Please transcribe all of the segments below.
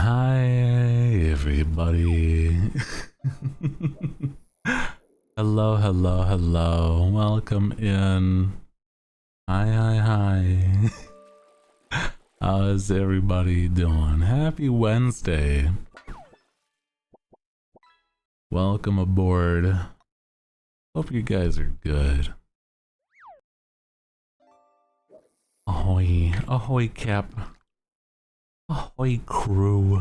Hi. everybody. Hello, hello, hello. Welcome in. Hi. How is everybody doing? Happy Wednesday. Welcome aboard. Hope you guys are good. Ahoy. Ahoy, Cap. Ahoy, crew.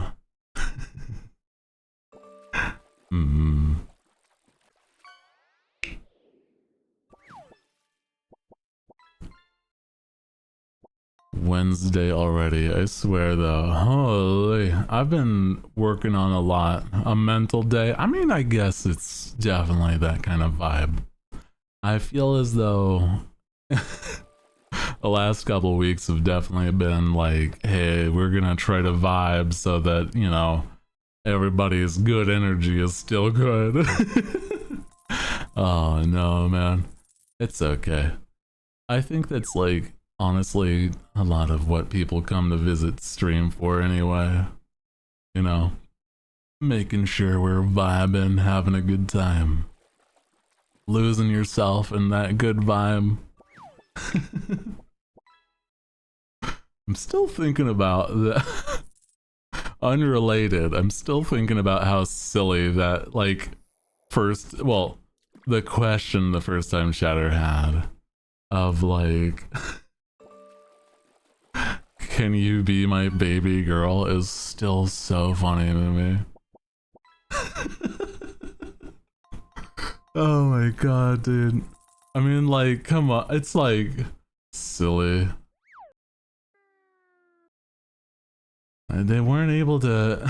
Wednesday already, I swear though. Holy, I've been working on a lot. A mental day. I mean, I guess it's definitely that kind of vibe. I feel as though the last couple weeks have definitely been like, hey, we're gonna try to vibe so that, you know, everybody's good energy is still good. Oh no, man. It's okay. I think that's like, honestly, a lot of what people come to visit stream for anyway. You know, making sure we're vibing, having a good time. Losing yourself in that good vibe. I'm still thinking about the unrelated. I'm still thinking about how silly that, like, the question the first time Shatter had of like, can you be my baby girl is still so funny to me. Oh my god, dude. I mean, like, come on. It's like silly. They weren't able to.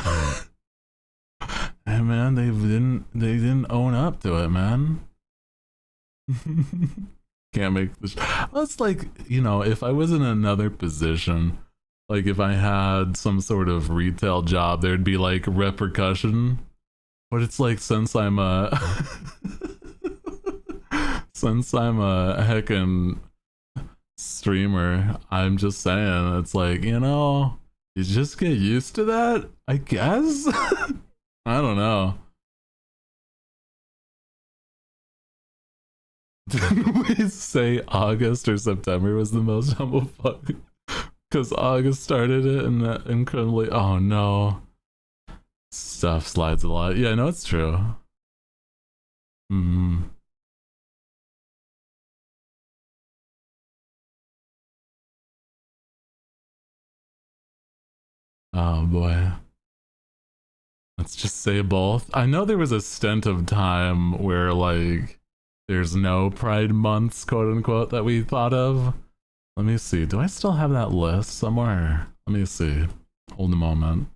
Hey man, they didn't own up to it, man. Can't make this. Well, it's like, you know, if I was in another position, like if I had some sort of retail job, there'd be like repercussion. But it's like, since I'm a heckin' streamer, I'm just saying, it's like, you know, you just get used to that, I guess. I don't know. Didn't we say August or September was the most humble fuck? Because August started it and that incredibly. Oh no. Stuff slides a lot. Yeah, no, it's true. Oh boy. Let's just say both. I know there was a stint of time where, like, there's no Pride months, quote unquote, that we thought of. Let me see. Do I still have that list somewhere? Let me see. Hold a moment.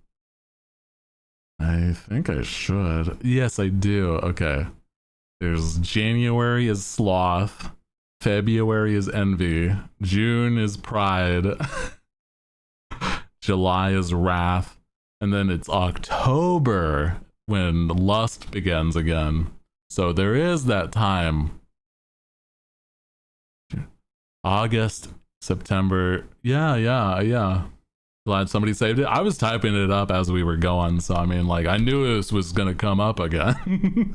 I think I should. Yes, I do. Okay. There's January is Sloth. February is Envy. June is Pride. July is Wrath. And then it's October when Lust begins again. So there is that time. August, September. Yeah. Glad somebody saved it. I was typing it up as we were going, so I mean, like, I knew this was gonna come up again.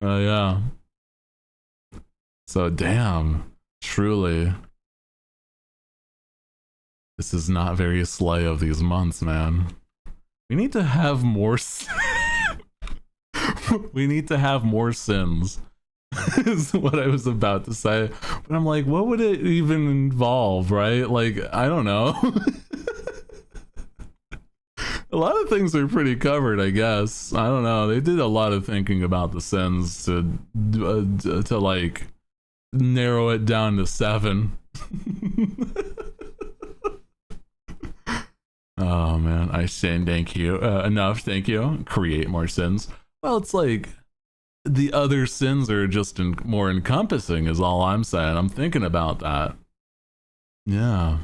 Yeah. So damn, truly, this is not very slay of these months, man. We need to have more. We need to have more sins. Is what I was about to say, but I'm like, what would it even involve, right? Like, I don't know. A lot of things are pretty covered, I guess. I don't know. They did a lot of thinking about the sins to like narrow it down to 7. Oh man, I sin. Thank you. Enough. Thank you. Create more sins. Well, it's like, the other sins are just more encompassing is all I'm saying. I'm thinking about that. Yeah.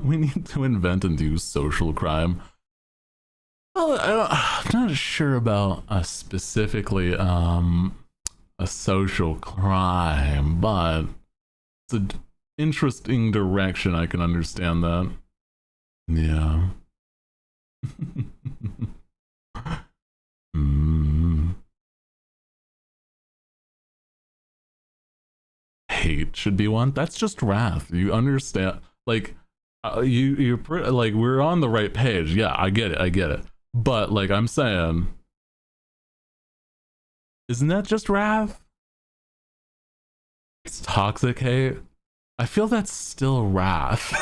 We need to invent and do social crime. Well, I'm not sure about specifically a social crime, but it's an interesting direction. I can understand that. Yeah. mm. Hate should be one. That's just wrath. You understand? Like, like, we're on the right page. Yeah, I get it. I get it. But like I'm saying, isn't that just wrath? It's toxic hate. I feel that's still wrath.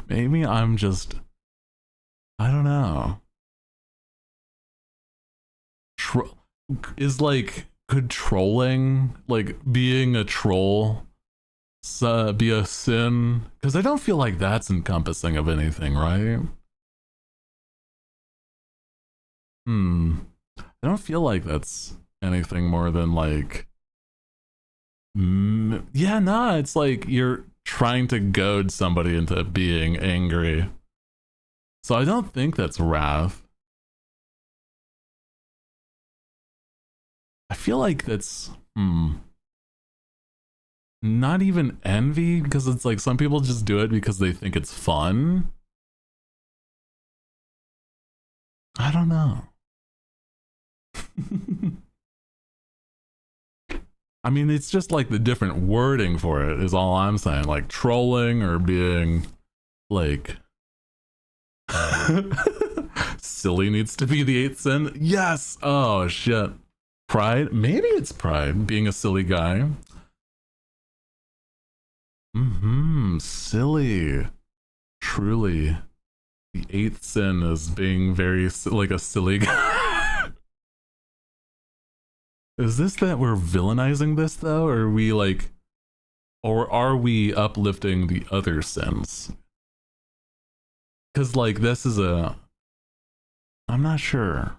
Maybe I'm just, I don't know. Is like, could trolling, like being a troll, be a sin? Because I don't feel like that's encompassing of anything, right? I don't feel like that's anything more than like, yeah, nah, it's like you're trying to goad somebody into being angry. So I don't think that's wrath. I feel like that's, not even envy, because it's like some people just do it because they think it's fun. I don't know. I mean, it's just like the different wording for it is all I'm saying. Like trolling or being like silly needs to be the eighth sin. Yes. Oh shit. Pride. Maybe it's pride. Being a silly guy. Silly. Truly. The eighth sin is being very like a silly guy. Is this that we're villainizing this though, or are we like, or are we uplifting the other sins? Because like this is a, I'm not sure.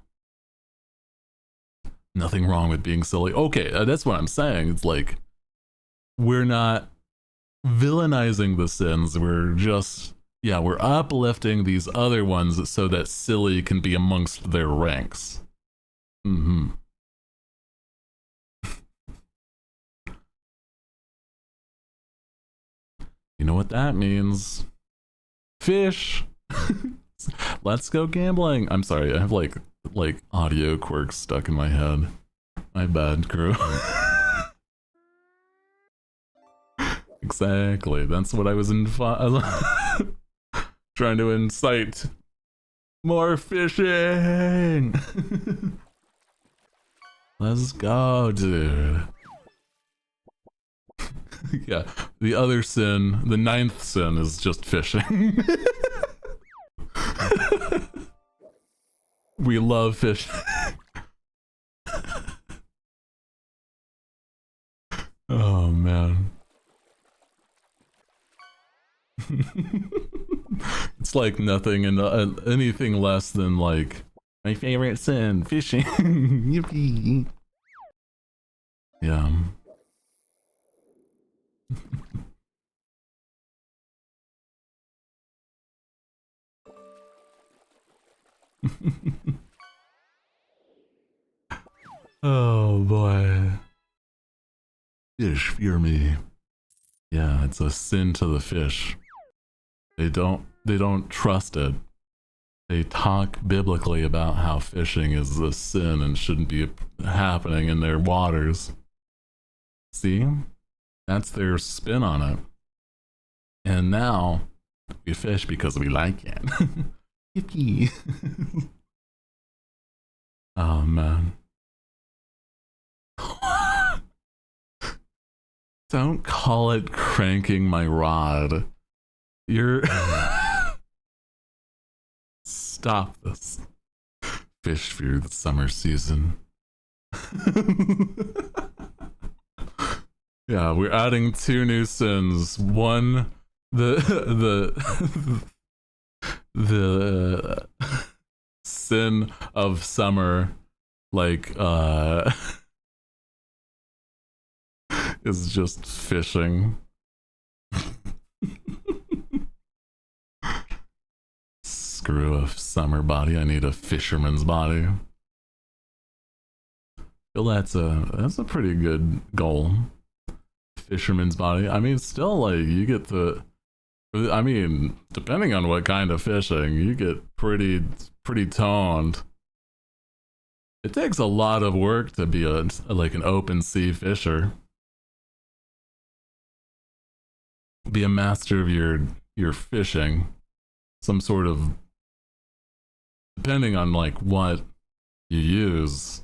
Nothing wrong with being silly. Okay, that's what I'm saying. It's like we're not villainizing the sins. We're just, yeah, we're uplifting these other ones so that silly can be amongst their ranks. You know what that means? Fish. Let's go gambling. I'm sorry, I have like audio quirks stuck in my head. My bad, crew. Exactly. That's what I was trying to incite. More fishing. Let's go, dude. Yeah, the other sin, the ninth sin, is just fishing. We love fishing. Oh man. It's like nothing and anything less than like my favorite sin, fishing. Yippee. Yeah. Oh boy. Fish fear me. Yeah, it's a sin to the fish. They don't trust it. They talk biblically about how fishing is a sin and shouldn't be happening in their waters. See? That's their spin on it. And now we fish because we like it. Yippee. Oh man. Don't call it cranking my rod. You're stop this. Fish through the summer season. Yeah, we're adding 2 new sins. One, the sin of summer, like is just fishing. Screw a summer body, I need a fisherman's body. I feel that's a pretty good goal. Fisherman's body. I mean, still like you get the I mean, depending on what kind of fishing, you get pretty toned. It takes a lot of work to be like an open sea fisher. Be a master of your fishing. Some sort of, depending on like what you use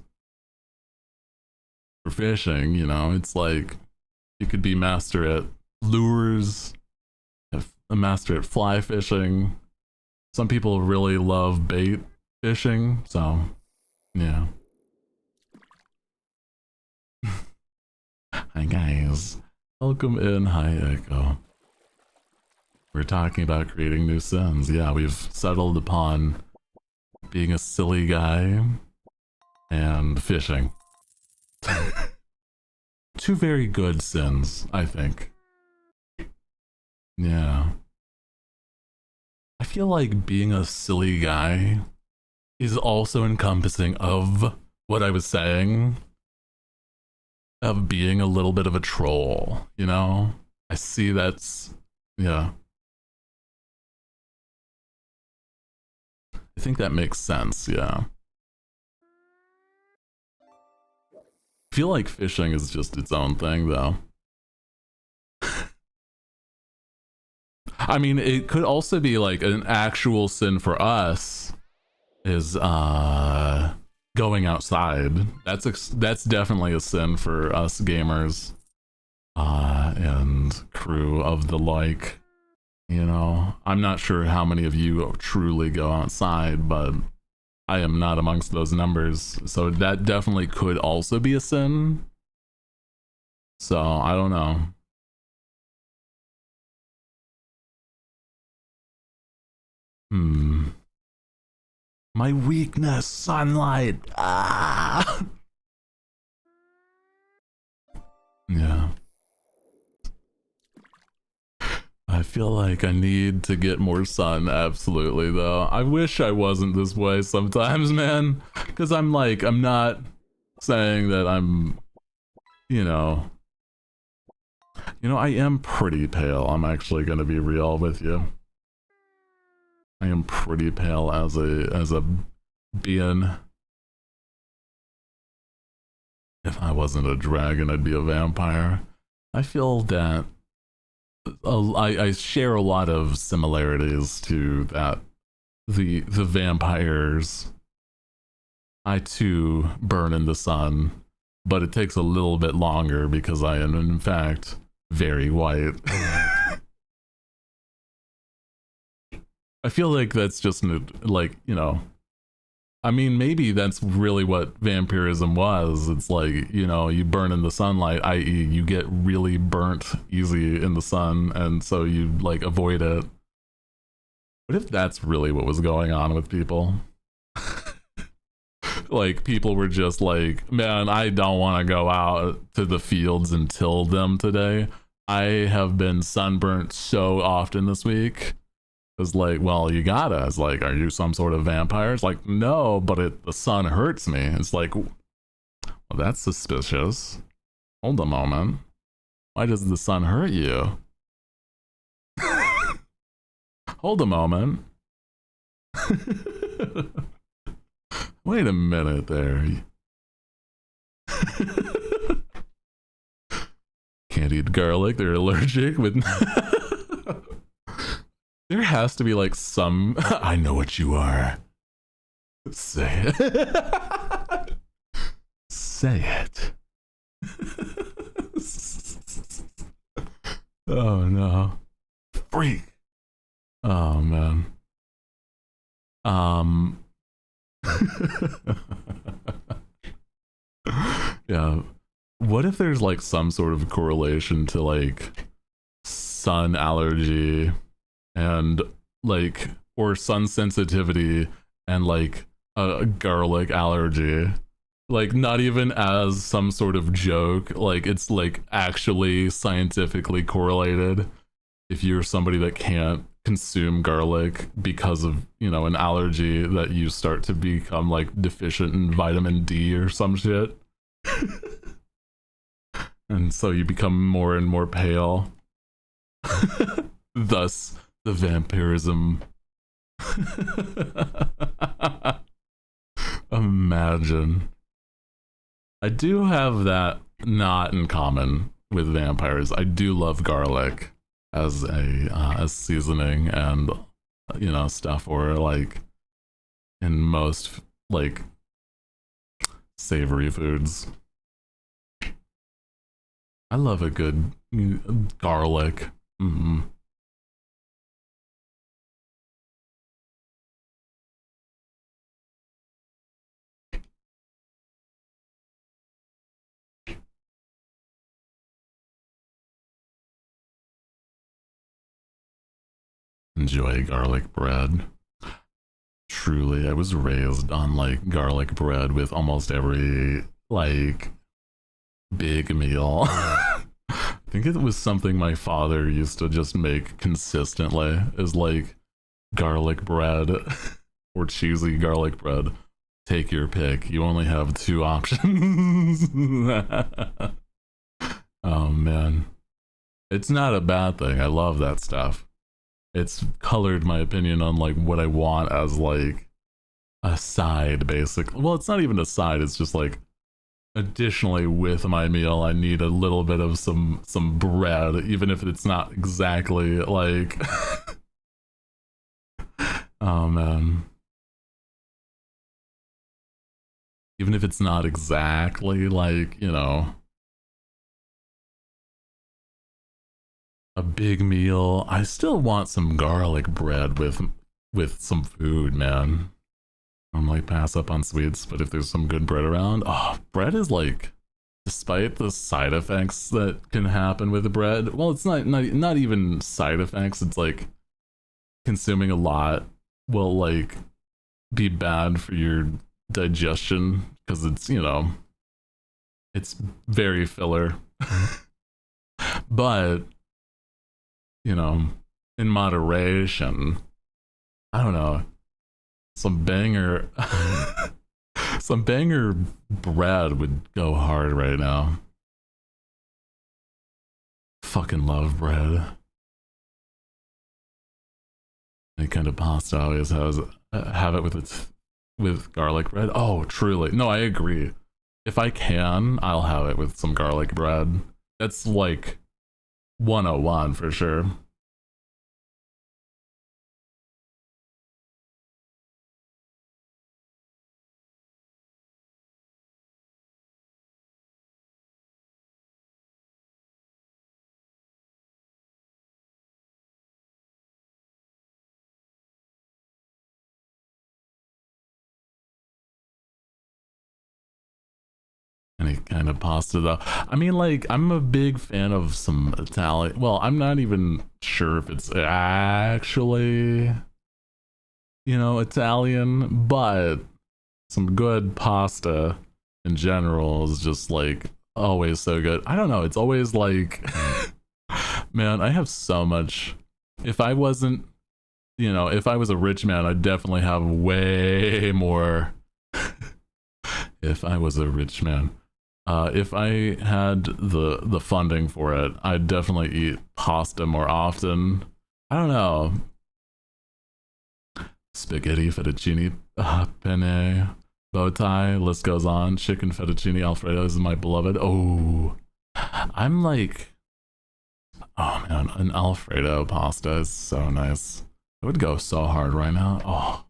for fishing, you know, it's like you could be master at lures, a master at fly fishing. Some people really love bait fishing, so yeah. Hi guys, welcome in. Hi Echo. We're talking about creating new sins. Yeah, we've settled upon being a silly guy and fishing. Two very good sins, I think. Yeah. I feel like being a silly guy is also encompassing of what I was saying, of being a little bit of a troll, you know? I see that's, yeah. I think that makes sense, yeah. I feel like fishing is just its own thing, though. I mean, it could also be like an actual sin for us is going outside. That's definitely a sin for us gamers and crew of the like. You know, I'm not sure how many of you truly go outside, but I am not amongst those numbers. So that definitely could also be a sin. So I don't know. My weakness, sunlight. Ah. Yeah. I feel like I need to get more sun, absolutely, though. I wish I wasn't this way sometimes, man. Because I'm not saying that I'm, you know, I am pretty pale. I'm actually going to be real with you. I am pretty pale as a being. If I wasn't a dragon, I'd be a vampire. I feel that I share a lot of similarities to that. The vampires. I too burn in the sun, but it takes a little bit longer because I am in fact very white. I feel like that's just like, you know, I mean, maybe that's really what vampirism was. It's like, you know, you burn in the sunlight, i.e. you get really burnt easy in the sun, and so you like avoid it. What if that's really what was going on with people? Like, people were just like, man, I don't want to go out to the fields and till them today. I have been sunburnt so often this week. It's like, well, you gotta. It's like, are you some sort of vampire? It's like, no, but the sun hurts me. It's like, well, that's suspicious. Hold a moment. Why does the sun hurt you? Hold a moment. Wait a minute there. Can't eat garlic, they're allergic with... There has to be like some... I know what you are. Say it. Say it. Oh no. Freak. Oh man. Yeah. What if there's like some sort of correlation to like sun allergy and like, or sun sensitivity and like a garlic allergy? Like, not even as some sort of joke, like it's like actually scientifically correlated. If you're somebody that can't consume garlic because of, you know, an allergy, that you start to become like deficient in vitamin D or some shit. And so you become more and more pale. Thus, the vampirism. Imagine. I do have that not in common with vampires. I do love garlic as a as seasoning and stuff, or like in most like savory foods. I love a good garlic. Enjoy garlic bread. Truly, I was raised on like garlic bread with almost every like big meal. I think it was something my father used to just make consistently, is like garlic bread or cheesy garlic bread. Take your pick. You only have two options. Oh man. It's not a bad thing. I love that stuff. It's colored my opinion on like what I want as like a side, basically. Well, it's not even a side, it's just like additionally with my meal I need a little bit of some bread, even if it's not exactly like oh man, even if it's not exactly like a big meal, I still want some garlic bread with some food, man. I'm like pass up on sweets, but if there's some good bread around, oh, bread is like, despite the side effects that can happen with the bread, well, it's not even side effects. It's like consuming a lot will like be bad for your digestion because it's it's very filler, but in moderation. I don't know. Some banger some banger bread would go hard right now. Fucking love bread. Any kind of pasta always has have it with garlic bread. Oh, truly. No, I agree. If I can, I'll have it with some garlic bread. That's like 101 for sure. Any kind of pasta though. I mean, like, I'm a big fan of some Italian. Well, I'm not even sure if it's actually, Italian, but some good pasta in general is just like always so good. I don't know. It's always like, man, I have so much. If I wasn't, if I was a rich man, I'd definitely have way more. If I was a rich man. If I had the funding for it, I'd definitely eat pasta more often. I don't know. Spaghetti, fettuccine, penne, bow tie, list goes on. Chicken fettuccine Alfredo is my beloved. Oh, I'm like, oh man, an Alfredo pasta is so nice. It would go so hard right now. Oh.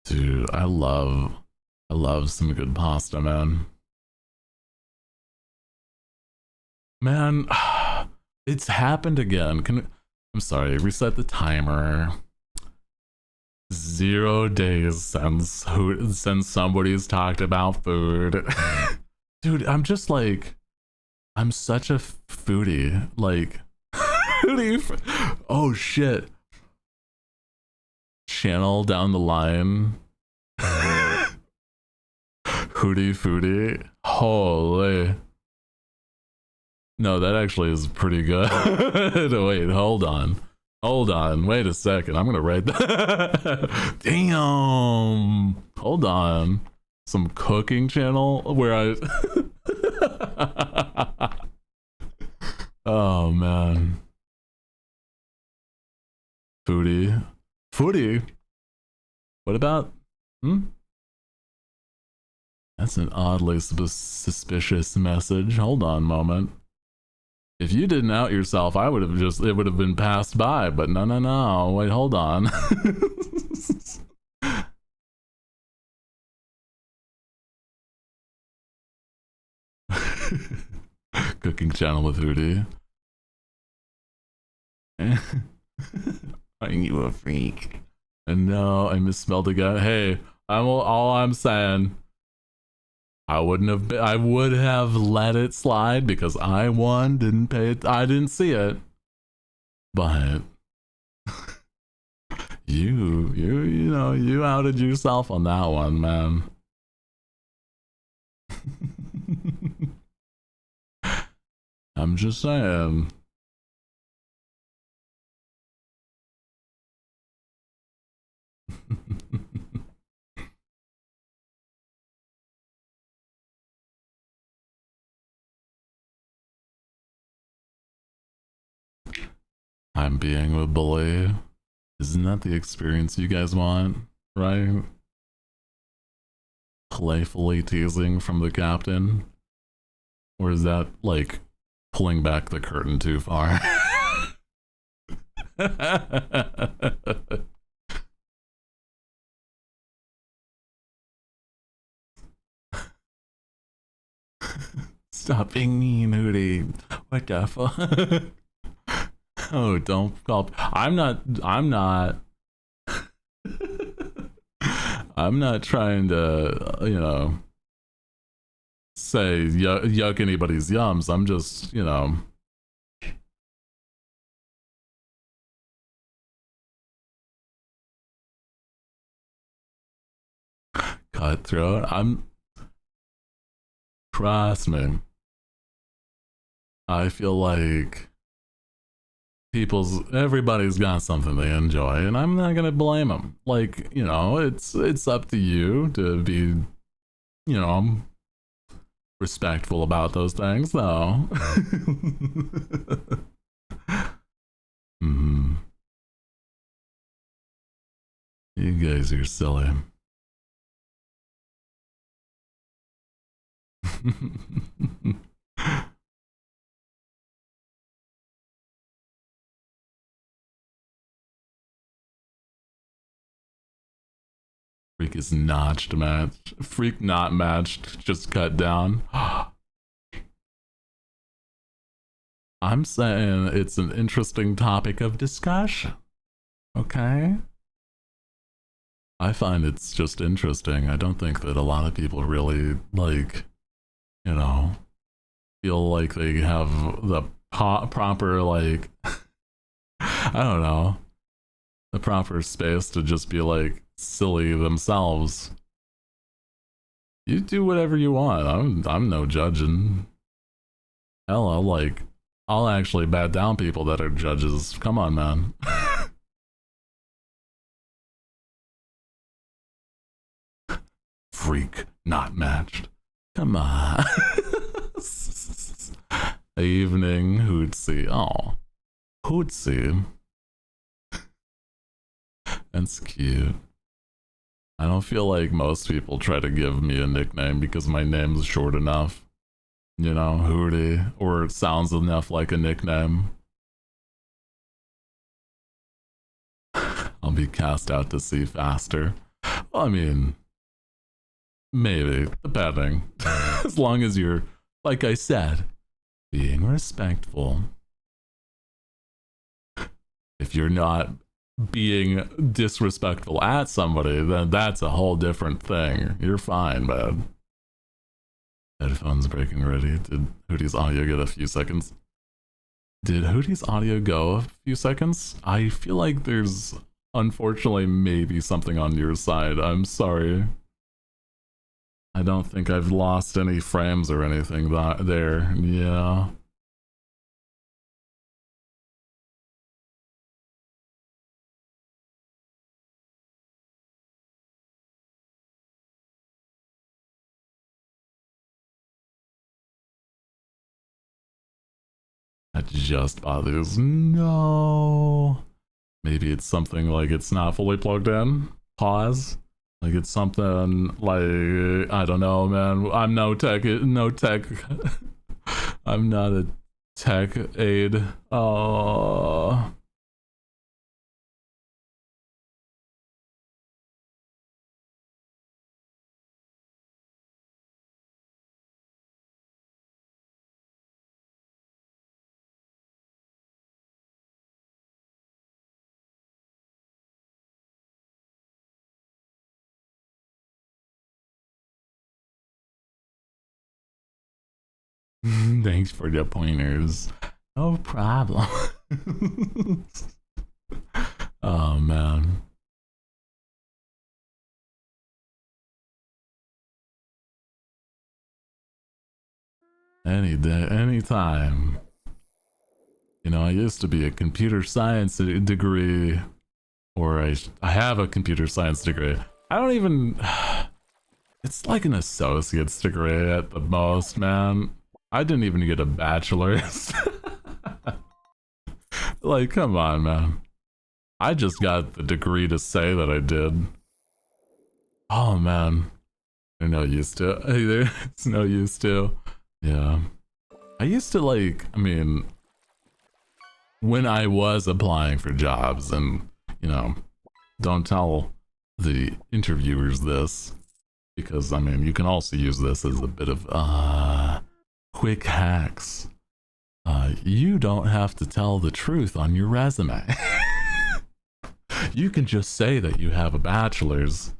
Dude, I love some good pasta, man. Man, it's happened again. I'm sorry, reset the timer. 0 days since somebody's talked about food. Dude, I'm just like, I'm such a foodie. Like, oh shit. Channel down the line. Hooty foodie. Holy. No, that actually is pretty good. Wait, hold on. Hold on. Wait a second. I'm gonna write that. Damn. Hold on. Some cooking channel where I Oh man. Hooty. Footy. What about? Hmm? That's an oddly suspicious message. Hold on a moment. If you didn't out yourself, I would have just, it would have been passed by, but no, no, no. Wait, hold on. Cooking channel with Hooty. Are you a freak? And no, I misspelled again. Hey, all I'm saying. I wouldn't have. I would have let it slide because I didn't pay it. I didn't see it. But you outed yourself on that one, man. I'm just saying. I'm being a bully. Isn't that the experience you guys want, right? Playfully teasing from the captain? Or is that like pulling back the curtain too far? Stop being mean, Hooty. What the fuck? Oh, don't call. I'm not. I'm not trying to, say yuck anybody's yums. I'm just, cutthroat. Trust me. I feel like everybody's got something they enjoy, and I'm not gonna blame them. Like, it's up to you to be, respectful about those things, though. Mm. You guys are silly. Freak is notched matched. Freak not matched, just cut down. I'm saying it's an interesting topic of discussion. Okay? I find it's just interesting. I don't think that a lot of people really, you know, feel like they have the proper, I don't know, the proper space to just be silly themselves. You do whatever you want. I'm no judging. Hell, I'll actually bat down people that are judges. Come on, man. Freak, not matched. Come on. Evening, Hootsy. Oh, Hootsy. That's cute. I don't feel like most people try to give me a nickname because my name's short enough. Hooty, or it sounds enough like a nickname. I'll be cast out to sea faster. Well, I mean, maybe, depending. As long as you're, like I said, being respectful. If you're not being disrespectful at somebody, then that's a whole different thing. You're fine, man. Headphones breaking ready. Did Hooty's audio get a few seconds? Did Hooty's audio go a few seconds? I feel like there's, unfortunately, maybe something on your side. I'm sorry. I don't think I've lost any frames or anything there. Yeah. I just bought these. No. Maybe it's something like it's not fully plugged in. Pause. Like it's something like, I don't know, man. I'm no tech. I'm not a tech aid. Oh. Thanks for the pointers. No problem. Oh man. Any day, anytime. You know, I used to be a computer science degree, or I have a computer science degree. I don't even. It's like an associate's degree at the most, man. I didn't even get a bachelor's. Like, come on, man. I just got the degree to say that I did. Oh, man. They're no use to it either. It's no use to. Yeah. I used to, like, I mean, when I was applying for jobs, and, you know, don't tell the interviewers this, because, I mean, you can also use this as a bit of, quick hacks. You don't have to tell the truth on your resume. You can just say that you have a bachelor's.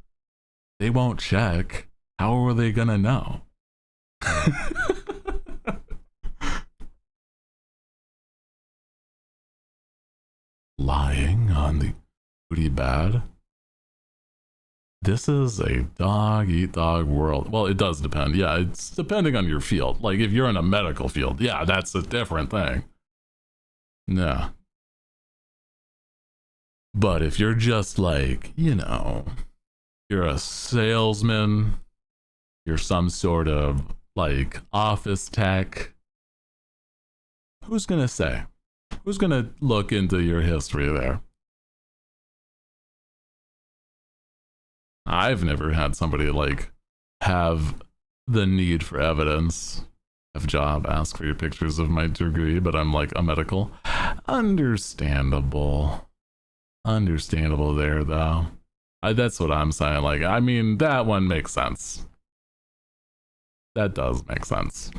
They won't check. How are they gonna know? Lying on the Hooty bad. This is a dog-eat-dog world. Well, it does depend. Yeah, it's depending on your field. Like, if you're in a medical field, yeah, that's a different thing. Yeah. But if you're just like, you know, you're a salesman, you're some sort of, like, office tech, who's gonna say? Who's gonna look into your history there? I've never had somebody like have the need for evidence. Have job, ask for your pictures of my degree, but I'm like a medical. Understandable. Understandable there though. That's what I'm saying. Like, I mean, that one makes sense. That does make sense.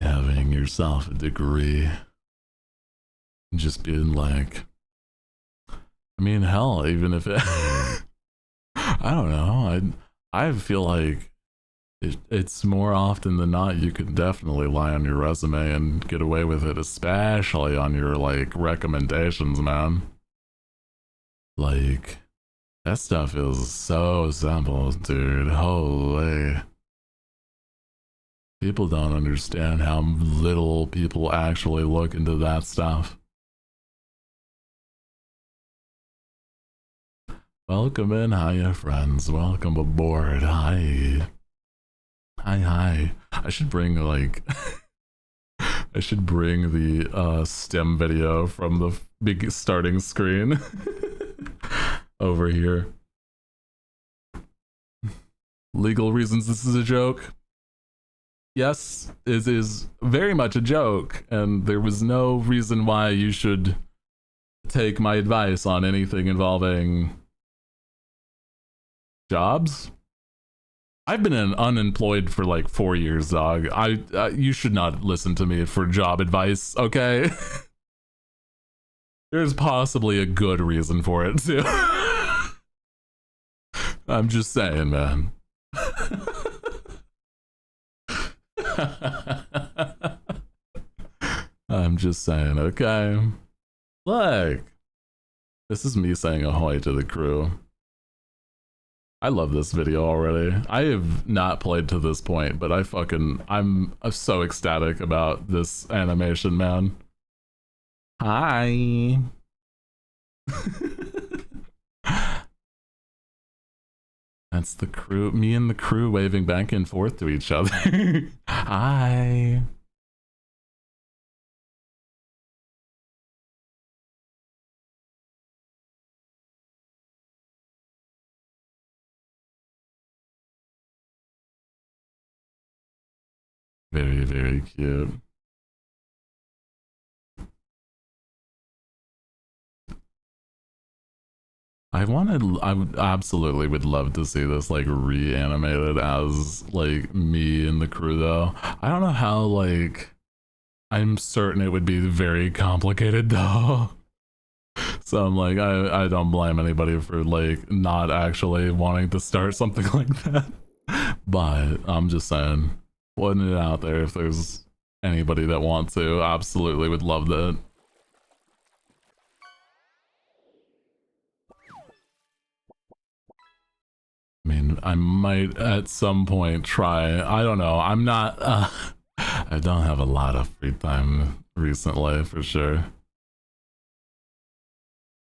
Having yourself a degree. Just being like, I mean, hell, even if it, I don't know, I feel like it's more often than not you could definitely lie on your resume and get away with it, especially on your like recommendations, man. Like, that stuff is so simple, dude. Holy. People don't understand how little people actually look into that stuff. Welcome in, hiya friends. Welcome aboard. Hi. Hi. I should bring like I should bring the STEM video from the big starting screen over here. Legal reasons this is a joke. Yes, it is very much a joke, and there was no reason why you should take my advice on anything involving jobs. I've been unemployed for like 4 years, dog. You should not listen to me for job advice, okay? There's possibly a good reason for it too. I'm just saying, man. I'm just saying, okay? Look, this is me saying ahoy to the crew. I love this video already. I have not played to this point, but I'm so ecstatic about this animation, man. Hi. That's the crew, me and the crew waving back and forth to each other. Hi. Very, very cute. I would absolutely would love to see this like reanimated as like me and the crew though. I don't know how, like, I'm certain it would be very complicated though. So I'm like, I don't blame anybody for like not actually wanting to start something like that. But I'm just saying, putting it out there, if there's anybody that wants to, absolutely would love that. I mean, I might at some point try. I don't know. I'm not. I don't have a lot of free time recently, for sure.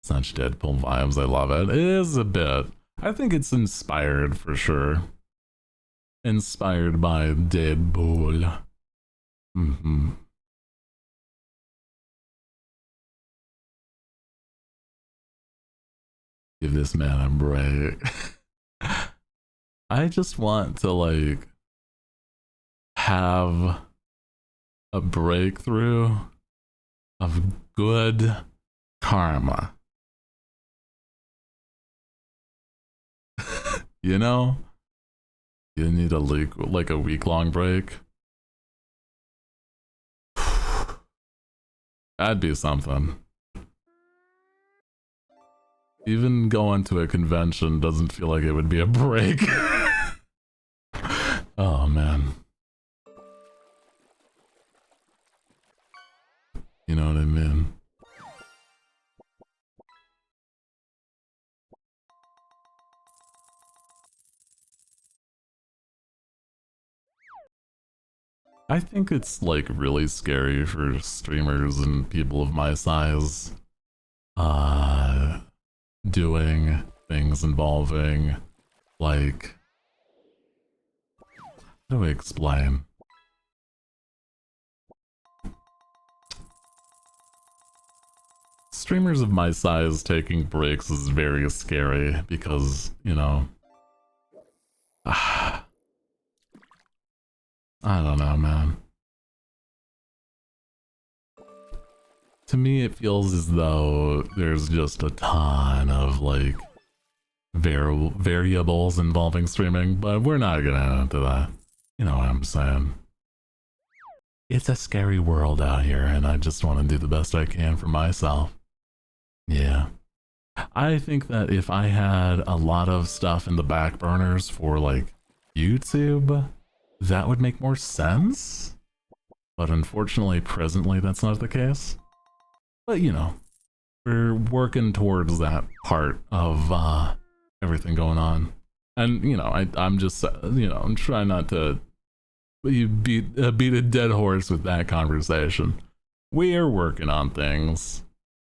Such Deadpool vibes. I love it. It is a bit. I think it's inspired for sure. Inspired by Deadpool. Give this man a break. I just want to like have a breakthrough of good karma. You know? You need a like a week-long break. That'd be something. Even going to a convention doesn't feel like it would be a break. Oh man. You know what I mean? I think it's like really scary for streamers and people of my size doing things involving like, how do I explain? Streamers of my size taking breaks is very scary because, you know, I don't know, man. To me, it feels as though there's just a ton of like variables involving streaming, but we're not gonna into that. You know what I'm saying? It's a scary world out here, and I just want to do the best I can for myself. Yeah. I think that if I had a lot of stuff in the back burners for like YouTube, that would make more sense. But unfortunately, presently, that's not the case. But you know, we're working towards that part of everything going on. And you know, I'm just, you know, I'm trying not to beat a dead horse with that conversation. We are working on things.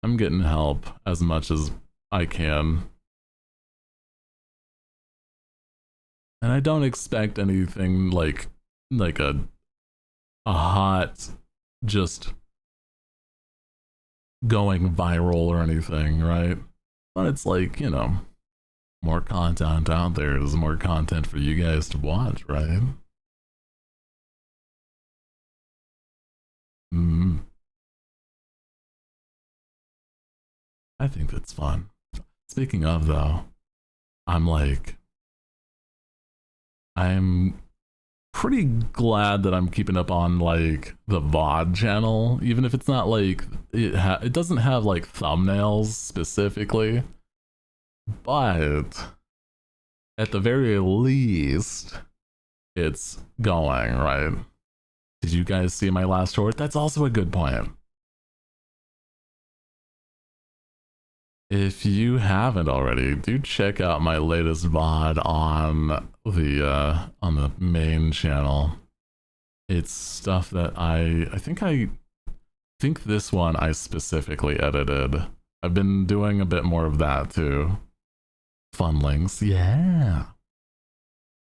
I'm getting help as much as I can. And I don't expect anything like a hot just going viral or anything, right? But it's like, you know, more content out there is more content for you guys to watch, right? I think that's fun. Speaking of though, I'm pretty glad that I'm keeping up on like the VOD channel, even if it's not like it doesn't have like thumbnails specifically, but at the very least, it's going, right? Did you guys see my last short? That's also a good point. If you haven't already, do check out my latest VOD on the main channel. It's stuff that I think this one I specifically edited. I've been doing a bit more of that too. Fun links, yeah.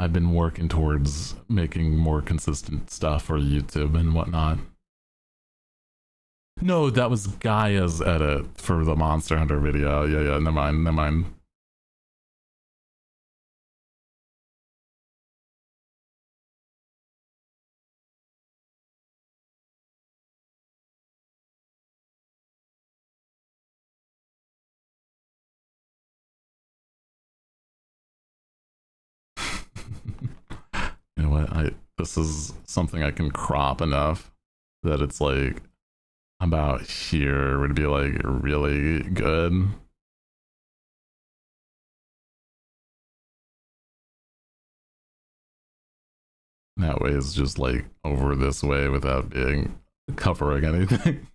I've been working towards making more consistent stuff for YouTube and whatnot. No, that was Gaia's edit for the Monster Hunter video. Yeah, never mind, never mind. You know what? This is something I can crop enough that it's like about here would be like really good. That way it's just like over this way without being covering anything.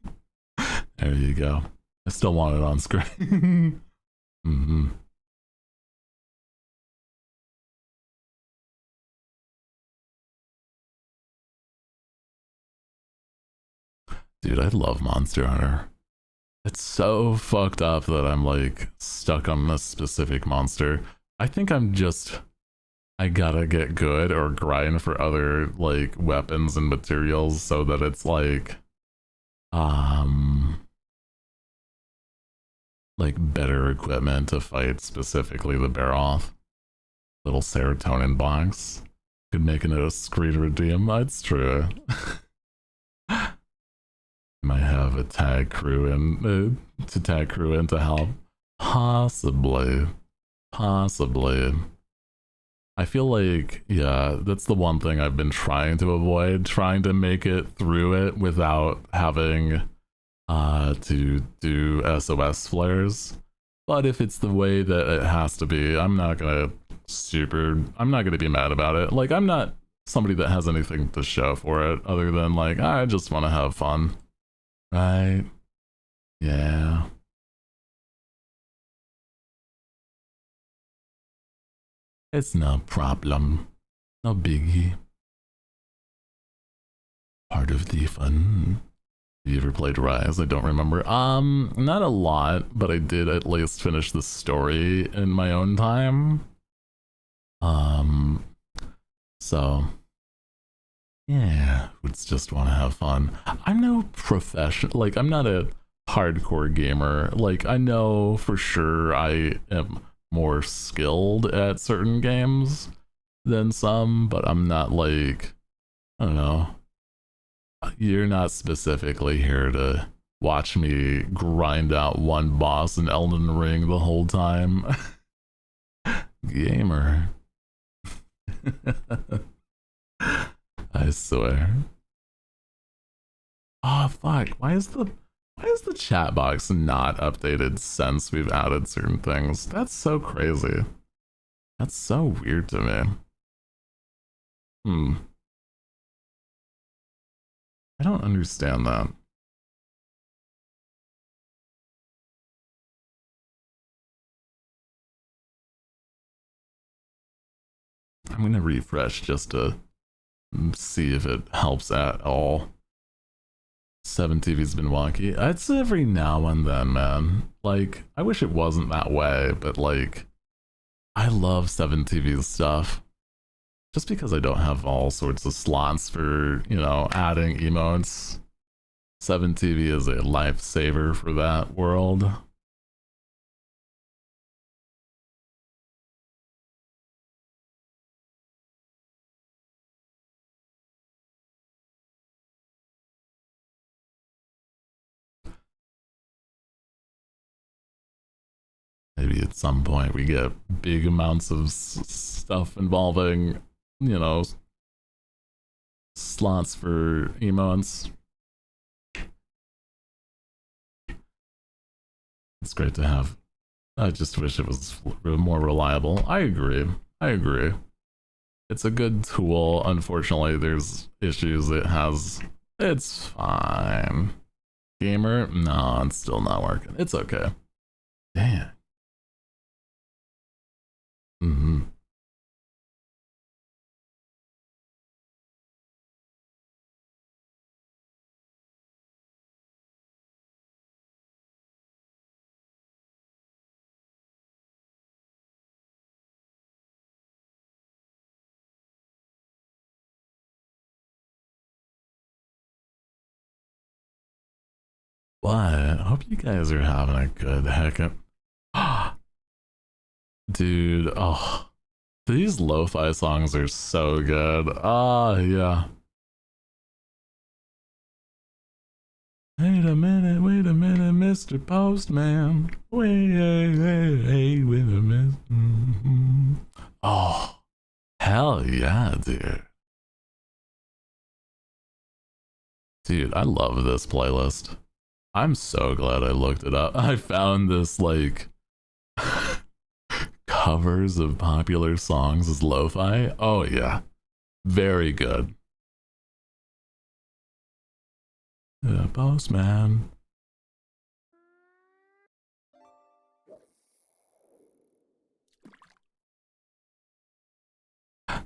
There you go. I still want it on screen. Mm-hmm. Dude, I love Monster Hunter. It's so fucked up that I'm like stuck on a specific monster. I think I gotta get good or grind for other like weapons and materials so that it's um like better equipment to fight specifically the Baroth. Little serotonin box. Could make it a screen redeem. It's true. Might have a tag crew in to tag crew in to help. Possibly. Possibly. I feel like, yeah, that's the one thing I've been trying to avoid, trying to make it through it without having to do SOS flares. But if it's the way that it has to be, I'm not gonna be mad about it. Like, I'm not somebody that has anything to show for it other than like, I just want to have fun. Right? Yeah. It's no problem. No biggie. Part of the fun. Have you ever played Rise? I don't remember. Not a lot, but I did at least finish the story in my own time. Um, so yeah, would just want to have fun. I'm no professional, like, I'm not a hardcore gamer. Like, I know for sure I am more skilled at certain games than some, but I'm not like, I don't know. You're not specifically here to watch me grind out one boss in Elden Ring the whole time. Gamer. I swear. Oh fuck! Why is the chat box not updated since we've added certain things? That's so crazy. That's so weird to me. Hmm. I don't understand that. I'm gonna refresh just to see if it helps at all. 7TV's been wonky. It's every now and then, man. Like, I wish it wasn't that way, but like, I love 7TV's stuff. Just because I don't have all sorts of slots for, adding emotes. 7TV is a lifesaver for that world. Maybe at some point we get big amounts of stuff involving, you know, slots for emotes. It's great to have. I just wish it was more reliable. I agree. I agree. It's a good tool. Unfortunately, there's issues it has. It's fine. Gamer? No, it's still not working. It's okay. Damn. Mm-hmm. But I hope you guys are having a good heckin'. Dude, oh, these lo-fi songs are so good. Ah, yeah. Wait a minute, Mr. Postman. Wait a minute. Oh, hell yeah, dude. Dude, I love this playlist. I'm so glad I looked it up. I found this like covers of popular songs as lo-fi. Oh yeah, very good. The postman.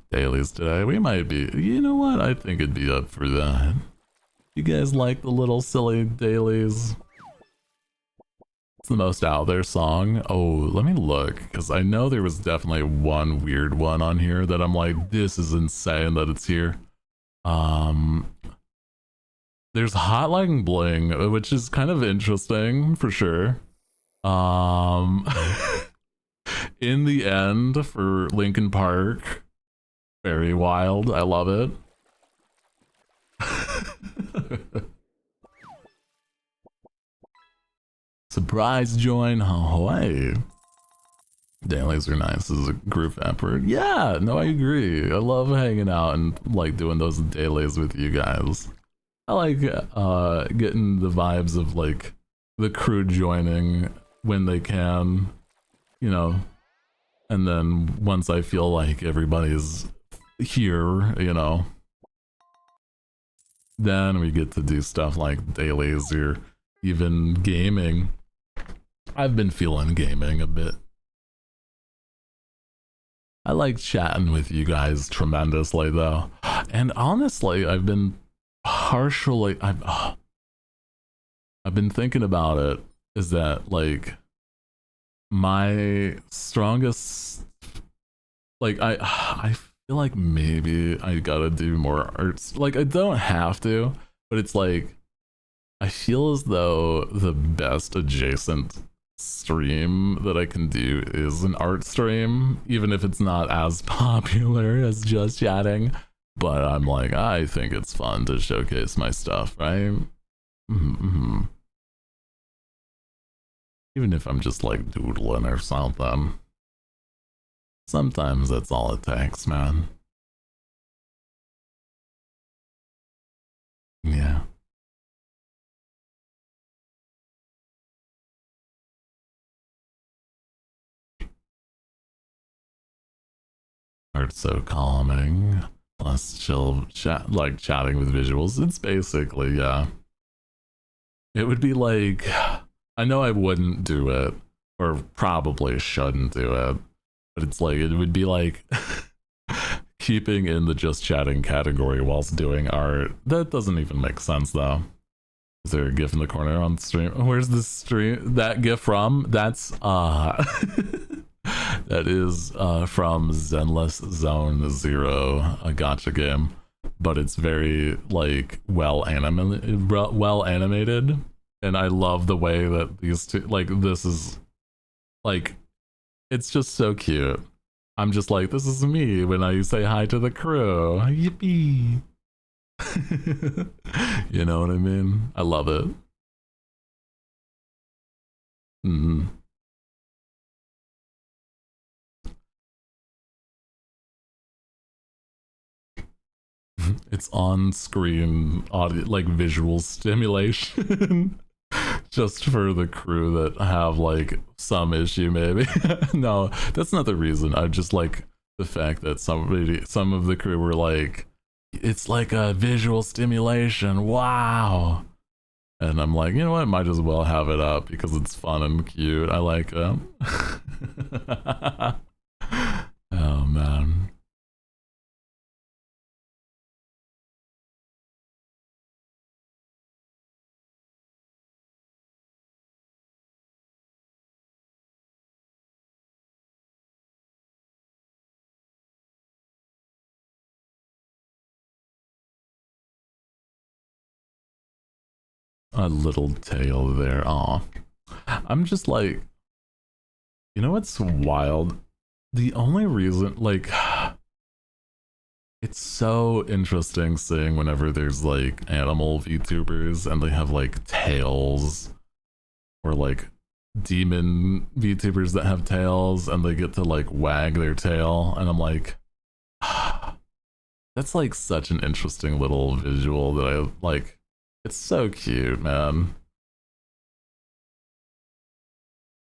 Dailies today. We might be. You know what? I think it'd be up for that. You guys like the little silly dailies? It's the most out there song. Oh, let me look, because I know there was definitely one weird one on here that I'm like, this is insane that it's here. There's Hotline Bling, which is kind of interesting for sure. In the end for Linkin Park, very wild. I love it. Surprise join Hawaii. Dailies are nice as a group effort. Yeah, no, I agree. I love hanging out and like doing those dailies with you guys. I like getting the vibes of like the crew joining when they can, you know, and then once I feel like everybody's here, you know, then we get to do stuff like dailies or even gaming. I've been feeling gaming a bit. I like chatting with you guys tremendously though. And honestly, I've been partially I've been thinking about it, is that like my strongest, like I feel like maybe I gotta do more arts. Like I don't have to, but it's like I feel as though the best adjacent stream that I can do is an art stream, even if it's not as popular as just chatting. But I'm like, I think it's fun to showcase my stuff, right? Mm-hmm. Even if I'm just like doodling or something. Sometimes that's all it takes, man. Yeah. Art's so calming. Plus chill chat, like chatting with visuals. It's basically, yeah. It would be like, I know I wouldn't do it, or probably shouldn't do it, but it's like, it would be like keeping in the just chatting category whilst doing art. That doesn't even make sense though. Is there a GIF in the corner on the stream? Where's the stream? That GIF from? That's that is from Zenless Zone Zero, a gotcha game, but it's very like well animated, and I love the way that these two, like this is like, it's just so cute. I'm just like, this is me when I say hi to the crew. Yippee! You know what I mean? I love it. Mm-hmm. It's on screen audio, like visual stimulation. Just for the crew that have like some issue, maybe. No, that's not the reason. I just like the fact that some of the crew were like, it's like a visual stimulation. Wow. And I'm like, you know what? Might as well have it up because it's fun and cute. I like it. Oh man. A little tail there. Aw. I'm just like, you know what's wild? The only reason, like, it's so interesting seeing whenever there's like animal VTubers and they have like tails, or like demon VTubers that have tails and they get to like wag their tail, and I'm like, that's like such an interesting little visual that I like. It's so cute, man.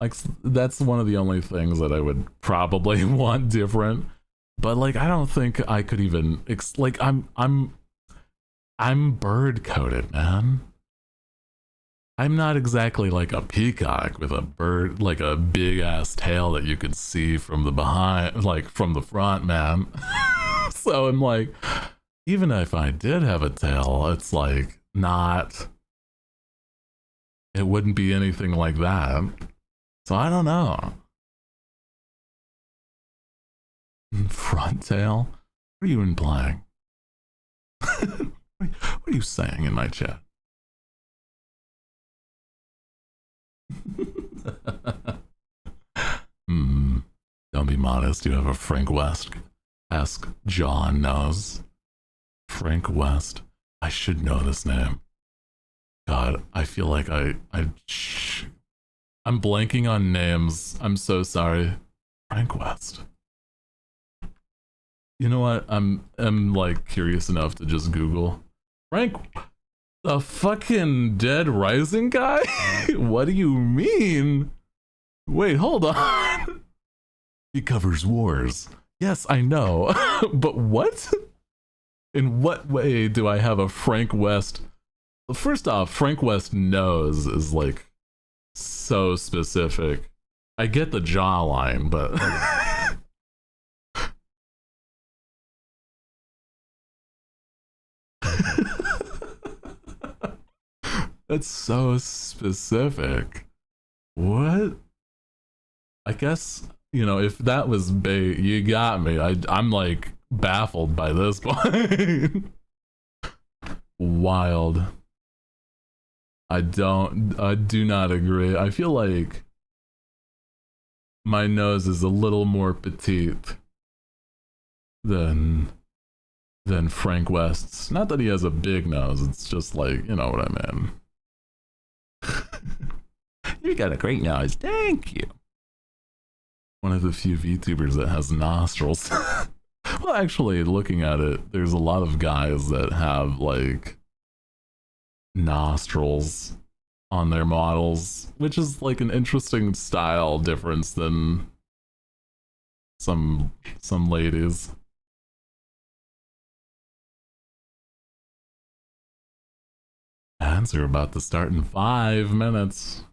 Like, that's one of the only things that I would probably want different. But like, I don't think I could even like, I'm bird coated, man. I'm not exactly like a peacock with a bird, like a big ass tail that you could see from the behind, like from the front, man. So I'm like, even if I did have a tail, it's like not, it wouldn't be anything like that. So I don't know. Front tail? What are you implying? What are you saying in my chat? Don't be modest. You have a Frank West. Ask John knows. Frank West. I should know this name. God, I feel like I'm blanking on names. I'm so sorry. Frank West. You know what? I'm like curious enough to just Google Frank, the fucking Dead Rising guy. What do you mean? Wait, hold on. He covers wars. Yes, I know, but what? In what way do I have a Frank West? Well, first off, Frank West knows is like so specific. I get the jawline, but that's so specific. What? I guess, you know, if that was bait, you got me. I'm like baffled by this point. Wild. I do not agree. I feel like my nose is a little more petite than Frank West's. Not that he has a big nose, it's just like, you know what I mean. You got a great nose, thank you. One of the few VTubers that has nostrils. Well, actually, looking at it, there's a lot of guys that have like nostrils on their models, which is like an interesting style difference than some ladies. Ads are about to start in 5 minutes.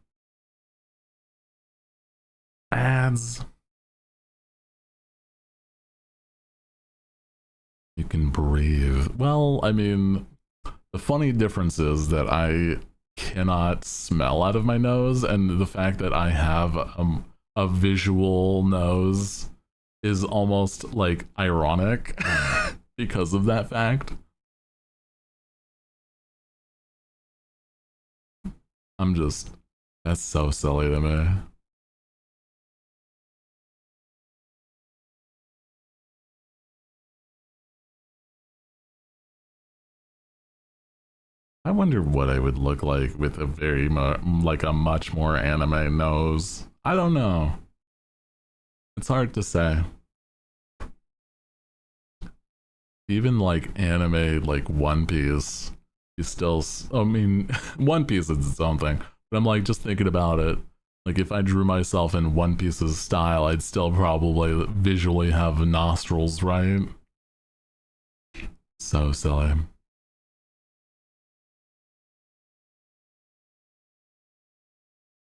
Ads. You can breathe. Well, I mean, the funny difference is that I cannot smell out of my nose, and the fact that I have a visual nose is almost like ironic because of that fact. I'm just, that's so silly to me. I wonder what I would look like with a very like a much more anime nose. I don't know. It's hard to say. Even like anime, like One Piece, you still, I mean, One Piece is its own thing, but I'm like just thinking about it. Like if I drew myself in One Piece's style, I'd still probably visually have nostrils, right? So silly.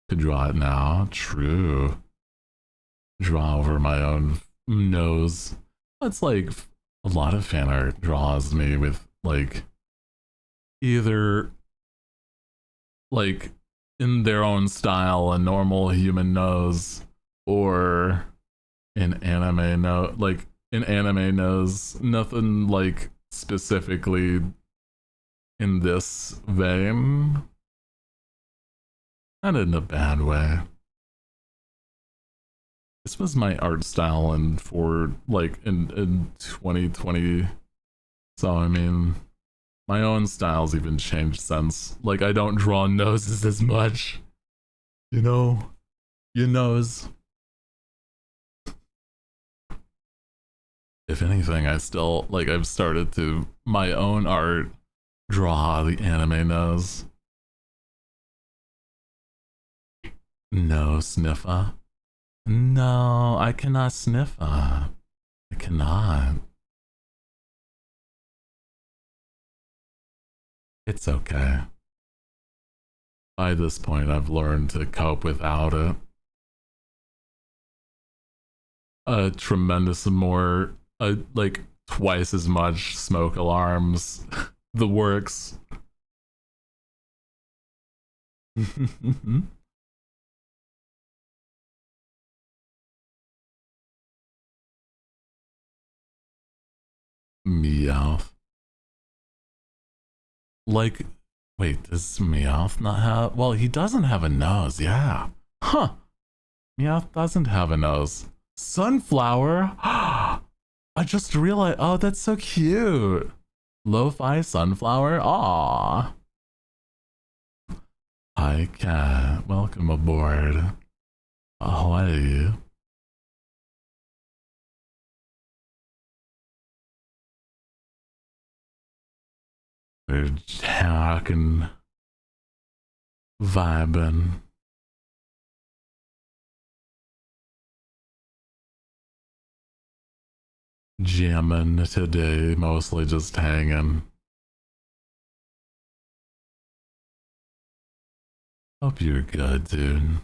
Could draw it now. True. Draw over my own nose. It's like a lot of fan art draws me with like either like in their own style a normal human nose, or an anime nose, like an anime nose, nothing like specifically in this vein. Not in a bad way. This was my art style and for like in 2020. So I mean, my own style's even changed since. Like I don't draw noses as much. You know, your nose. If anything, I still like I've started to my own art draw the anime nose. No, sniffer. No, I cannot sniffer. I cannot. It's okay. By this point, I've learned to cope without it. A tremendous more, like twice as much smoke alarms, the works. Meowth. Like, wait, does Meowth not have? Well, he doesn't have a nose, yeah. Huh. Meowth doesn't have a nose. Sunflower? I just realized, oh, that's so cute. Lo-fi sunflower? Aww. Hi, cat. Welcome aboard. How are you? We're talking, vibing. Jamming today, mostly just hanging. Hope you're good, dude.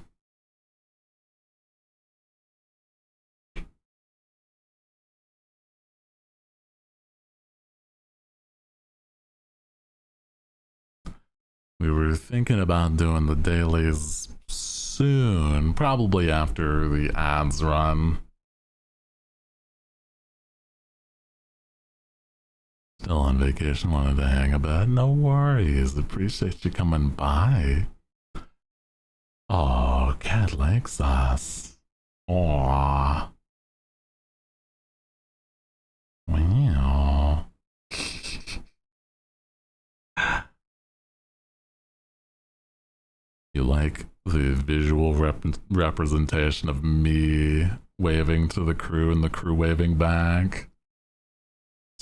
We were thinking about doing the dailies soon, probably after the ads run. Still on vacation, wanted to hang a bit. No worries, appreciate you coming by. Oh, cat likes us. Aww. Wow. You like the visual representation of me waving to the crew and the crew waving back?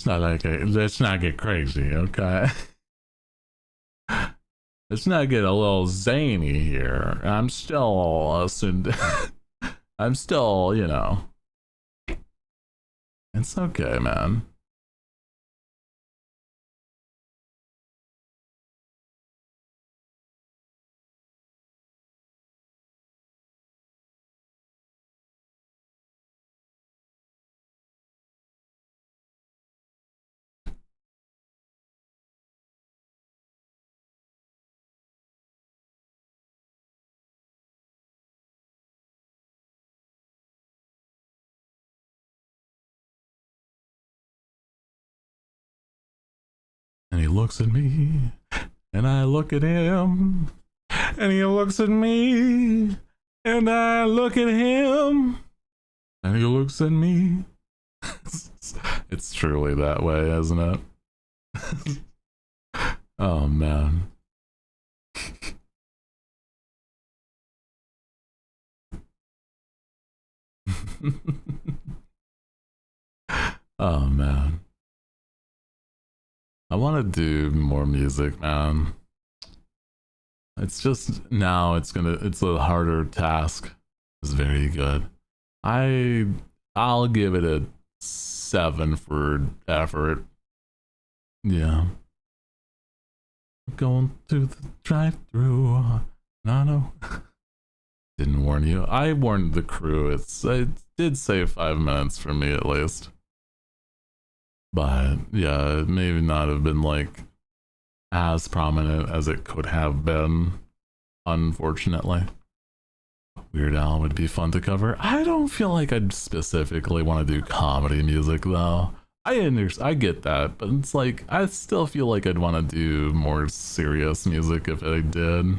Let's not get crazy, okay? Let's not get a little zany here. I'm still I'm still, you know. It's okay, man. And he looks at me, and I look at him, and he looks at me, and I look at him, and he looks at me. It's truly that way, isn't it? Oh man. Oh man. I want to do more music, man. It's just now it's a harder task. It's very good. I'll give it a 7 for effort. Yeah. Going to the drive-through. No. Didn't warn you. I warned the crew. It did save 5 minutes for me at least. But yeah, it may not have been like as prominent as it could have been, unfortunately. Weird Al would be fun to cover. I don't feel like I'd specifically want to do comedy music though. I get that, but it's like I still feel like I'd want to do more serious music if I did.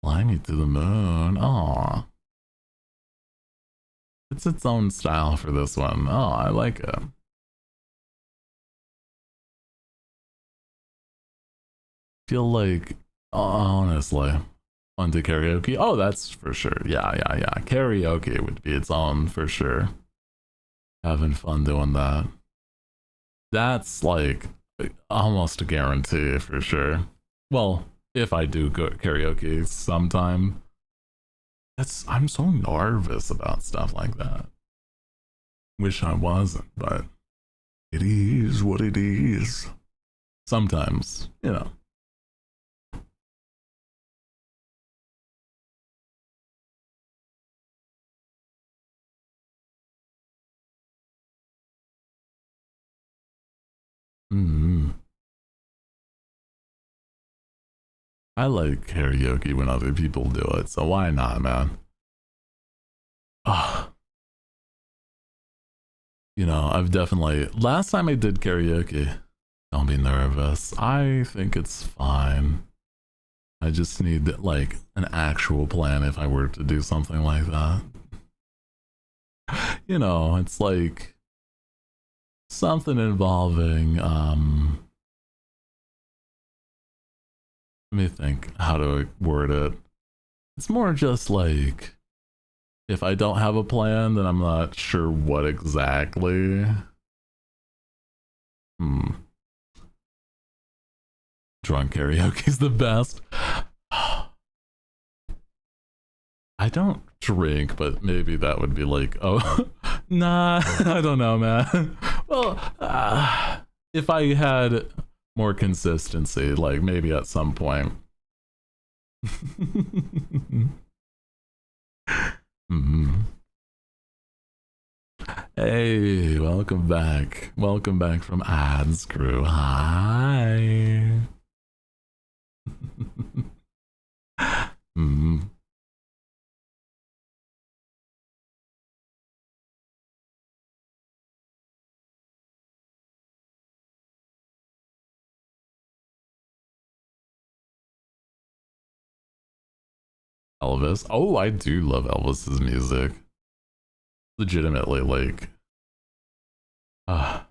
Fly me to the moon. Aw. It's its own style for this one. Oh, I like it. Feel like, honestly, fun to karaoke. Oh, that's for sure. Yeah. Karaoke would be its own for sure. Having fun doing that. That's like almost a guarantee for sure. Well, if I do go karaoke sometime, I'm so nervous about stuff like that. Wish I wasn't, but it is what it is. Sometimes, you know. I like karaoke when other people do it, so why not, man? Ah, you know, I've definitely last time I did karaoke. Don't be nervous. I think it's fine. I just need like an actual plan if I were to do something like that. You know, it's like something involving let me think how to word it. It's more just like if I don't have a plan, then I'm not sure what exactly. Drunk karaoke is the best. I don't drink, but maybe that would be like, oh, nah, I don't know, man. Well, if I had more consistency, like maybe at some point. Hey, welcome back. Welcome back from Ads Crew. Hi. Elvis. Oh, I do love Elvis's music. Legitimately, like, I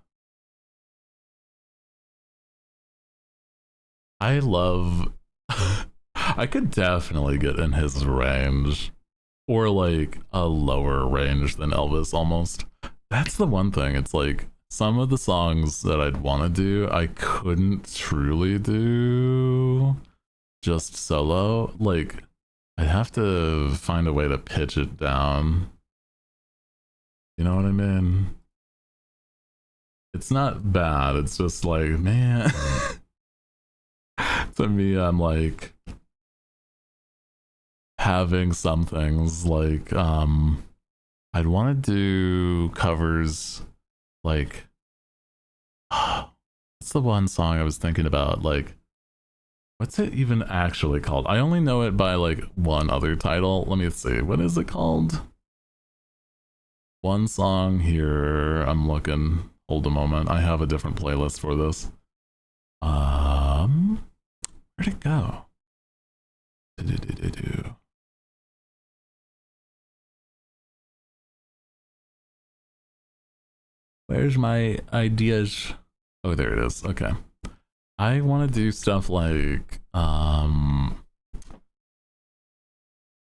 love. I could definitely get in his range, or like a lower range than Elvis almost. That's the one thing. It's like some of the songs that I'd want to do, I couldn't truly do just solo. Like, I'd have to find a way to pitch it down. You know what I mean? It's not bad. It's just like, man. To me, I'm like having some things like I'd want to do covers like what's the one song I was thinking about, like what's it even actually called? I only know it by like one other title. Let me see, what is it called? One song here, I'm looking, hold a moment, I have a different playlist for this. Where'd it go? Where's my ideas? Oh, there it is. Okay. I want to do stuff like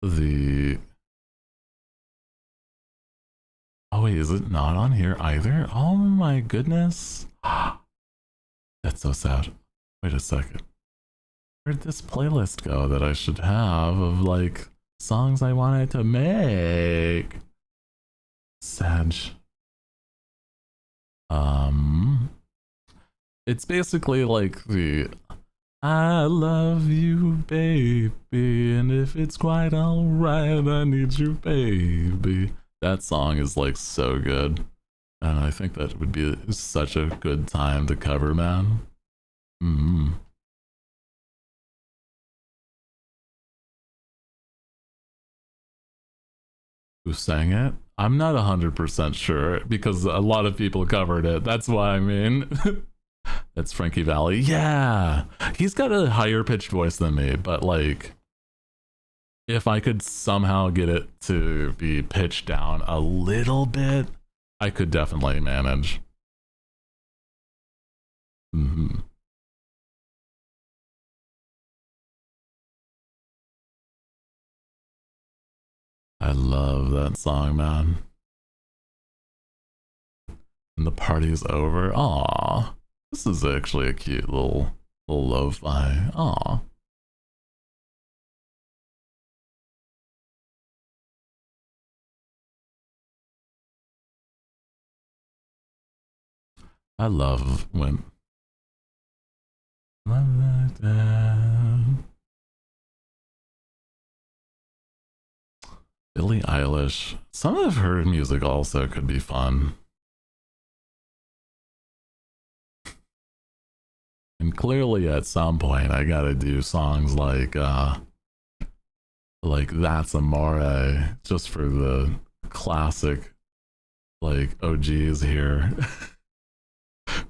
the oh wait, is it not on here either? Oh my goodness. That's so sad. Wait a second. Where'd this playlist go that I should have of like songs I wanted to make? Sad. It's basically like the I love you, baby, and if it's quite alright, I need you, baby. That song is like so good, and I think that would be such a good time to cover, man. Who sang it? I'm not 100% sure because a lot of people covered it. That's why I mean. That's Frankie Valli. Yeah. He's got a higher pitched voice than me, but like if I could somehow get it to be pitched down a little bit, I could definitely manage. Mm-hmm. I love that song, man. And the party's over. Aw. This is actually a cute little lo-fi. Aw. I love when Billie Eilish. Some of her music also could be fun. And clearly at some point I gotta do songs like That's Amore just for the classic like OGs here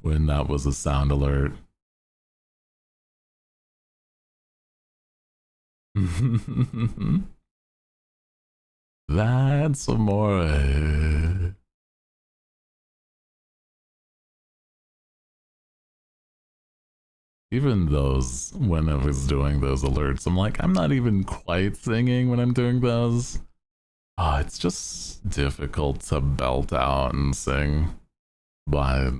when that was a sound alert. That's Amore. Even those, when I was doing those alerts, I'm like, I'm not even quite singing when I'm doing those. It's just difficult to belt out and sing, but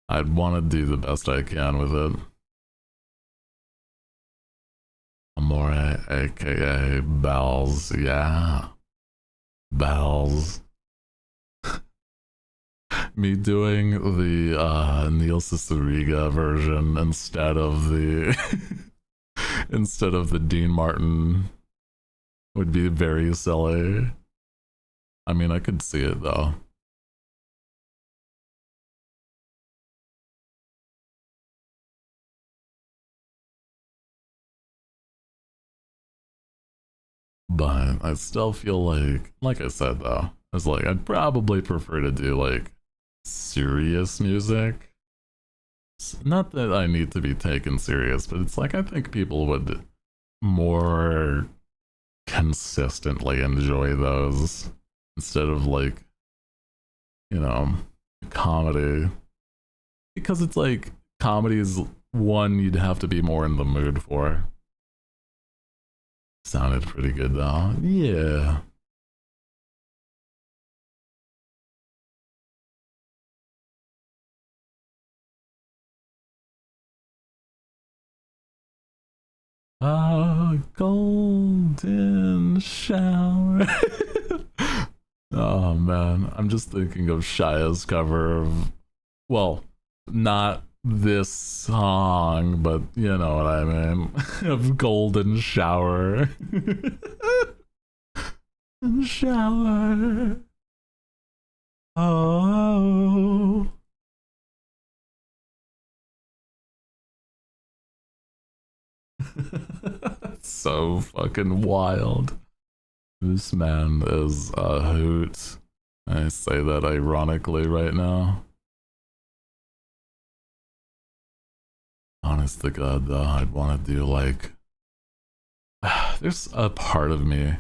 I'd want to do the best I can with it. Amore, aka Bells, yeah. Bells. Me doing the Neil Cicierega version instead of the instead of the Dean Martin would be very silly. I mean, I could see it though. But I still feel like I said though, it's like I'd probably prefer to do like serious music. Not that I need to be taken serious, but it's like I think people would more consistently enjoy those instead of like, you know, comedy. Because it's like comedy is one you'd have to be more in the mood for. Sounded pretty good though. Yeah. A golden shower. Oh man, I'm just thinking of Shia's cover of, well, not this song, but you know what I mean, of Golden Shower. Shower. Oh. So fucking wild. This man is a hoot. I say that ironically right now. Honest to God, though, I'd want to do like. There's a part of me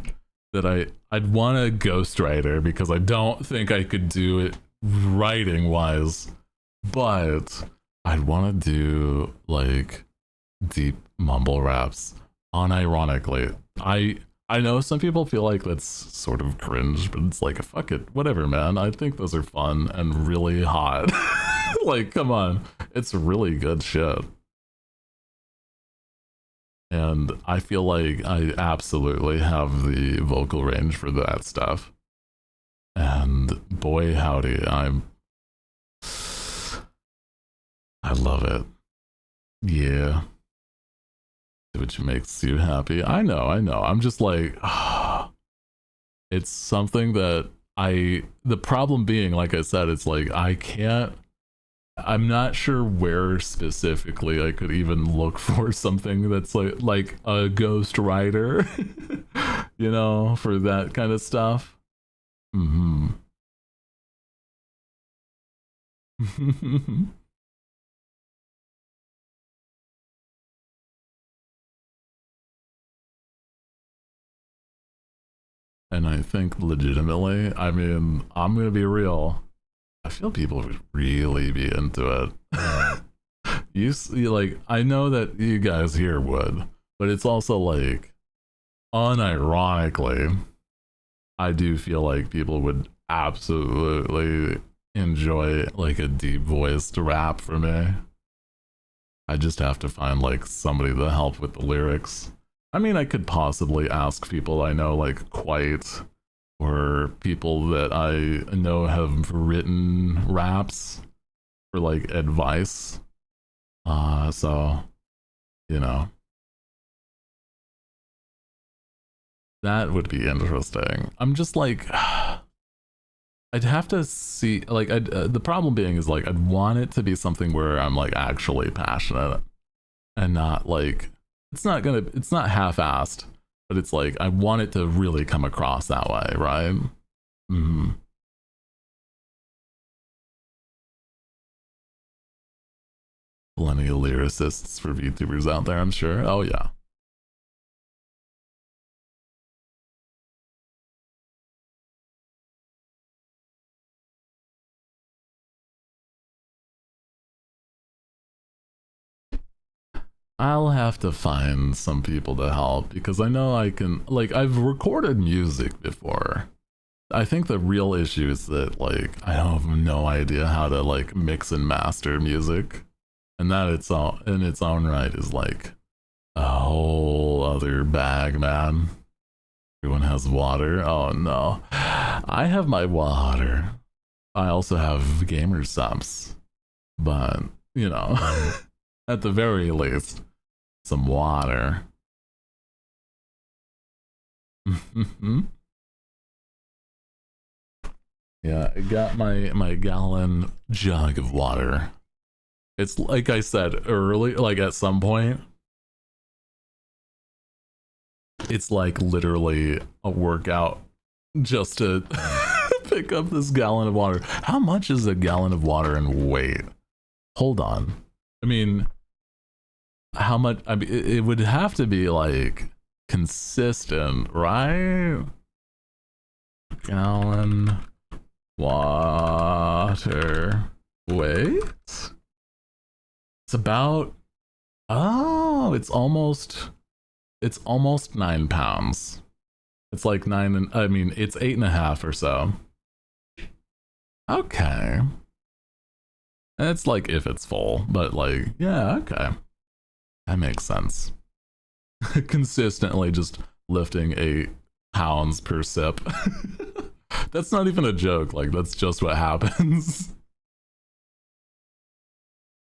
that I'd want a ghostwriter because I don't think I could do it writing wise, but I'd want to do like deep mumble raps. Unironically, I know some people feel like that's sort of cringe, but it's like fuck it, whatever, man. I think those are fun and really hot. Like, come on, it's really good shit. And I feel like I absolutely have the vocal range for that stuff. And boy howdy, I love it. Yeah. Which makes you happy. I know, I know. I'm just like it's something that the problem being, like I said, it's like I'm not sure where specifically I could even look for something that's like a ghost writer, you know, for that kind of stuff. Hmm. And I think legitimately, I mean, I'm gonna be real. I feel people would really be into it. You see, like, I know that you guys here would, but it's also like, unironically, I do feel like people would absolutely enjoy like a deep voiced rap for me. I just have to find like somebody to help with the lyrics. I mean, I could possibly ask people I know, like Quite, or people that I know have written raps for like advice. So, you know, that would be interesting. I'm just like, I'd have to see, like, the problem being is like, I'd want it to be something where I'm like actually passionate and not like, it's not half-assed, but it's like, I want it to really come across that way, right? Mm-hmm. Plenty of lyricists for VTubers out there, I'm sure. Oh, yeah. I'll have to find some people to help because I know I can, like, I've recorded music before. I think the real issue is that, like, I have no idea how to, like, mix and master music. And that it's all in its own right is like a whole other bag, man. Everyone has water. Oh no. I have my water. I also have gamer subs. But, you know, at the very least, some water. Yeah, I got my gallon jug of water. It's like I said early, like at some point, it's like literally a workout just to pick up this gallon of water. How much is a gallon of water in weight? Hold on. I mean, how much? I mean, it would have to be like consistent, right? Gallon water weight. It's about, oh, it's almost 9 pounds. It's like nine, and I mean, it's 8.5 or so. Okay. It's like if it's full, but like, yeah, okay. That makes sense. Consistently just lifting 8 pounds per sip. That's not even a joke, like, that's just what happens.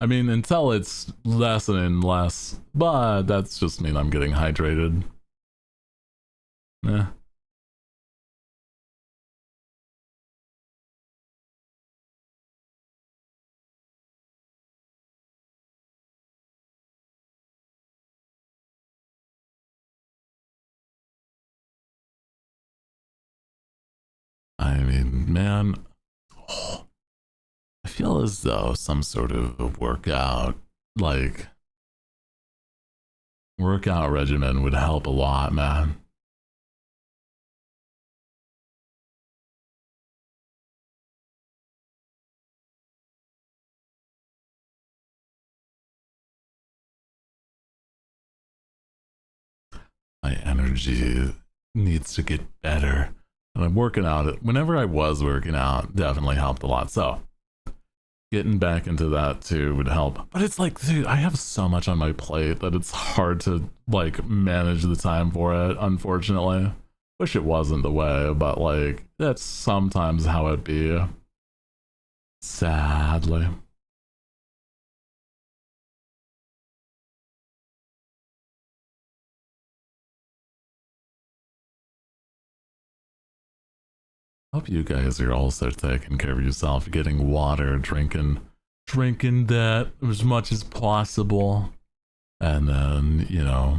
I mean, until it's less and less, but that's just mean I'm getting hydrated. Eh. I mean, man, oh, I feel as though some sort of a workout regimen would help a lot, man. My energy needs to get better. And I'm working out. Whenever I was working out, definitely helped a lot. So getting back into that too would help. But it's like, dude, I have so much on my plate that it's hard to like manage the time for it, unfortunately. Wish it wasn't the way, but like that's sometimes how it be. Sadly. Hope you guys are also taking care of yourself, getting water, drinking that as much as possible. And then, you know,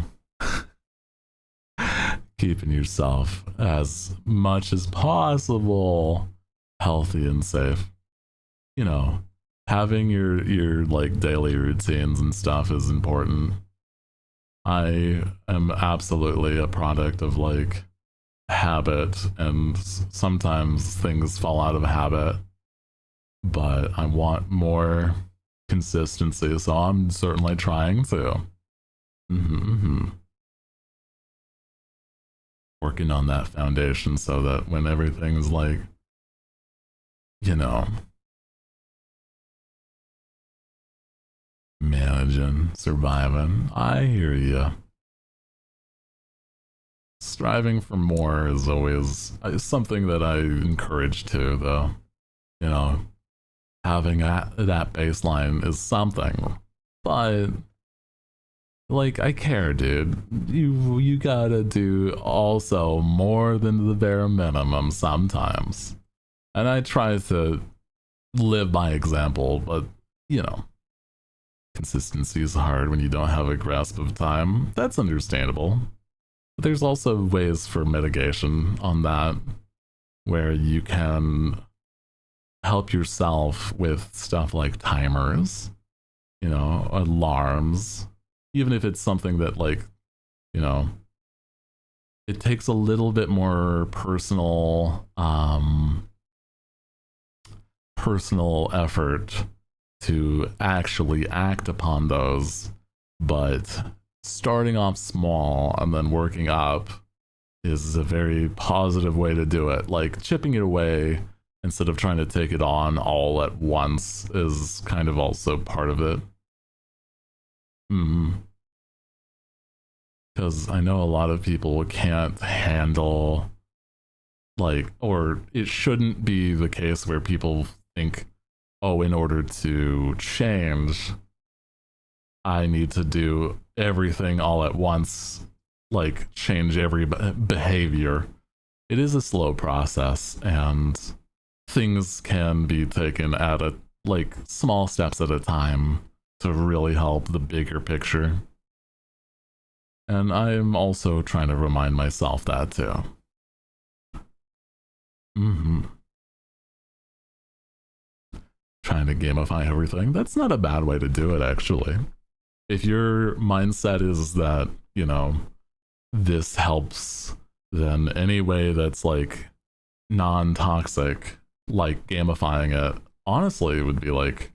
keeping yourself as much as possible healthy and safe. You know, having your like daily routines and stuff is important. I am absolutely a product of like habit, and sometimes things fall out of habit, but I want more consistency, so I'm certainly trying to. Working on that foundation so that when everything's like, you know, managing, surviving, I hear you. Striving for more is always something that I encourage too, though. You know, having that baseline is something, but like, I care, dude. You gotta do also more than the bare minimum sometimes, and I try to live by example, but you know, consistency is hard when you don't have a grasp of time. That's understandable. But there's also ways for mitigation on that, where you can help yourself with stuff like timers, you know, alarms, even if it's something that, like, you know, it takes a little bit more personal effort to actually act upon those, but starting off small and then working up is a very positive way to do it. Like, chipping it away instead of trying to take it on all at once is kind of also part of it. Because I know a lot of people can't handle, like, or it shouldn't be the case where people think, oh, in order to change, I need to do everything all at once, like change every behavior. It is a slow process, and things can be taken at a, like, small steps at a time to really help the bigger picture. And I'm also trying to remind myself that too. Trying to gamify everything. That's not a bad way to do it, actually. If your mindset is that, you know, this helps, then any way that's like non-toxic, like gamifying it, honestly would be like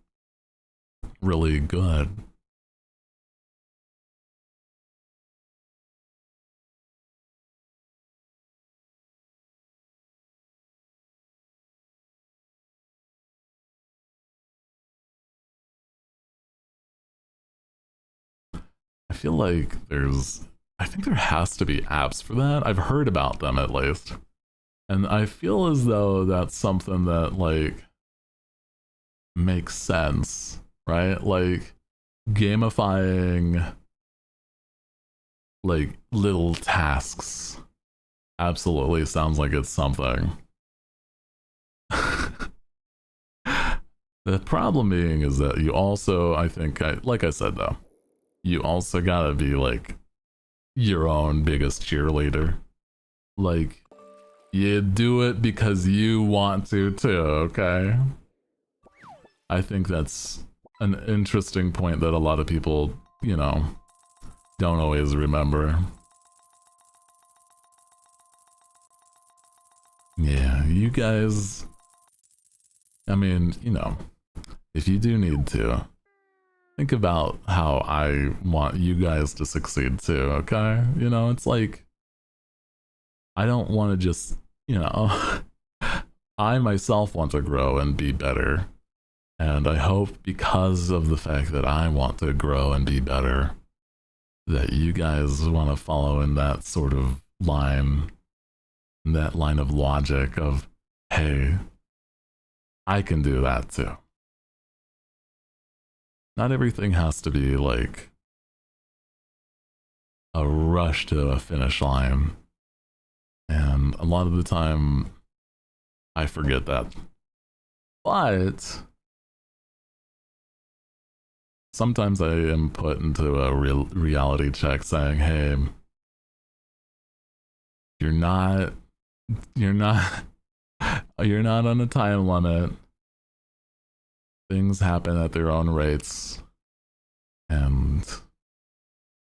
really good. I feel like I think there has to be apps for that. I've heard about them at least. And I feel as though that's something that, like, makes sense, right? Like, gamifying, like, little tasks absolutely sounds like it's something. The problem being is that you also, I think, like I said though, you also gotta be like your own biggest cheerleader. Like, you do it because you want to too, okay? I think that's an interesting point that a lot of people, you know, don't always remember. Yeah, you guys, I mean, you know, if you do need to, think about how I want you guys to succeed too, okay? You know, it's like, I don't want to just, you know, I myself want to grow and be better. And I hope, because of the fact that I want to grow and be better, that you guys want to follow in that sort of line, that line of logic of, hey, I can do that too. Not everything has to be like a rush to a finish line. And a lot of the time, I forget that. But sometimes I am put into a reality check saying, hey, you're not you're not on a time limit. Things happen at their own rates, and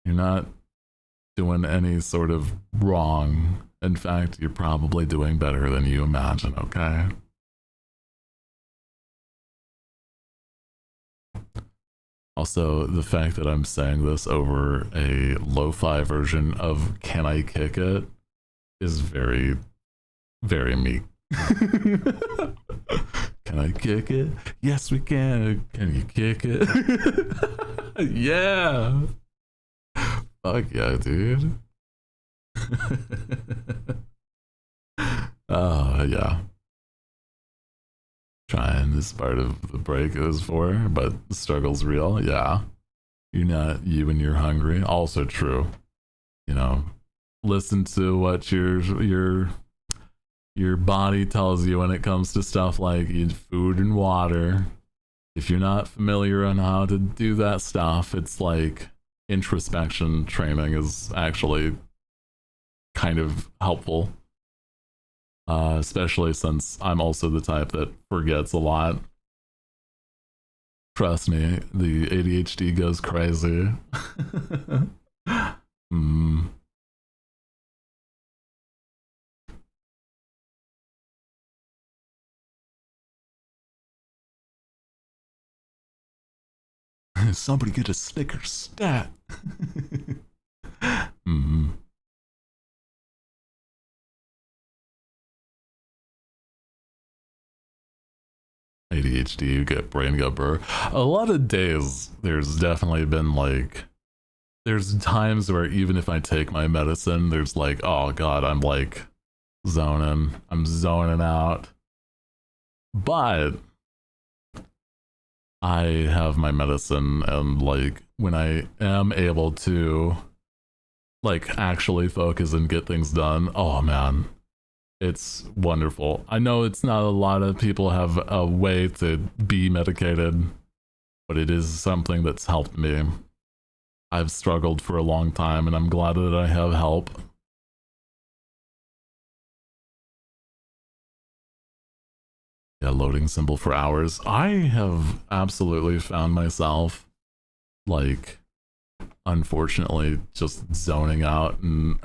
you're not doing any sort of wrong, In fact, you're probably doing better than you imagine, okay? Also, the fact that I'm saying this over a lo-fi version of Can I Kick It is very, very me. Can I kick it? Yes, we can. Can you kick it? Yeah. Fuck yeah, dude. Oh, yeah. Trying this part of the break is for, but the struggle's real. Yeah. You're not you when you're hungry. Also true. You know, listen to what your body tells you when it comes to stuff like eat food and water. If you're not familiar on how to do that stuff, it's like introspection training is actually kind of helpful. Especially since I'm also the type that forgets a lot. Trust me, the ADHD goes crazy. mm. Somebody get a Snickers stat. mm. ADHD, you get brain gut burr. A lot of days, there's definitely been like, there's times where even if I take my medicine, there's like, oh god, I'm like I'm zoning out. But I have my medicine, and like when I am able to like actually focus and get things done, oh man, it's wonderful. I know it's not a lot of people have a way to be medicated, but it is something that's helped me. I've struggled for a long time, and I'm glad that I have help. Yeah, loading symbol for hours. I have absolutely found myself, like, unfortunately, just zoning out and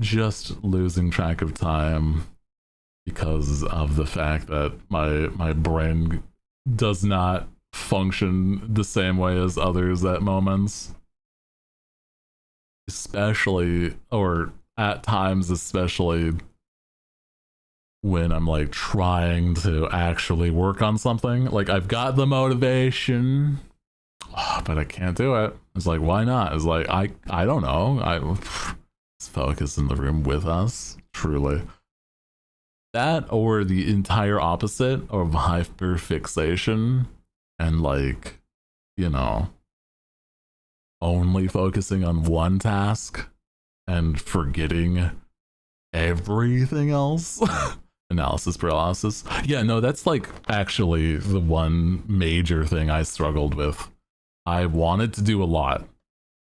just losing track of time because of the fact that my brain does not function the same way as others at moments. Especially, or at times, especially when I'm like trying to actually work on something. Like I've got the motivation, but I can't do it. It's like, why not? It's like, I don't know. Let's focus in the room with us, truly. That or the entire opposite of hyperfixation and like, you know, only focusing on one task and forgetting everything else. Analysis paralysis. Yeah, no, that's like actually the one major thing I struggled with. I wanted to do a lot.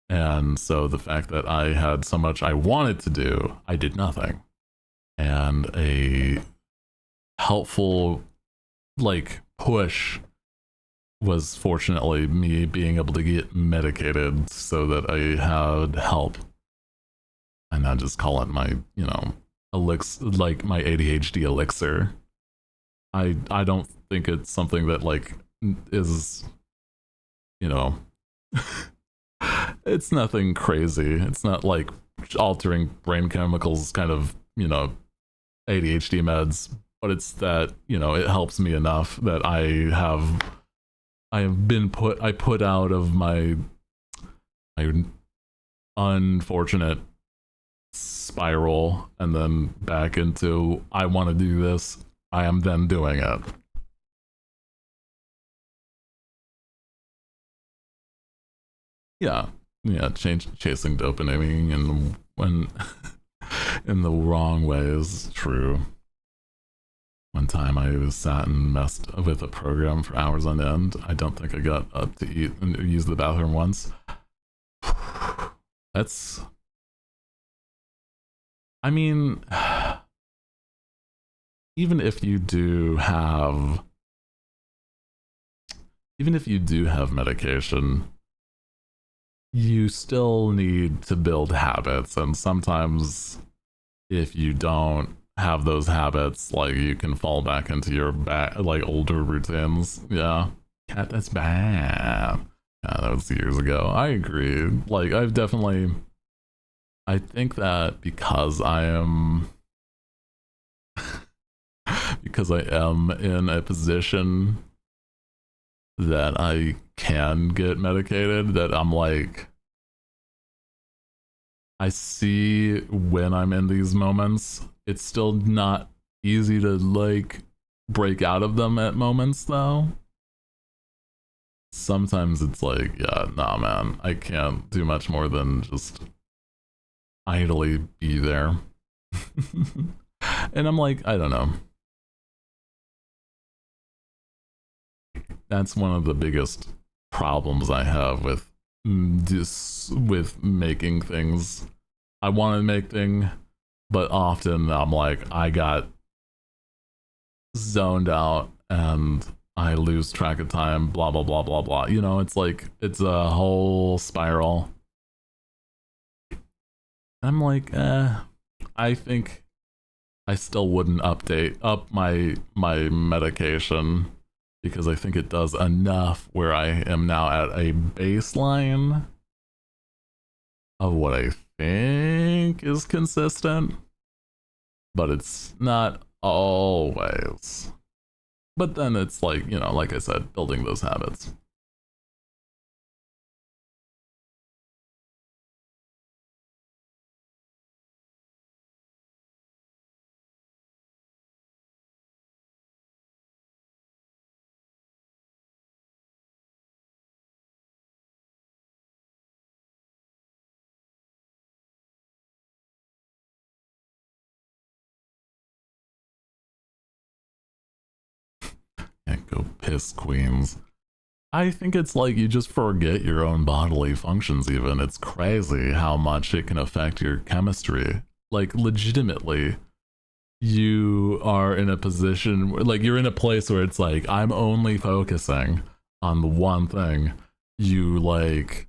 And so the fact that I had so much I wanted to do, I did nothing. And a helpful like push was fortunately me being able to get medicated so that I had help. And I just call it my, you know, elixir, like my ADHD elixir. I don't think it's something that like is, you know, it's nothing crazy. It's not like altering brain chemicals kind of, you know, ADHD meds, but it's that, you know, it helps me enough that I put out of my unfortunate spiral and then back into I want to do this. I am then doing it. Yeah, yeah, chasing dopamine and when in the wrong way is true. One time I was sat and messed with a program for hours on end. I don't think I got up to eat and use the bathroom once. That's, I mean, even if you do have medication, you still need to build habits, and sometimes if you don't have those habits, like you can fall back into your like older routines. Yeah, cat, that's bad. Yeah, that was years ago. I agree. Like I've definitely, I think that because I am because I am in a position that I can get medicated, that I'm like, I see when I'm in these moments, it's still not easy to like break out of them at moments though. Sometimes it's like, yeah, nah, man, I can't do much more than just idly be there. And I'm like, I don't know. That's one of the biggest problems I have with with making things. I want to make thing, but often I'm like, I got zoned out and I lose track of time, blah blah blah blah blah. You know, it's like it's a whole spiral. I'm like, I think I still wouldn't update up my medication because I think it does enough where I am now at a baseline of what I think is consistent, but it's not always. But then it's like, you know, like I said, building those habits. Can't go piss queens. I think it's like you just forget your own bodily functions, even. It's crazy how much it can affect your chemistry. Like, legitimately, you are in a position, like, you're in a place where it's like, I'm only focusing on the one thing. You, like,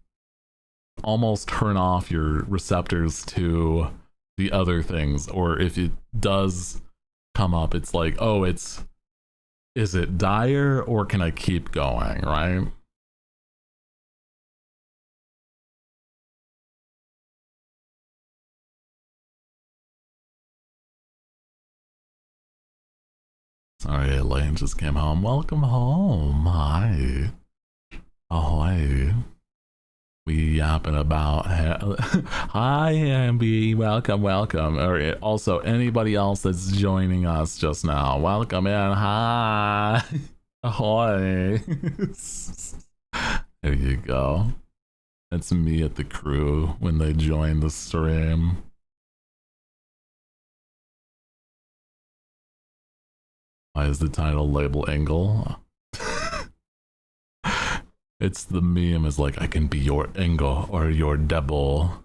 almost turn off your receptors to the other things. Or if it does come up, it's like, oh, it's, is it dire or can I keep going, right? Sorry, Elaine just came home. Welcome home. Hi. Ahoy. We yapping about. Hi, Ambi. Welcome, welcome. Or also, anybody else that's joining us just now, welcome in. Hi. Ahoy. There you go. That's me at the crew when they join the stream. Why is the title label angle? It's the meme is like, I can be your Engel or your devil.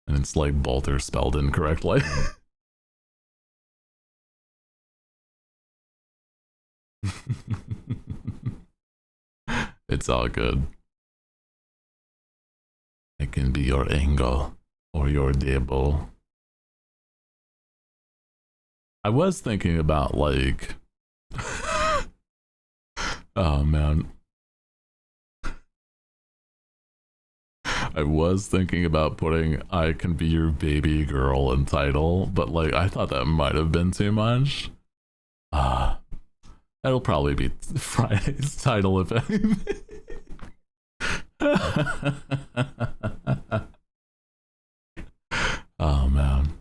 And it's like both are spelled incorrectly. It's all good. I can be your Engel or your devil. I was thinking about like, oh man. I was thinking about putting I can be your baby girl in title, but like I thought that might have been too much. That'll probably be Friday's title if anything. Oh man.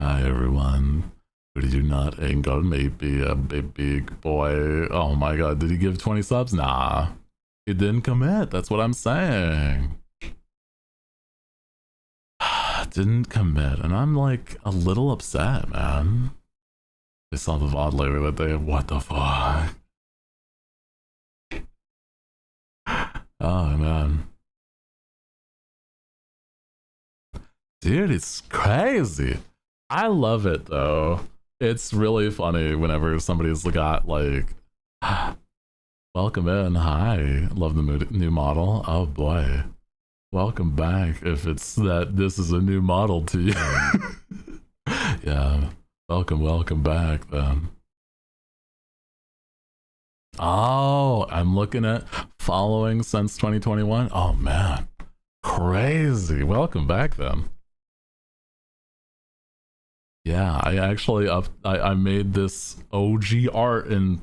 Hi everyone. Did you not angle maybe a big boy? Oh my god, did he give 20 subs? Nah. He didn't commit, that's what I'm saying. Didn't commit, and I'm like a little upset, man. I saw the VOD later that day. What the fuck? Oh man. Dude, it's crazy. I love it though. It's really funny whenever somebody's got like Welcome in. Hi. Love the new model. Oh boy. Welcome back. If it's that this is a new model to you. Yeah. Welcome back then. Oh, I'm looking at following since 2021. Oh man. Crazy. Welcome back then. Yeah, I actually I made this OG art in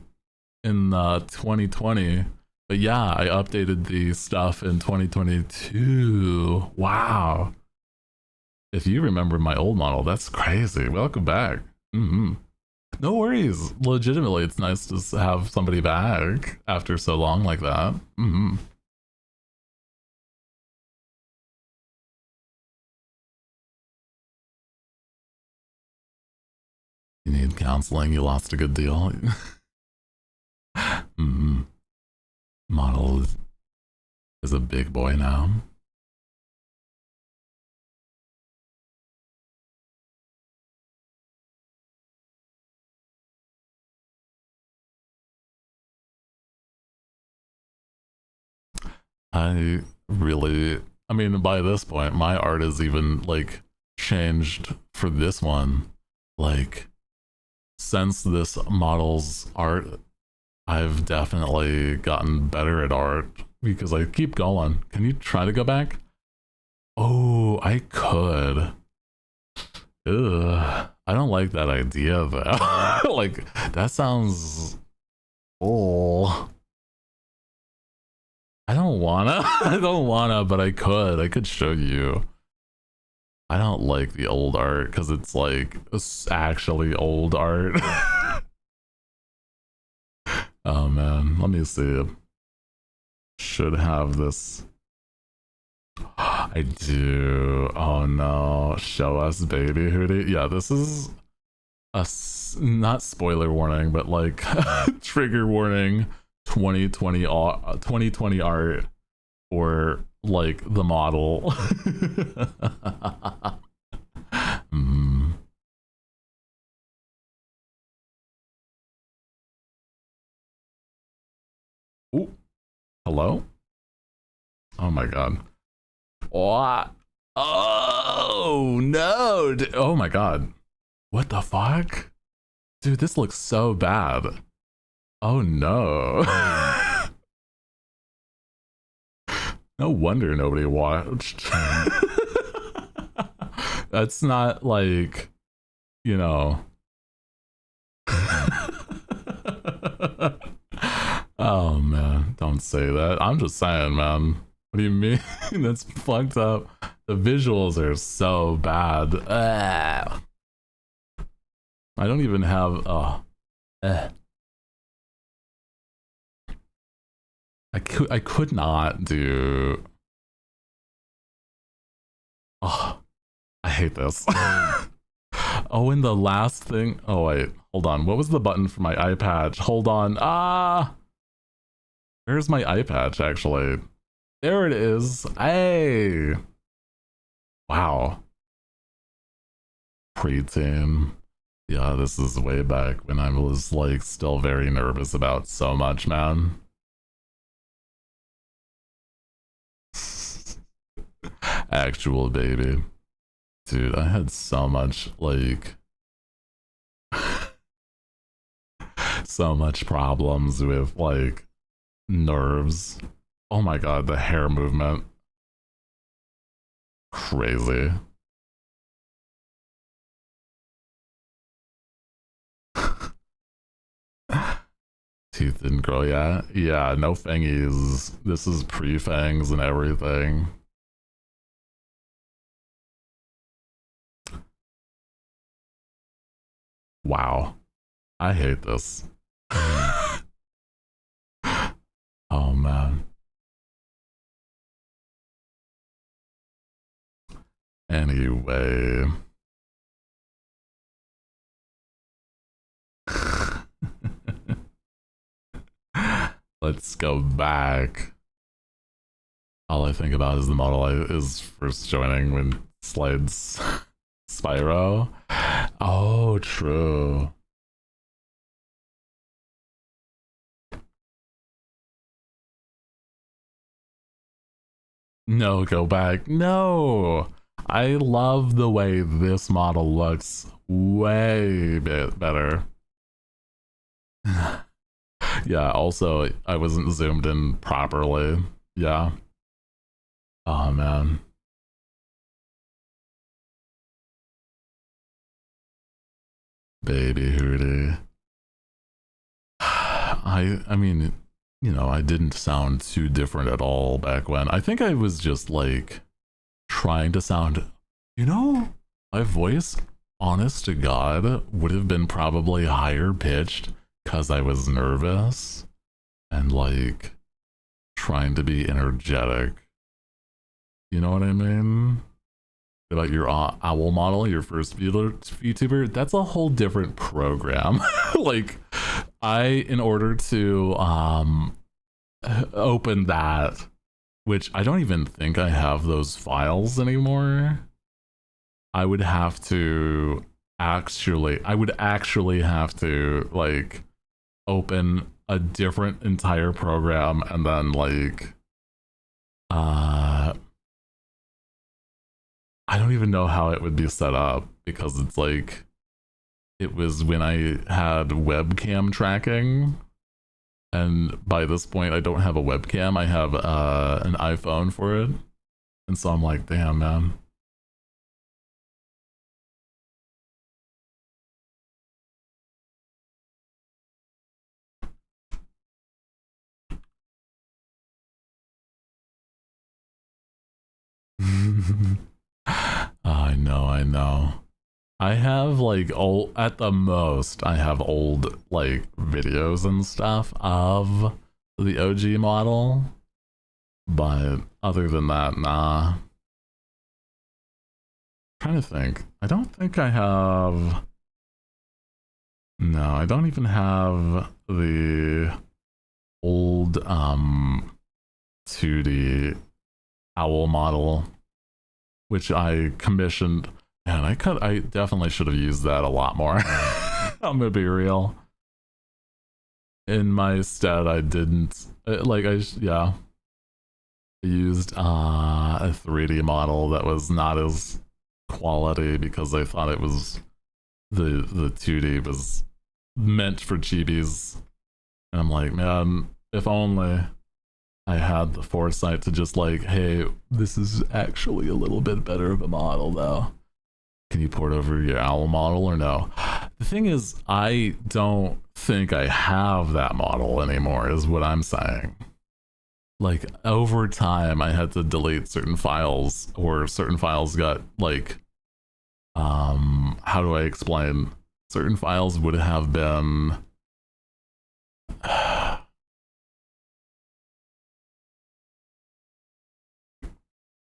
2020. But yeah, I updated the stuff in 2022. Wow. If you remember my old model, that's crazy. Welcome back. No worries. Legitimately, it's nice to have somebody back after so long like that. You need counseling. You lost a good deal. Model is a big boy now. I really, I mean, by this point, my art is even like changed for this one. Like, since this model's art, I've definitely gotten better at art because I keep going. Can you try to go back? Oh, I could. Ugh. I don't like that idea though. Like, that sounds. Oh. I don't wanna. I don't wanna, but I could. I could show you. I don't like the old art because it's like it's actually old art. Oh man, let me see. Should have this. I do. Oh no, show us baby Hooty. Yeah, this is a not spoiler warning, but like trigger warning. 2020 art or like the model. Ooh, hello? Oh my god. What? Oh no! Oh my god. What the fuck? Dude, this looks so bad. Oh no. No wonder nobody watched. That's not like, you know. Oh man, don't say that. I'm just saying, man. What do you mean? That's fucked up. The visuals are so bad. Ugh. I don't even have. I could not do. Oh, I hate this. Oh, and the last thing. Oh wait, hold on. What was the button for my eye patch? Hold on. Where's my eye patch actually? There it is. Hey. Wow. Preteen. Yeah, this is way back when I was like still very nervous about so much, man. Actual baby. Dude, I had so much like so much problems with like nerves. Oh my god, the hair movement. Crazy. Teeth didn't grow yet. Yeah, no fangies. This is pre-fangs and everything. Wow. I hate this. Oh man. Anyway. Let's go back. All I think about is the model is first joining when slides Spyro. Oh, true. No, go back. No. I love the way this model looks way better. Yeah, also, I wasn't zoomed in properly. Yeah. Oh, man. Baby Hooty. I mean, you know, I didn't sound too different at all back when. I think I was just like trying to sound, you know, my voice, honest to God, would have been probably higher pitched because I was nervous and like trying to be energetic. You know what I mean? About your owl model, your first VTuber, that's a whole different program. Like, in order to open that, which I don't even think I have those files anymore, I would have to I would actually have to like open a different entire program and then like I don't even know how it would be set up because it's like it was when I had webcam tracking, and by this point I don't have a webcam. I have an iPhone for it, and so I'm like, damn, man. I know, I know. I have like old, at the most, I have old like videos and stuff of the OG model, but other than that, nah. I'm trying to think. I don't think I have. No, I don't even have the old 2D owl model, which I commissioned. Man, I definitely should have used that a lot more. I'm gonna be real. In my stead, I didn't yeah. I used a 3D model that was not as quality because I thought it was the 2D was meant for GBs, and I'm like, man, if only I had the foresight to just like, hey, this is actually a little bit better of a model though. Can you port over your owl model or no? The thing is, I don't think I have that model anymore, is what I'm saying. Like, over time, I had to delete certain files, or certain files got, like, how do I explain? Certain files would have been...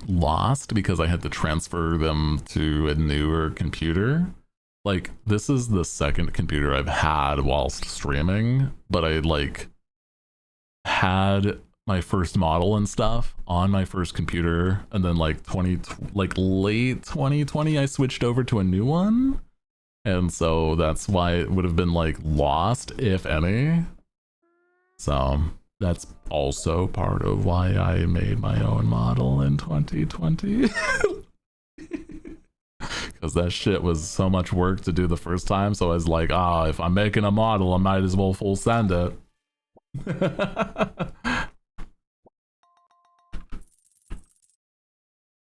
lost because I had to transfer them to a newer computer. Like, this is the second computer I've had whilst streaming, but I like had my first model and stuff on my first computer, and then like late 2020 I switched over to a new one, and so that's why it would have been like lost, if any. So that's also part of why I made my own model in 2020. Because that shit was so much work to do the first time, so I was like, if I'm making a model, I might as well full send it.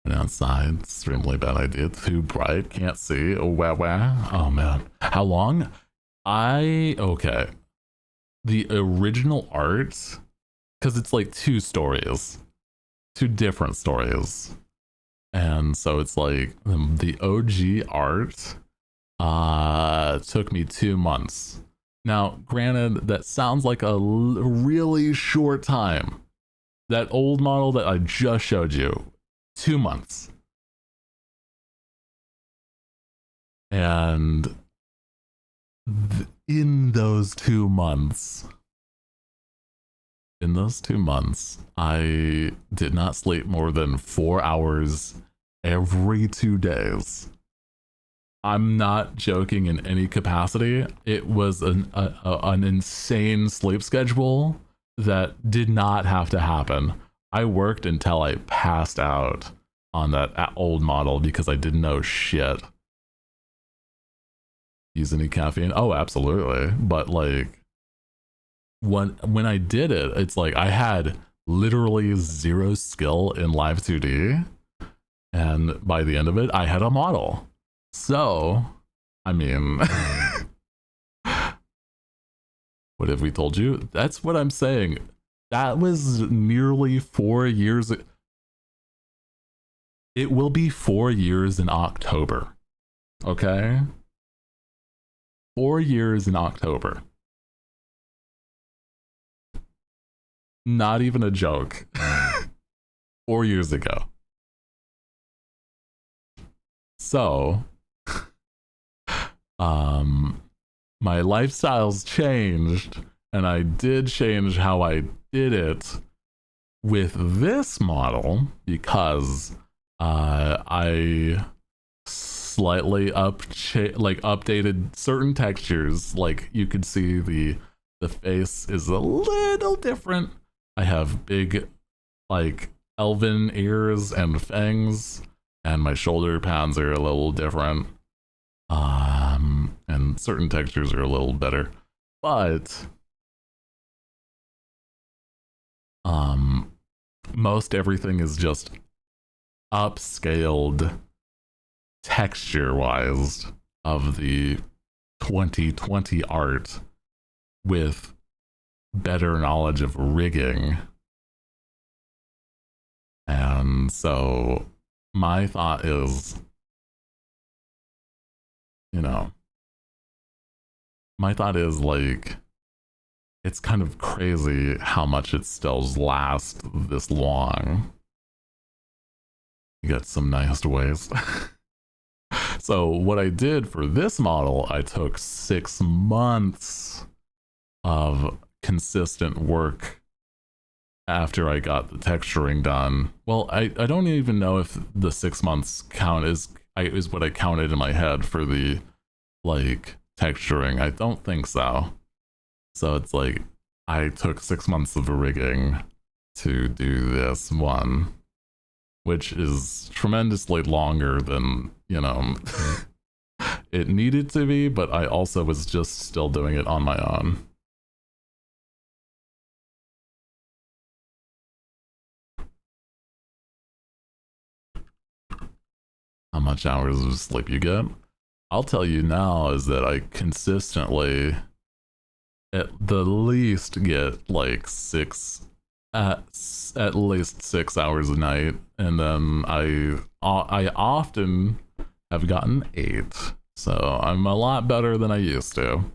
And outside, extremely bad idea. Too bright, can't see. Oh, wow. Oh, man. How long? Okay. The original art, because it's like two different stories, and so it's like the OG art took me 2 months. Now granted, that sounds like a really short time. That old model that I just showed you, 2 months, and in those 2 months, I did not sleep more than 4 hours every 2 days. I'm not joking in any capacity. It was an insane sleep schedule that did not have to happen. I worked until I passed out on that old model because I didn't know shit. Use any caffeine? Oh, absolutely. But like when I did it, it's like I had literally zero skill in Live 2D, and by the end of it, I had a model. So, I mean, what have we told you? That's what I'm saying. That was nearly 4 years. It will be 4 years in October. Okay? 4 years in October. Not even a joke. 4 years ago. So, my lifestyle's changed, and I did change how I did it with this model because I slightly updated certain textures. Like you could see the face is a little different. I have big like elven ears and fangs, and my shoulder pads are a little different. And certain textures are a little better, but most everything is just upscaled texture wise of the 2020 art with better knowledge of rigging. And so my thought is, like, it's kind of crazy how much it still lasts this long. You got some nice ways. So what I did for this model, I took 6 months of consistent work after I got the texturing done. Well, I don't even know if the 6 months count is what I counted in my head for the like texturing. I don't think so. So it's like I took 6 months of rigging to do this one, which is tremendously longer than, it needed to be, but I also was just still doing it on my own. How much hours of sleep you get? I'll tell you now is that I consistently at the least get like at least 6 hours a night, and then I often have gotten 8, so I'm a lot better than I used to.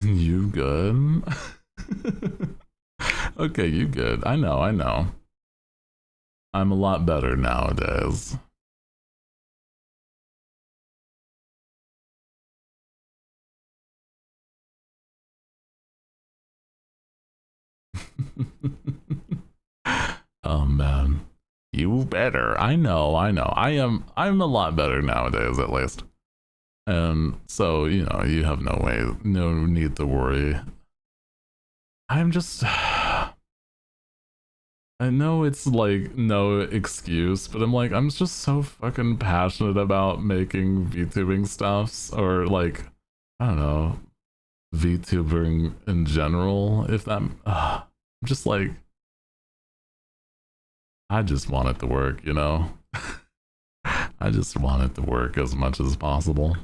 You good? Okay, you good. I know. I'm a lot better nowadays. Oh man. You better. I know. I'm a lot better nowadays, at least. And so, you have no need to worry. I'm just I know it's like no excuse, but I'm just so fucking passionate about making VTubing stuffs, or like, I don't know, VTubing in general. If that, I'm just like, I just want it to work, I just want it to work as much as possible.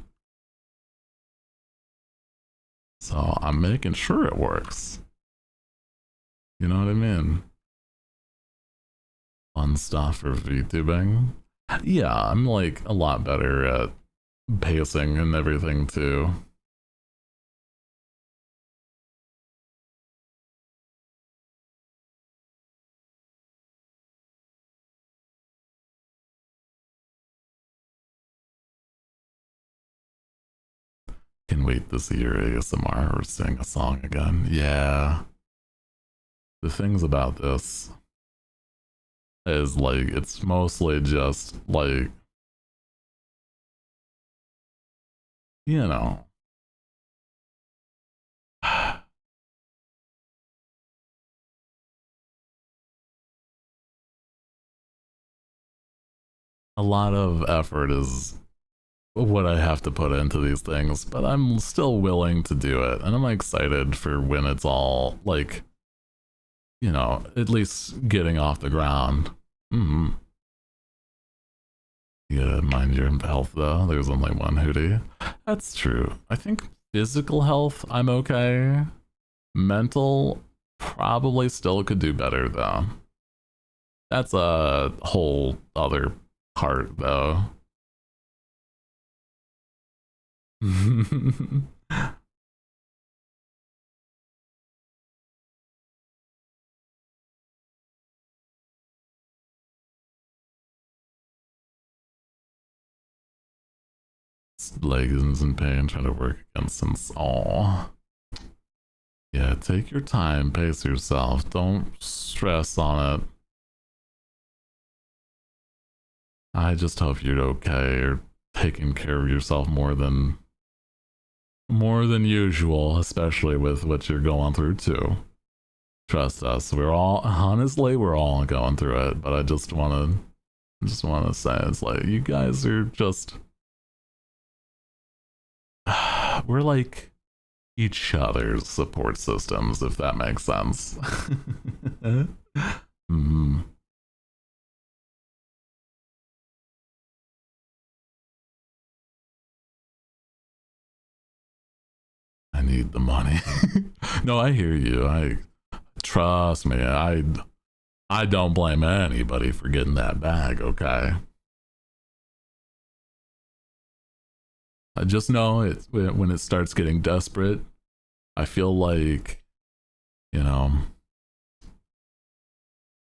So I'm making sure it works. You know what I mean? Fun stuff for VTubing. Yeah, I'm like a lot better at pacing and everything too. Can wait to see your ASMR or sing a song again. Yeah. The things about this is like, it's mostly just like, you know, a lot of effort is what I have to put into these things, but I'm still willing to do it. And I'm excited for when it's all like, you know, at least getting off the ground. Mm-hmm. You gotta mind your health though. There's only one Hooty. That's true. I think physical health, I'm okay. Mental, probably still could do better though. That's a whole other part though. Legs in pain, trying to work against them. Aw. Yeah, take your time, pace yourself. Don't stress on it. I just hope you're okay or taking care of yourself more than usual, especially with what you're going through too. Trust us, we're all going through it, but I just want to say it's like you guys are just we're like each other's support systems, if that makes sense. Mm-hmm. I need the money. No, I hear you. I trust me. I don't blame anybody for getting that bag, okay? I just know it when it starts getting desperate, I feel like, you know,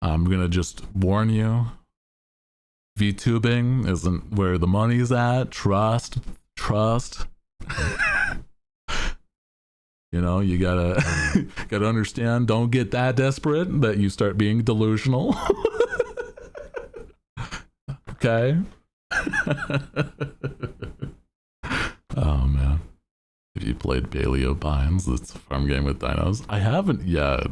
I'm gonna just warn you. VTubing isn't where the money's at. Trust. You know, you gotta understand. Don't get that desperate that you start being delusional. Okay. Oh man, have you played Paleo Pines? It's a farm game with dinos. I haven't yet.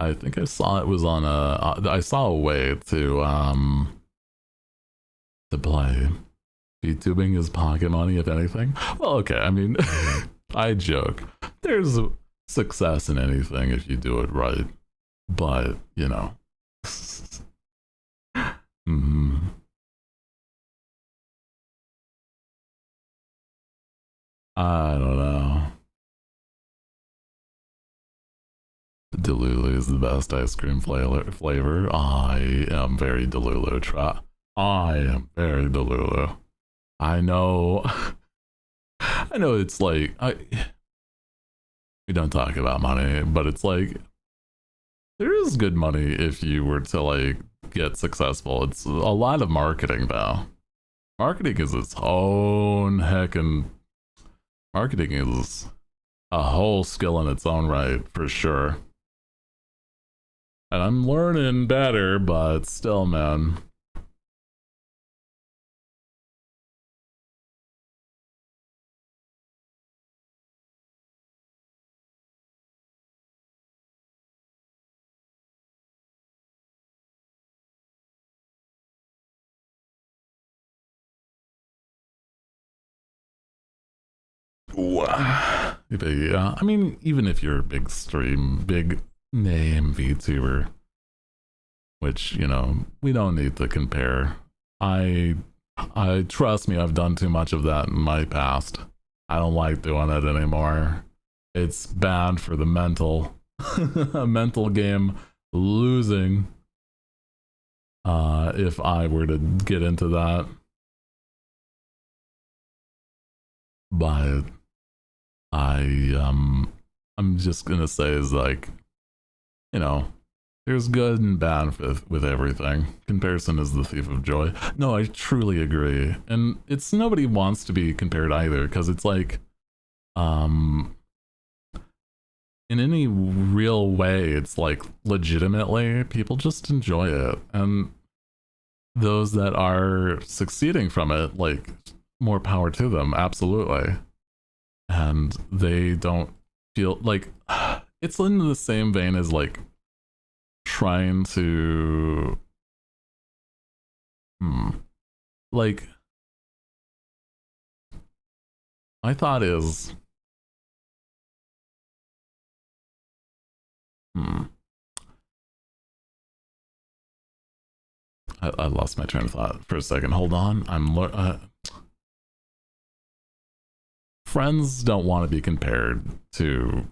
I think I saw it was on I saw a way to play. VTubing is pocket money, if anything. Well, okay. I mean, I joke. There's success in anything if you do it right, but you know. Mm-hmm. I don't know. Delulu is the best ice cream flavor. I am very Delulu. I am very Delulu. I know. I know it's like we don't talk about money, but it's like there is good money if you were to like get successful. It's a lot of marketing though. Marketing is its own heckin' marketing is a whole skill in its own right, for sure. And I'm learning better, but still, man. Yeah, I mean, even if you're a big name VTuber, which, you know, we don't need to compare. I trust me, I've done too much of that in my past. I don't like doing it anymore. It's bad for the mental mental game losing if I were to get into that. But I'm just gonna say is like, you know, there's good and bad with everything. Comparison is the thief of joy. No, I truly agree. And it's nobody wants to be compared either, because it's like um in any real way, it's like legitimately people just enjoy it, and those that are succeeding from it, like, more power to them, absolutely. And they don't feel like it's in the same vein as like trying to like, my thought is I lost my train of thought for a second. Hold on. Friends don't want to be compared to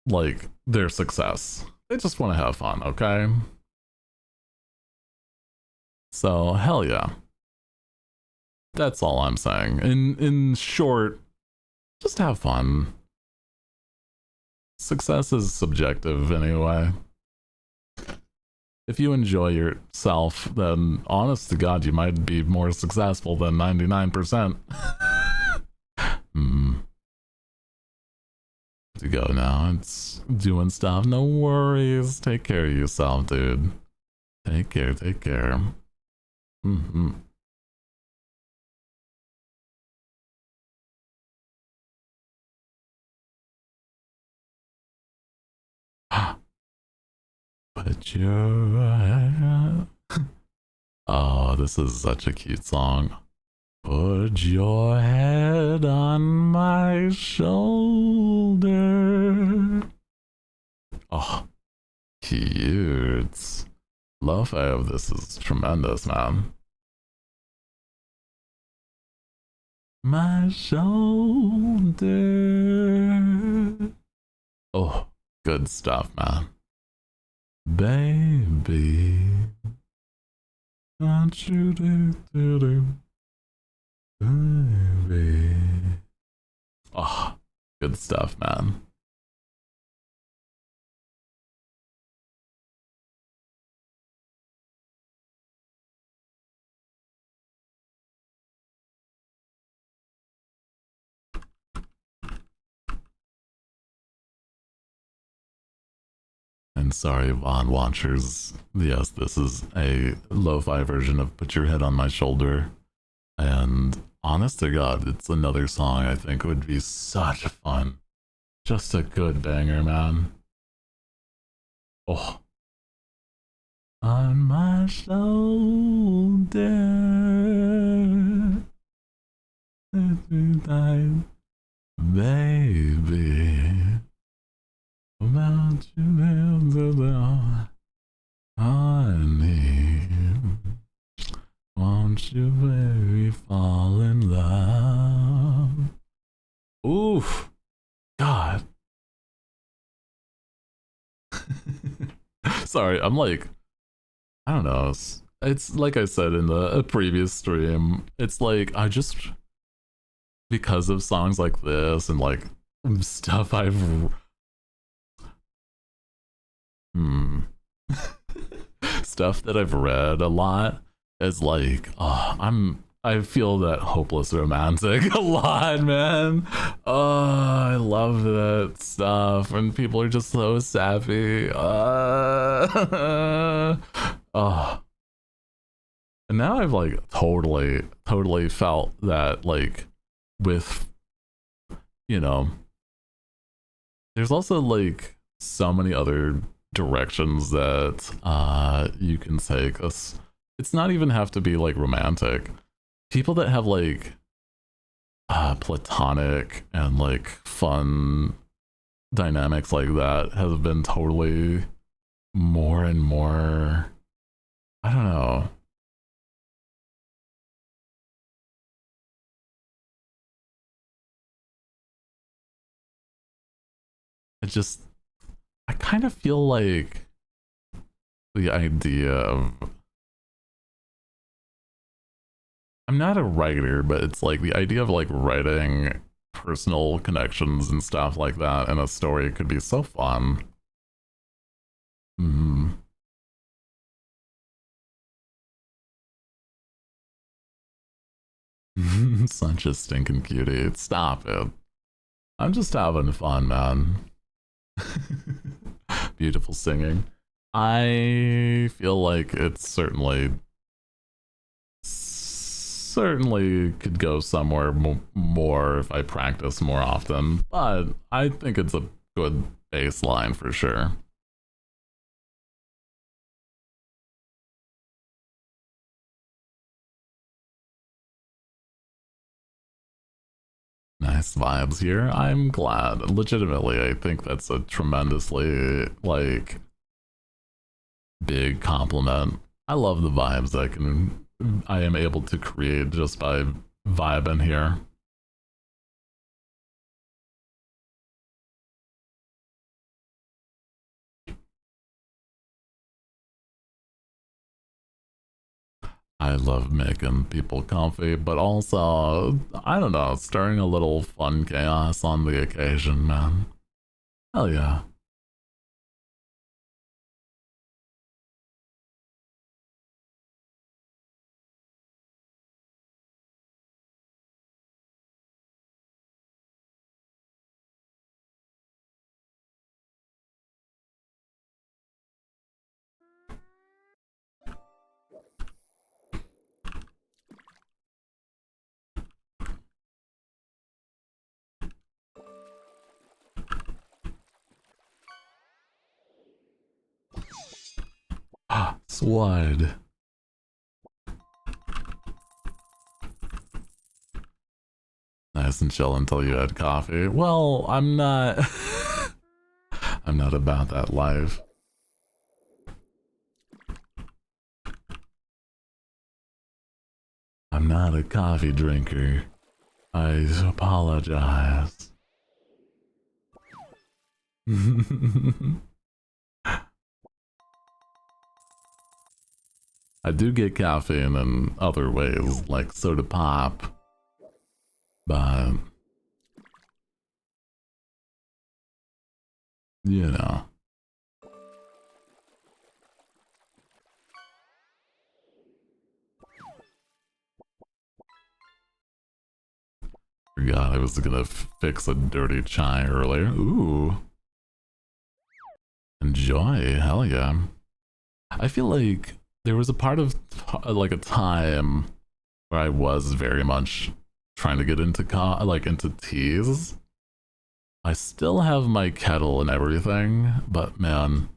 like their success. They just want to have fun, okay? So hell yeah. That's all I'm saying. In short, just have fun. Success is subjective anyway. If you enjoy yourself, then honest to God, you might be more successful than 99%. To go now. It's doing stuff. No worries. Take care of yourself, dude. Take care. Take care. Put your oh, this is such a cute song. Put your head on my shoulder. Oh, cute. Love of this is tremendous, man. My shoulder. Oh, good stuff, man. Baby. Don't you do. Baby. Oh, good stuff, man. And sorry, Vaughn watchers. Yes, this is a lo-fi version of Put Your Head on My Shoulder. And honest to God, it's another song I think would be such fun. Just a good banger, man. Oh. On my shoulder. Baby. About you, honey. Won't you, baby, fall in love? Oof. God. Sorry, I'm like, I don't know. It's like I said in the previous stream. It's like I just, because of songs like this and like stuff I've stuff that I've read a lot is like, oh, I feel that hopeless romantic a lot, man. Oh, I love that stuff, and people are just so sappy. Oh, and now I've like totally felt that, like, with, you know, there's also like so many other directions that you can take us. It's not even have to be like romantic. People that have like platonic and like fun dynamics like that have been totally more and more, I don't know. It just, I kind of feel like the idea of, I'm not a writer, but it's like the idea of like writing personal connections and stuff like that in a story could be so fun. Such a stinking cutie. Stop it. I'm just having fun, man. Beautiful singing. I feel like it's certainly could go somewhere more if I practice more often, but I think it's a good baseline for sure. Nice vibes here. I'm glad. Legitimately, I think that's a tremendously like big compliment. I love the vibes I am able to create just by vibing here. I love making people comfy, but also, I don't know, stirring a little fun chaos on the occasion, man. Hell yeah. Swide. Nice and chill until you had coffee. Well, I'm not. I'm not about that life. I'm not a coffee drinker. I apologize. I do get caffeine in other ways, like soda pop, but you know. Forgot I was gonna fix a dirty chai earlier. Ooh. Enjoy, hell yeah. I feel like there was a part of like a time where I was very much trying to get into into teas. I still have my kettle and everything, but man,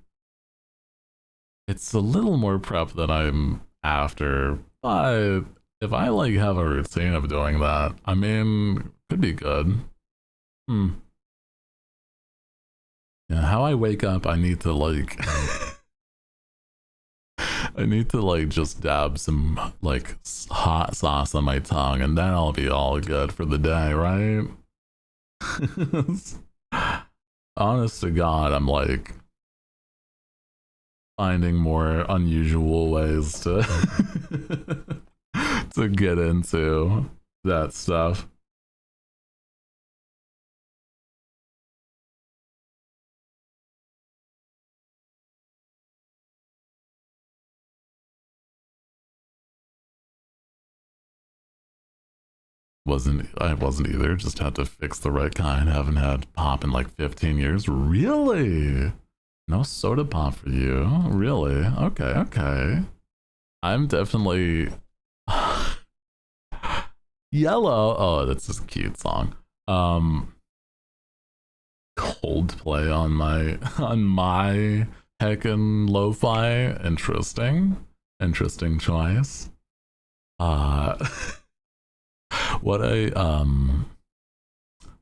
it's a little more prep than I'm after. But if I like have a routine of doing that, I mean, could be good. Hmm. Yeah, how I wake up, I need to like I need to like just dab some like hot sauce on my tongue and then I'll be all good for the day, right? Honest to God, I'm like finding more unusual ways to to get into that stuff. I wasn't either, just had to fix the right kind. Haven't had pop in like 15 years. Really? No soda pop for you. Really? Okay, okay. I'm definitely Yellow. Oh, that's a cute song. Coldplay on my heckin' lo-fi. Interesting choice. Uh what I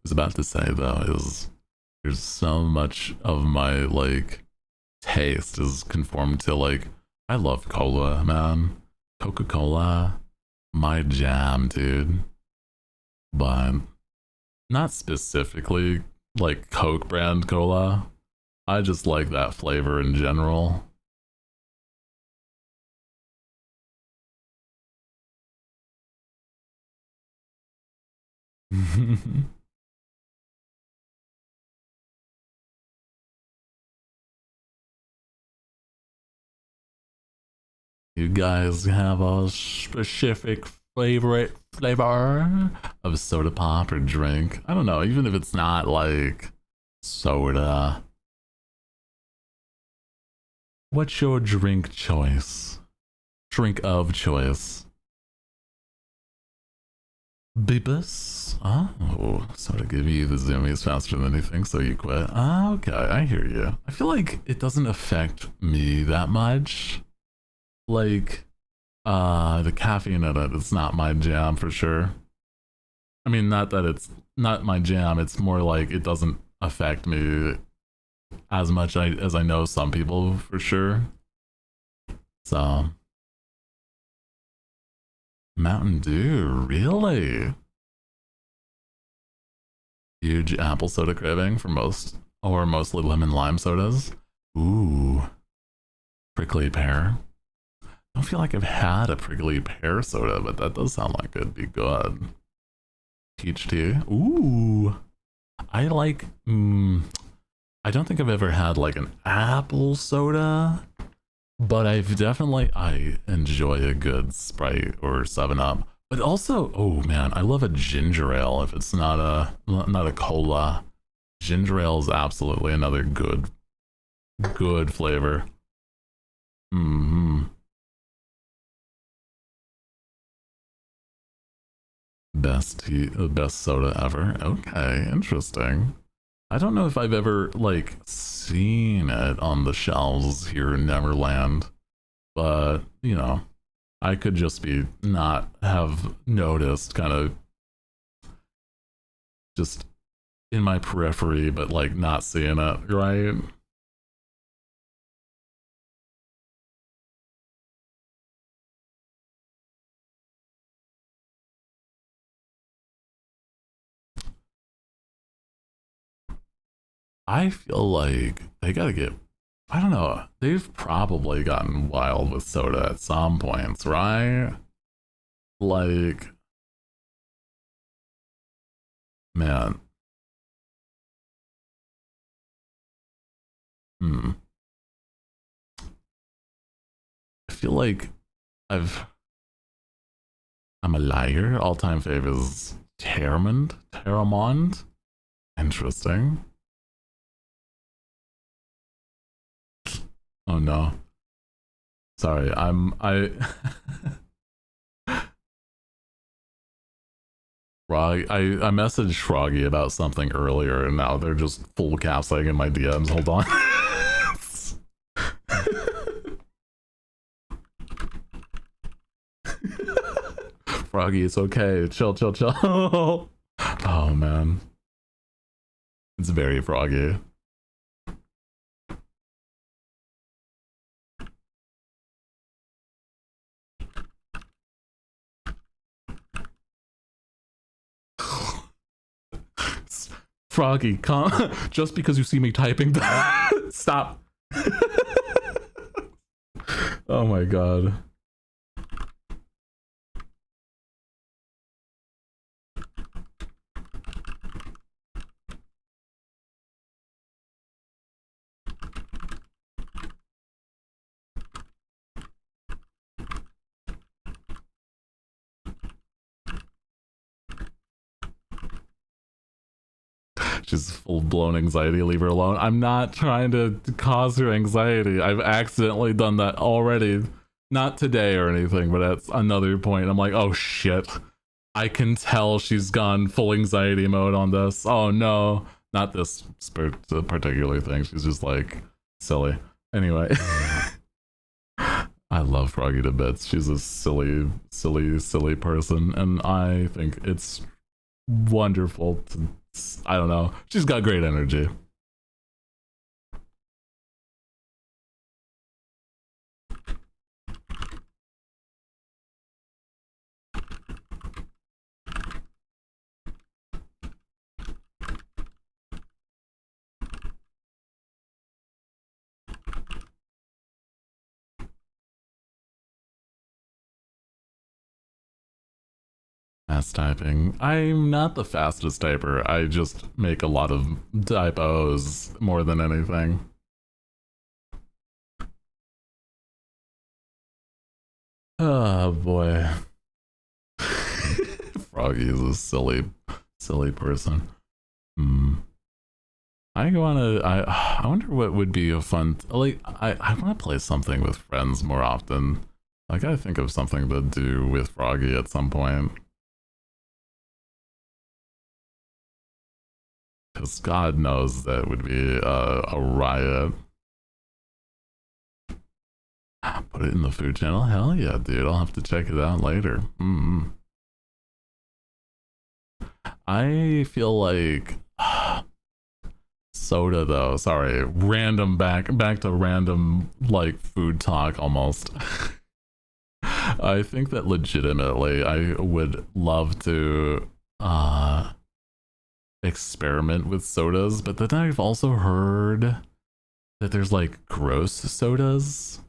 was about to say though is there's so much of my like taste is conformed to like I love cola, man. Coca-Cola, my jam, dude. But not specifically like Coke brand cola. I just like that flavor in general. You guys have a specific flavor of soda pop or drink. I don't know, even if it's not like soda. What's your drink choice? Drink of choice. Bibus? Oh, so to give you the zoomies faster than anything, so you quit. Okay, I hear you. I feel like it doesn't affect me that much. Like, the caffeine in it is not my jam for sure. I mean, not that it's not my jam, it's more like it doesn't affect me as much as I know some people for sure. So, Mountain Dew, really? Huge apple soda craving for most, or mostly lemon lime sodas. Ooh, prickly pear. I don't feel like I've had a prickly pear soda, but that does sound like it'd be good. Peach tea. Ooh, I like. I don't think I've ever had like an apple soda, but I enjoy a good Sprite or 7-Up. But also, oh man, I love a ginger ale if it's not a cola. Ginger ale is absolutely another good flavor. Best tea, best soda ever. Okay, interesting. I don't know if I've ever like seen it on the shelves here in Neverland, but you know, I could just be not have noticed, kind of just in my periphery, but like not seeing it, right? I feel like they gotta get, I don't know, they've probably gotten wild with soda at some points, right? Like, man, I feel like I've, I'm a liar. All time favorite is Terramond. Interesting. Oh no. Sorry, I I messaged Froggy about something earlier and now they're just full capsing in my DMs. Hold on. Froggy, it's okay. Chill, chill, chill. Oh man. It's very froggy. Froggy, come. Just because you see me typing. Stop. Oh my god. She's full-blown anxiety, leave her alone. I'm not trying to cause her anxiety. I've accidentally done that already. Not today or anything, but at another point, I'm like, oh shit. I can tell she's gone full anxiety mode on this. Oh no. Not this particular thing. She's just like, silly. Anyway. I love Froggy to bits. She's a silly, silly, silly person, and I think it's wonderful to, I don't know. She's got great energy. Fast typing. I'm not the fastest typer. I just make a lot of typos more than anything. Oh boy. Froggy is a silly person. Hmm. I wonder what would be a fun, like, I want to play something with friends more often. I gotta think of something to do with Froggy at some point. Because God knows that would be a riot. Put it in the food channel? Hell yeah, dude. I'll have to check it out later. I feel like soda though. Sorry, random back to random like food talk almost. I think that legitimately I would love to experiment with sodas, but then I've also heard that there's like gross sodas.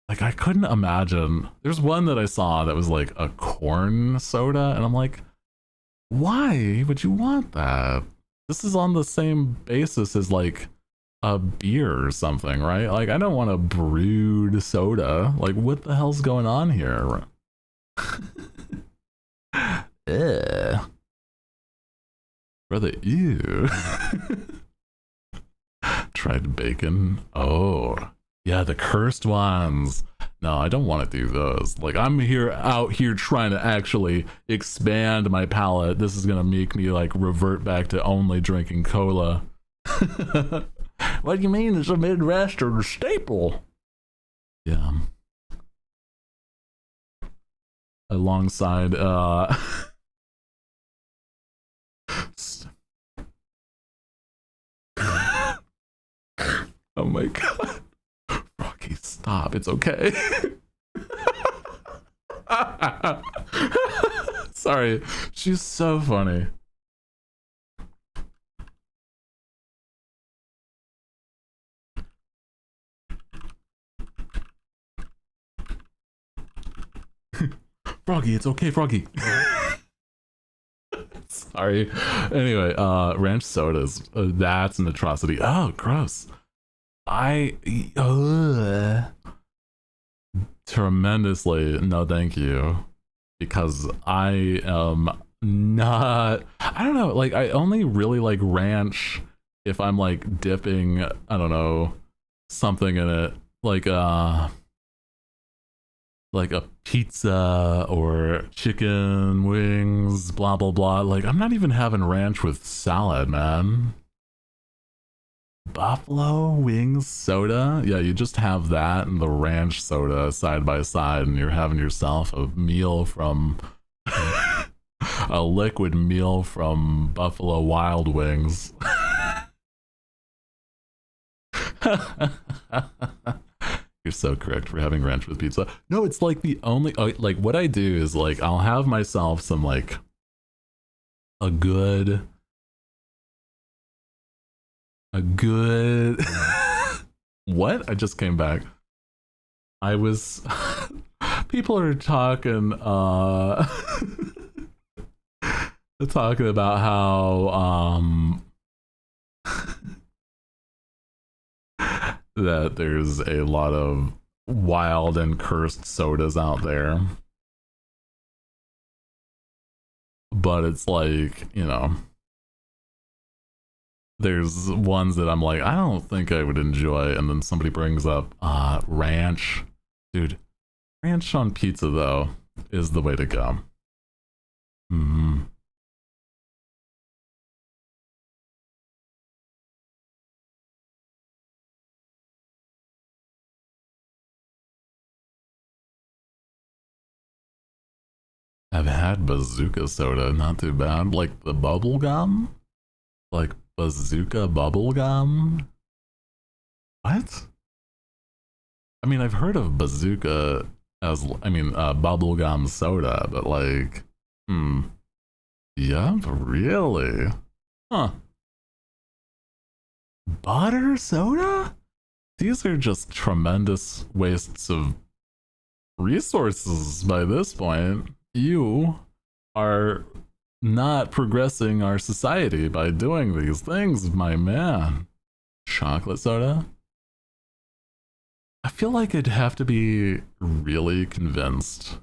Like I couldn't imagine. There's one that I saw that was like a corn soda, and I'm like, why would you want that? This is on the same basis as like a beer or something, right? Like I don't want a brewed soda. Like what the hell's going on here? Brother, ew. Tried bacon. Oh, yeah, the cursed ones. No, I don't want to do those. Like I'm out here trying to actually expand my palate. This is gonna make me like revert back to only drinking cola. What do you mean it's a Midwestern staple? Yeah. Alongside oh my god. Rocky, stop. It's okay. Sorry. She's so funny. Froggy, it's okay, Froggy. Sorry. Anyway, ranch sodas. That's an atrocity. Oh, gross. Tremendously no thank you, because I am not, I don't know, like I only really like ranch if I'm like dipping, I don't know, something in it, like a pizza or chicken wings, blah blah blah. Like I'm not even having ranch with salad, man. Buffalo wings soda? Yeah, you just have that and the ranch soda side by side, and you're having yourself a meal from a liquid meal from Buffalo Wild Wings. You're so correct for having ranch with pizza. No, it's like the only, like what I do is like I'll have myself some like a good what? I just came back. I was people are talking talking about how that there's a lot of wild and cursed sodas out there. But it's like, you know, there's ones that I'm like, I don't think I would enjoy, and then somebody brings up ranch. Dude, ranch on pizza though is the way to go. I've had bazooka soda, not too bad. Like the bubble gum? Like bazooka bubble gum? What? I mean, I've heard of bazooka as, I mean, bubblegum soda, but like, yeah, really? Huh. Butter soda? These are just tremendous wastes of resources by this point. You are not progressing our society by doing these things, my man. Chocolate soda? I feel like I'd have to be really convinced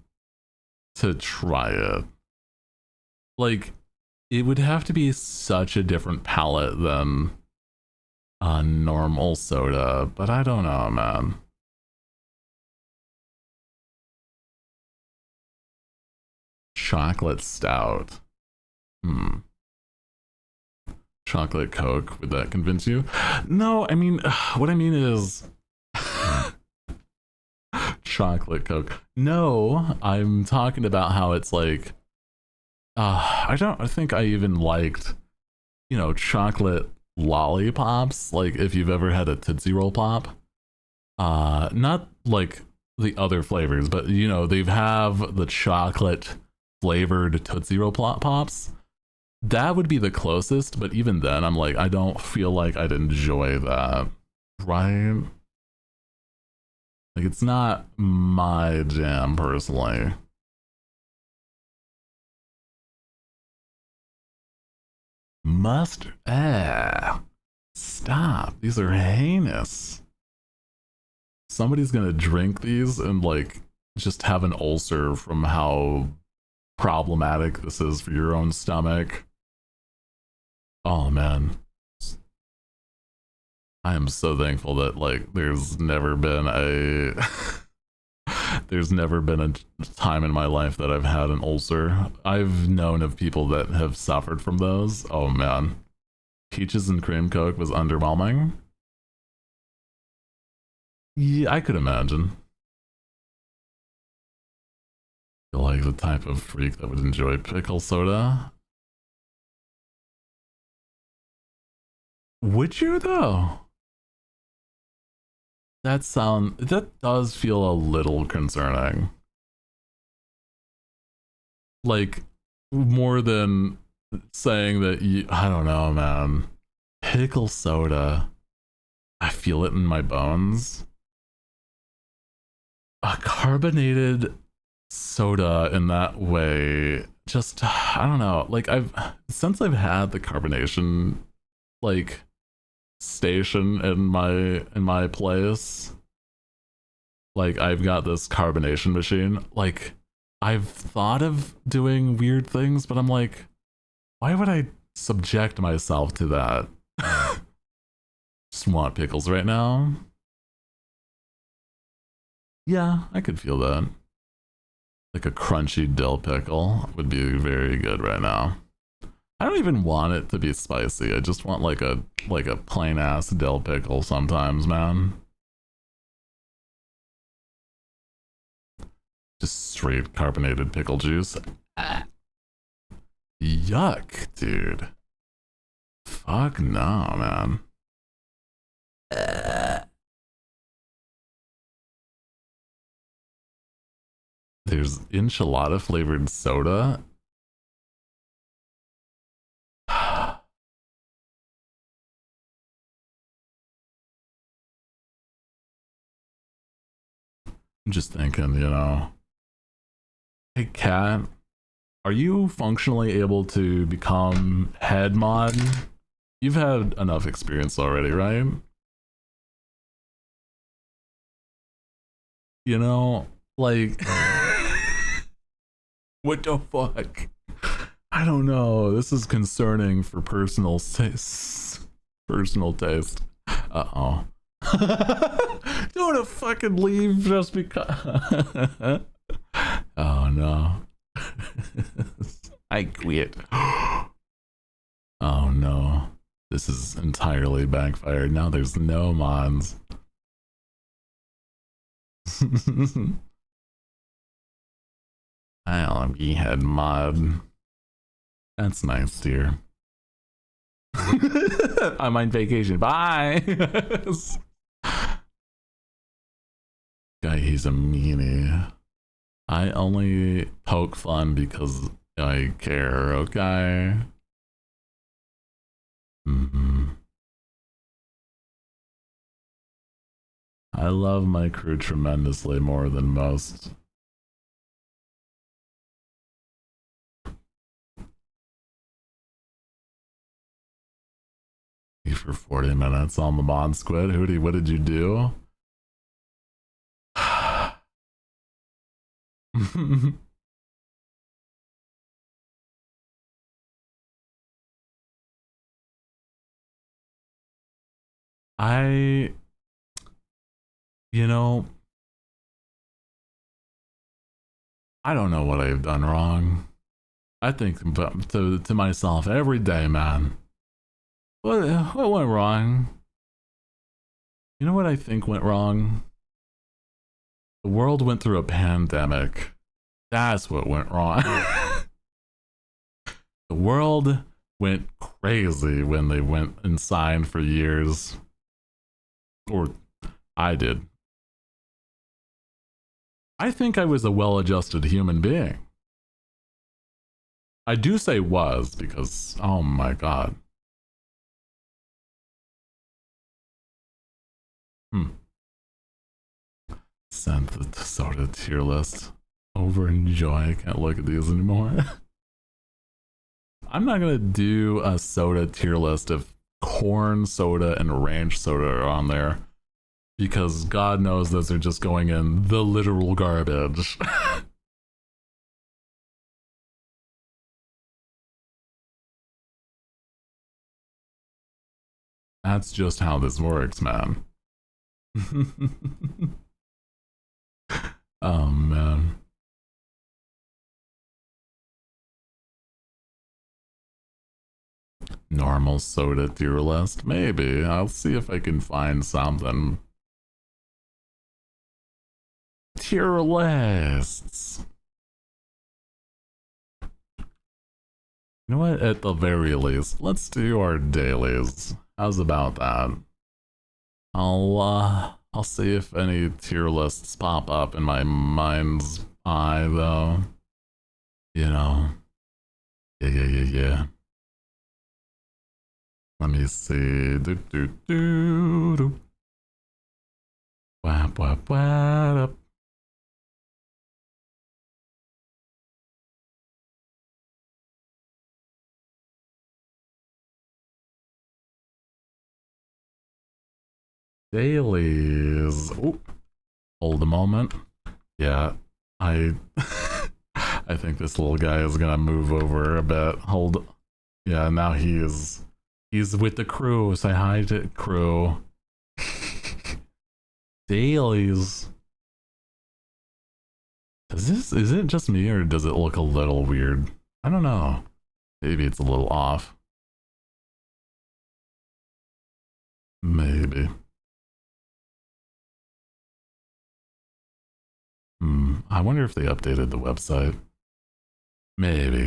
to try it. like it would have to be such a different palette than a normal soda, but I don't know, man. Chocolate stout. Chocolate Coke, would that convince you? No, I mean, what I mean is chocolate Coke. No, I'm talking about how it's like, I think I even liked, chocolate lollipops. Like if you've ever had a Tootsie Roll Pop, not like the other flavors, but they have the chocolate flavored Tootsie Roll Pops. That would be the closest, but even then, I'm like, I don't feel like I'd enjoy that, right? Like, it's not my jam personally. Mustard. Stop. These are heinous. Somebody's gonna drink these and, like, just have an ulcer from how problematic this is for your own stomach. Oh, man. I am so thankful that, like, there's never been a time in my life that I've had an ulcer. I've known of people that have suffered from those. Oh man. Peaches and cream Coke was underwhelming. Yeah, I could imagine. You're like the type of freak that would enjoy pickle soda. Would you though? That does feel a little concerning. Like more than saying that I don't know, man. Pickle soda. I feel it in my bones. A carbonated soda in that way, just I don't know. Like since I've had the carbonation like station in my place, like I've got this carbonation machine. Like I've thought of doing weird things, but I'm like, why would I subject myself to that? Just want pickles right now. Yeah, I could feel that. Like a crunchy dill pickle would be very good right now. I don't even want it to be spicy. I just want like a plain ass dill pickle sometimes, man. Just straight carbonated pickle juice. Yuck, dude. Fuck no, man. There's enchilada flavored soda. I'm just thinking, Hey, Cat, are you functionally able to become head mod? You've had enough experience already, right? Like, what the fuck? I don't know. This is concerning for personal taste. Personal taste. Uh-oh. Don't wanna fucking leave just because. Oh no. I quit. Oh no. This is entirely backfired. Now there's no mods. I'll be head mod. That's nice, dear. I'm on vacation. Bye. Guy, he's a meanie. I only poke fun because I care, okay? I love my crew tremendously more than most. For 40 minutes on the Mod Squid. Hooty, what did you do? I, you know, I don't know what I've done wrong. I think to myself every day, man. What went wrong? You know what I think went wrong? The world went through a pandemic. That's what went wrong. The world went crazy when they went inside for years. Or I did. I think I was a well-adjusted human being. I do say was because, oh my god. Send the soda tier list. Over enjoy. I can't look at these anymore. I'm not gonna do a soda tier list if corn soda and ranch soda are on there, because God knows those are just going in the literal garbage. That's just how this works, man. Oh man. Normal soda tier list? Maybe. I'll see if I can find something. Tier lists. You know what? At the very least, let's do our dailies. How's about that? I'll see if any tier lists pop up in my mind's eye, though. You know. Yeah. Let me see. Do. Wap. Dailies. Oh, hold a moment. Yeah, I I think this little guy is gonna move over a bit. Hold. Yeah, now he's with the crew. Say hi to crew. Dailies. Is it just me or does it look a little weird? I don't know. Maybe it's a little off. Maybe. I wonder if they updated the website. Maybe.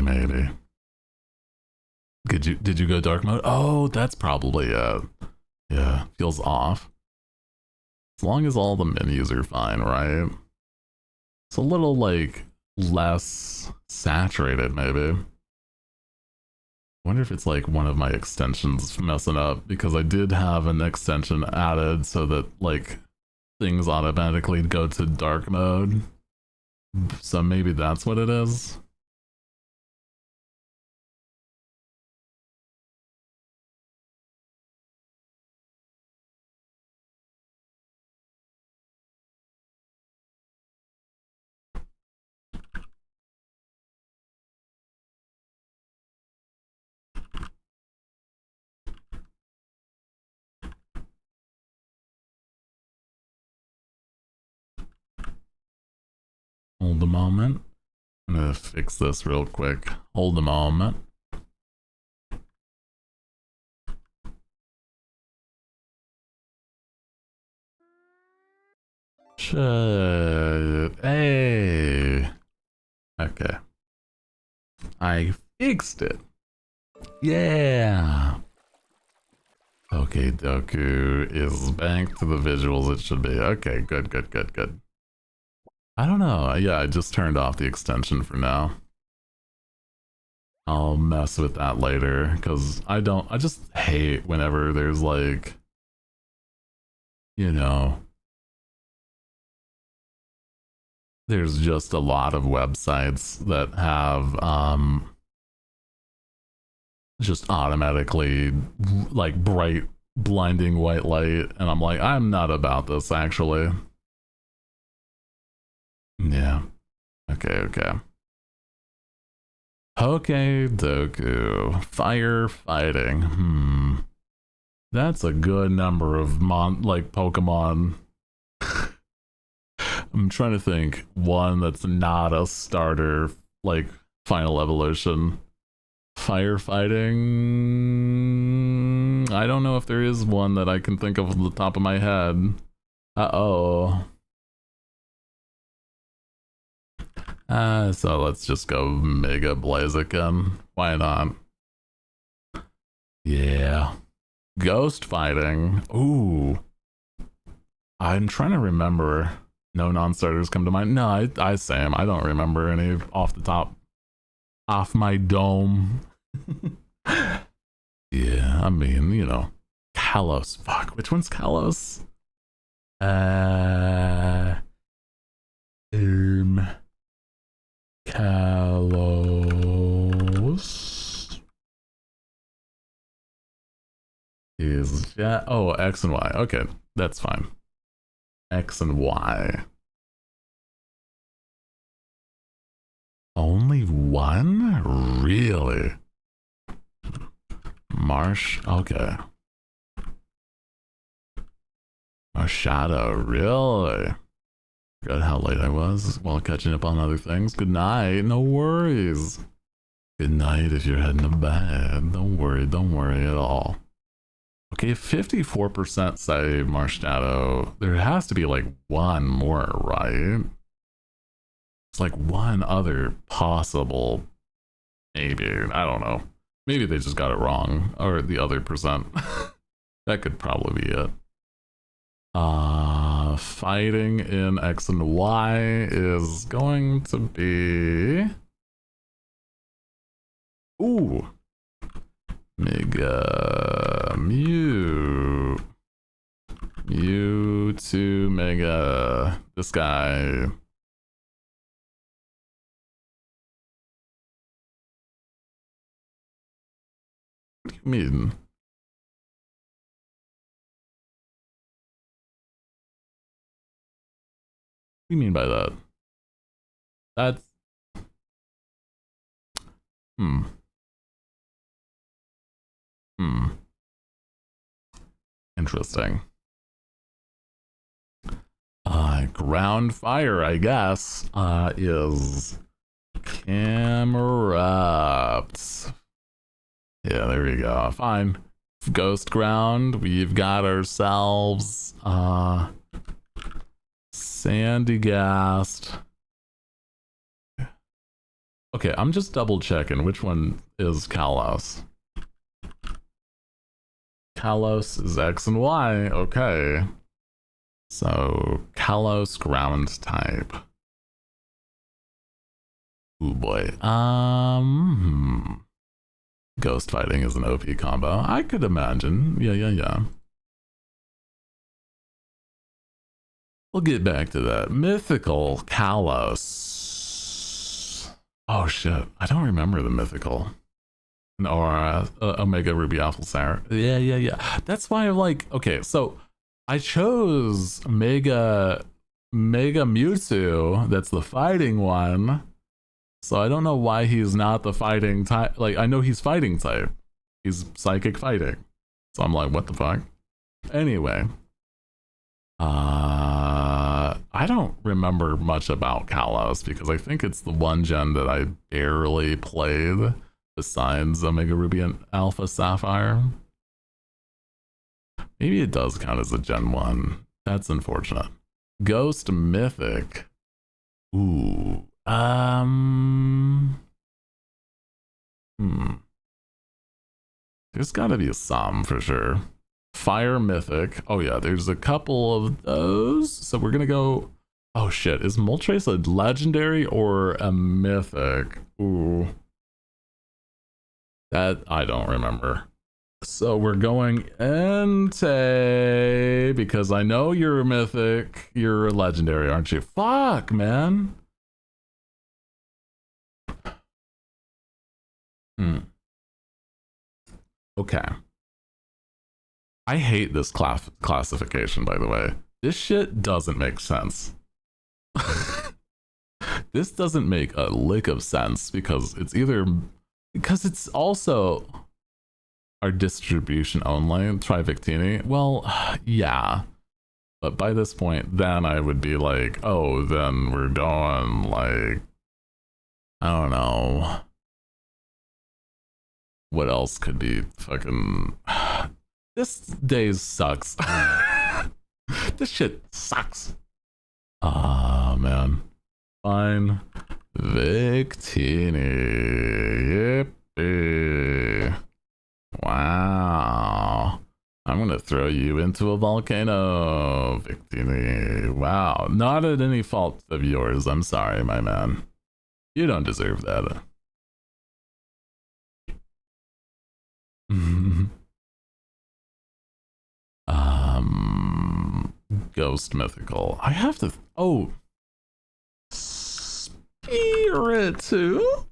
Did you go dark mode? Oh, that's probably it. Yeah, feels off. As long as all the menus are fine, right? It's a little like less saturated, maybe. I wonder if it's like one of my extensions messing up, because I did have an extension added so that like things automatically go to dark mode. So maybe that's what it is. Hold a moment. I'm gonna fix this real quick. Hold a moment. Shit. Hey. Okay. I fixed it. Yeah. Okay, Doku is back to the visuals it should be. Okay, good. I don't know. Yeah, I just turned off the extension for now. I'll mess with that later, because I just hate whenever there's like, you know, there's just a lot of websites that have just automatically like bright blinding white light, and I'm like, I'm not about this actually. Yeah. Okay. Okay, Doku. Firefighting. That's a good number of like Pokemon. I'm trying to think one that's not a starter, like final evolution. Firefighting. I don't know if there is one that I can think of off the top of my head. Uh-oh. So let's just go Mega Blaziken. Why not? Yeah. Ghost fighting. Ooh. I'm trying to remember. No non-starters come to mind. No, I Sam. I don't remember any off the top. Off my dome. Yeah, I mean, you know. Kalos. Fuck, which one's Kalos? Kalos is X and Y. Okay, that's fine. X and Y. Only one? Really? Marsh? Okay. Marshadow, really? Forgot how late I was while catching up on other things. Good night, no worries. Good night if you're heading to bed. Don't worry at all. Okay, 54% say Marshadow. There has to be like one more, right? It's like one other possible, maybe, I don't know. Maybe they just got it wrong, or the other percent. That could probably be it. Fighting in X and Y is going to be... Ooh. Mega Mew. Mewtwo Mega. This guy. What do you mean? What do you mean by that? That's... Interesting. Ground fire, I guess, is Camerupt. Yeah, there we go. Fine. Ghost ground. We've got ourselves Sandygast. Okay, I'm just double checking which one is Kalos. Kalos is X and Y. Okay. So Kalos ground type. Oh boy. Ghost fighting is an OP combo. I could imagine. Yeah. We'll get back to that. Mythical Kalos. Oh shit. I don't remember the mythical. Or Omega Ruby Alpha Sour. Yeah. That's why I'm like, okay, so I chose Mega Mewtwo. That's the fighting one. So I don't know why he's not the fighting type. Like, I know he's fighting type. He's psychic fighting. So I'm like, what the fuck? Anyway. I don't remember much about Kalos because I think it's the one gen that I barely played besides Omega Ruby and Alpha Sapphire. Maybe it does count as a Gen 1. That's unfortunate. Ghost Mythic. Ooh. There's gotta be some for sure. Fire Mythic. Oh yeah, there's a couple of those. So we're gonna go... Oh shit, is Moltres a legendary or a mythic? Ooh. That I don't remember. So we're going Entei, because I know you're a mythic. You're a legendary, aren't you? Fuck, man. Okay. I hate this classification, by the way. This shit doesn't make sense. This doesn't make a lick of sense because it's either... Because it's also... our distribution only. Try Victini. Well, yeah. But by this point, then I would be like, oh, then we're going like, I don't know. What else could be fucking... This day sucks. This shit sucks. Ah, man. Fine. Victini. Yippee. Wow. I'm gonna throw you into a volcano, Victini. Wow. Not at any fault of yours. I'm sorry, my man. You don't deserve that. Ghost mythical. I have to. Oh. Spirit too?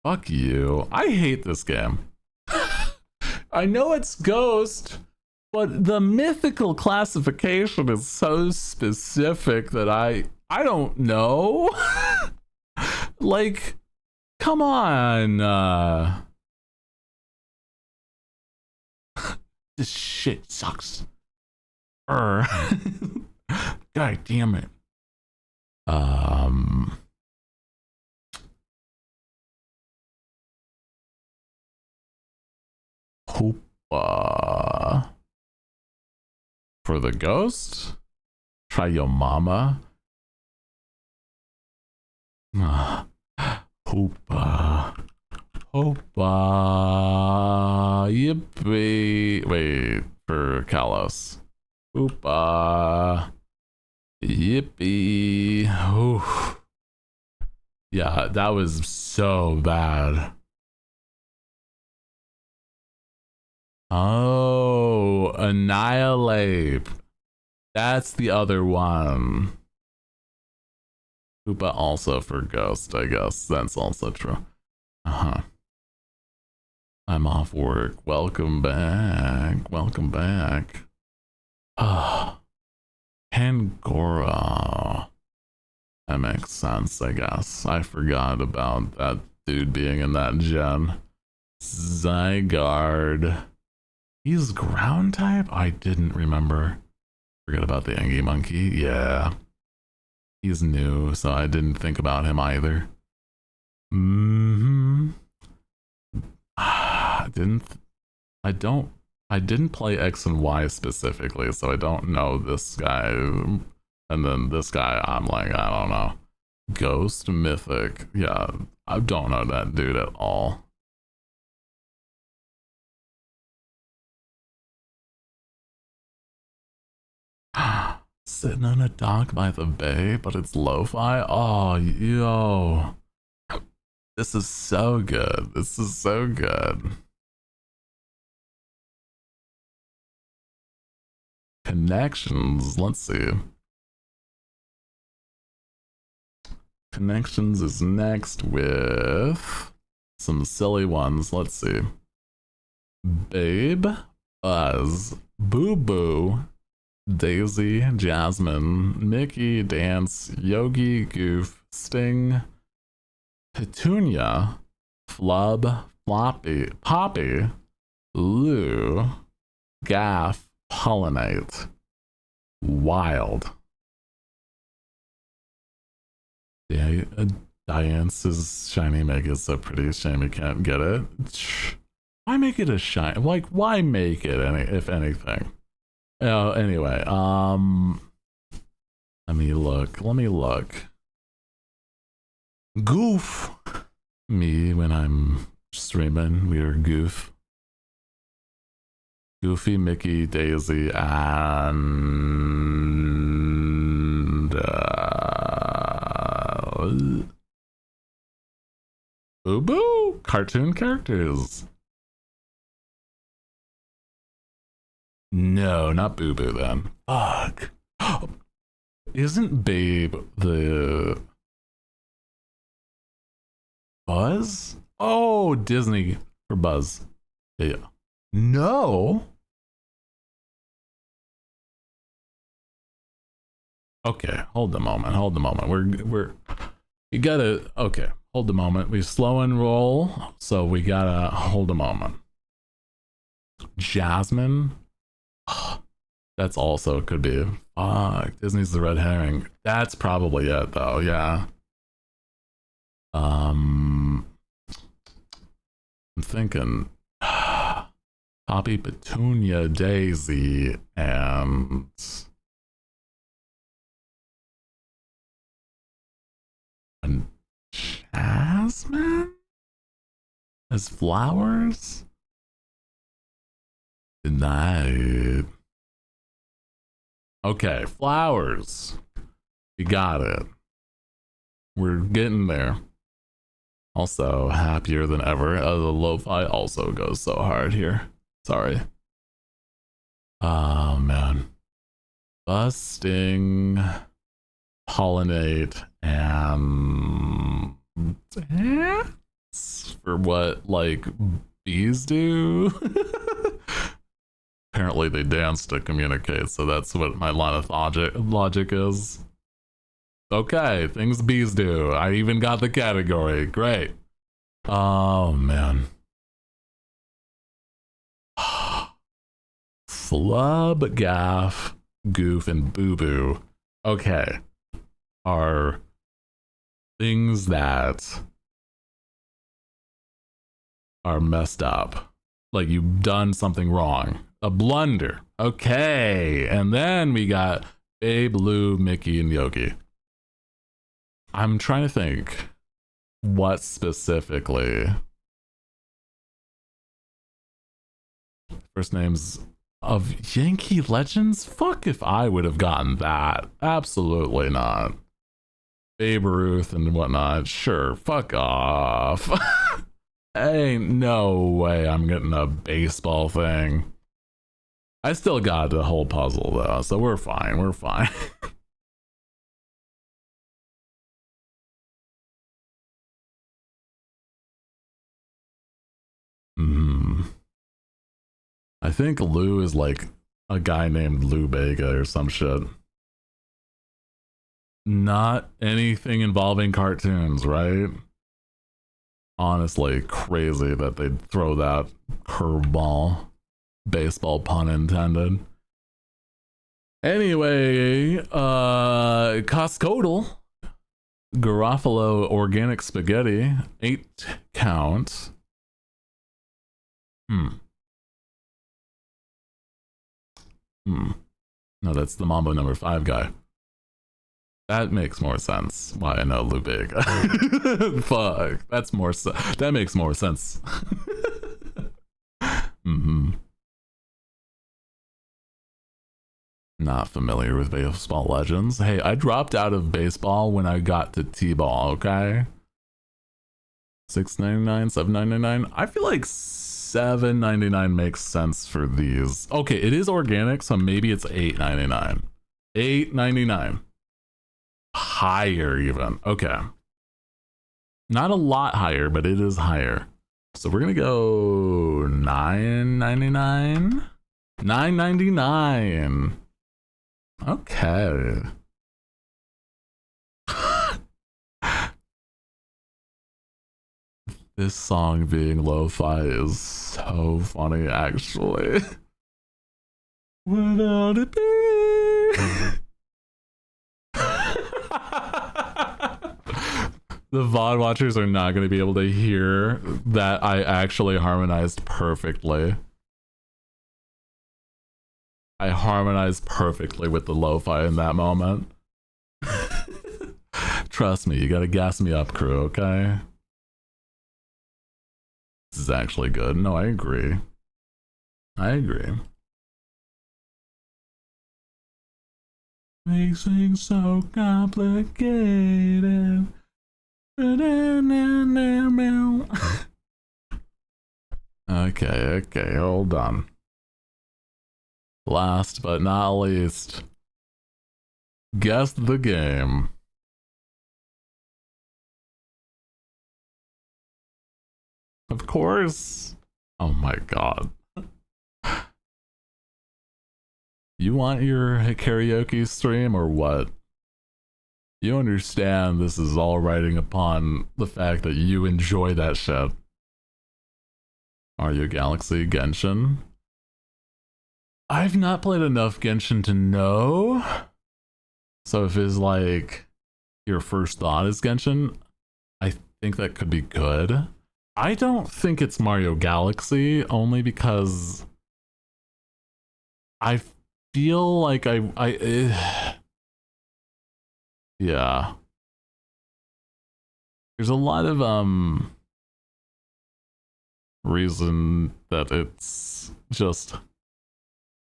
Fuck you. I hate this game. I know it's Ghost, but the mythical classification is so specific that I don't know. Like, come on. This shit sucks. God damn it. Hoopa. For the ghost? Try your mama. Hoopa. Hoopa. Yippee. Wait, for Kalos. Hoopa. Yippee. Oof. Yeah, that was so bad. Oh, Annihilate. That's the other one. Hoopa also for Ghost, I guess. That's also true. Uh-huh. I'm off work. Welcome back. Welcome back. Ah. Pangora. That makes sense, I guess. I forgot about that dude being in that gen. Zygarde. He's ground type? I didn't remember. Forget about the Angie Monkey. Yeah. He's new, so I didn't think about him either. I didn't play X and Y specifically, so I don't know this guy. And then this guy, I'm like, I don't know. Ghost Mythic. Yeah, I don't know that dude at all. Sitting on a dock by the bay, but it's lo-fi? Oh, yo. This is so good. This is so good. Connections, let's see. Connections is next with some silly ones. Let's see. Babe, Buzz, Boo Boo, Daisy, Jasmine, Mickey, Dance, Yogi, Goof, Sting, Petunia, Flub, Floppy, Poppy, Lou, Gaff, Pollinate. Wild. Yeah, Diane's shiny Mega is so pretty. Shame you can't get it. Why make it a shiny? Like, why make it if anything? Anyway, let me look. Goof. Me when I'm streaming, we are Goof. Goofy, Mickey, Daisy, and Boo Boo cartoon characters. No, not Boo Boo then. Fuck. Isn't Babe the Buzz? Oh, Disney for Buzz. Yeah. No. Okay, hold the moment. We're you gotta, okay, hold the moment. We slow and roll, so we gotta hold a moment. Jasmine. That's also could be. Fuck, Disney's the red herring. That's probably it though. Yeah. I'm thinking Poppy, Petunia, Daisy, and Jasmine as flowers. Denied. Okay, flowers. We got it. We're getting there. Also, happier than ever. The lo-fi also goes so hard here. Sorry. Oh, man. Busting, pollinate, and dance for what, like, bees do? Apparently they dance to communicate, so that's what my line of logic is. Okay, things bees do. I even got the category. Great. Oh, man. Flub, gaff, goof, and boo-boo. Okay. Are things that are messed up. Like you've done something wrong. A blunder. Okay. And then we got Babe, Lou, Mickey, and Yogi. I'm trying to think what specifically. First names of Yankee Legends? Fuck if I would have gotten that. Absolutely not. Babe Ruth and whatnot. Sure. Fuck off. Ain't no way I'm getting a baseball thing. I still got the whole puzzle though, so we're fine. We're fine. I think Lou is like a guy named Lou Bega or some shit. Not anything involving cartoons, right? Honestly, crazy that they'd throw that curveball. Baseball pun intended. Anyway, Costcotal. Garofalo organic spaghetti. 8 count. No, that's the Mambo number 5 guy. That makes more sense. Why I know Lou Bega. Fuck. That makes more sense. Not familiar with baseball legends. Hey, I dropped out of baseball when I got to T-ball, okay? $6.99, $7.99. I feel like $7.99 makes sense for these. Okay, it is organic, so maybe it's $8.99. $8.99. Higher even. Okay. Not a lot higher, but it is higher. So we're gonna go $9.99. $9.99. Okay. This song being lo-fi is so funny, actually. Without it be? The VOD watchers are not going to be able to hear that I actually harmonized perfectly. I harmonized perfectly with the lo-fi in that moment. Trust me, you gotta gas me up, crew, okay? This is actually good. No, I agree. I agree. Makes things so complicated. Okay, hold on. Last but not least, guess the game. Of course. Oh my god. You want your karaoke stream or what? You understand this is all riding upon the fact that you enjoy that shit. Mario Galaxy Genshin. I've not played enough Genshin to know. So if it's like your first thought is Genshin, I think that could be good. I don't think it's Mario Galaxy, only because I feel like yeah. There's a lot of reason that it's just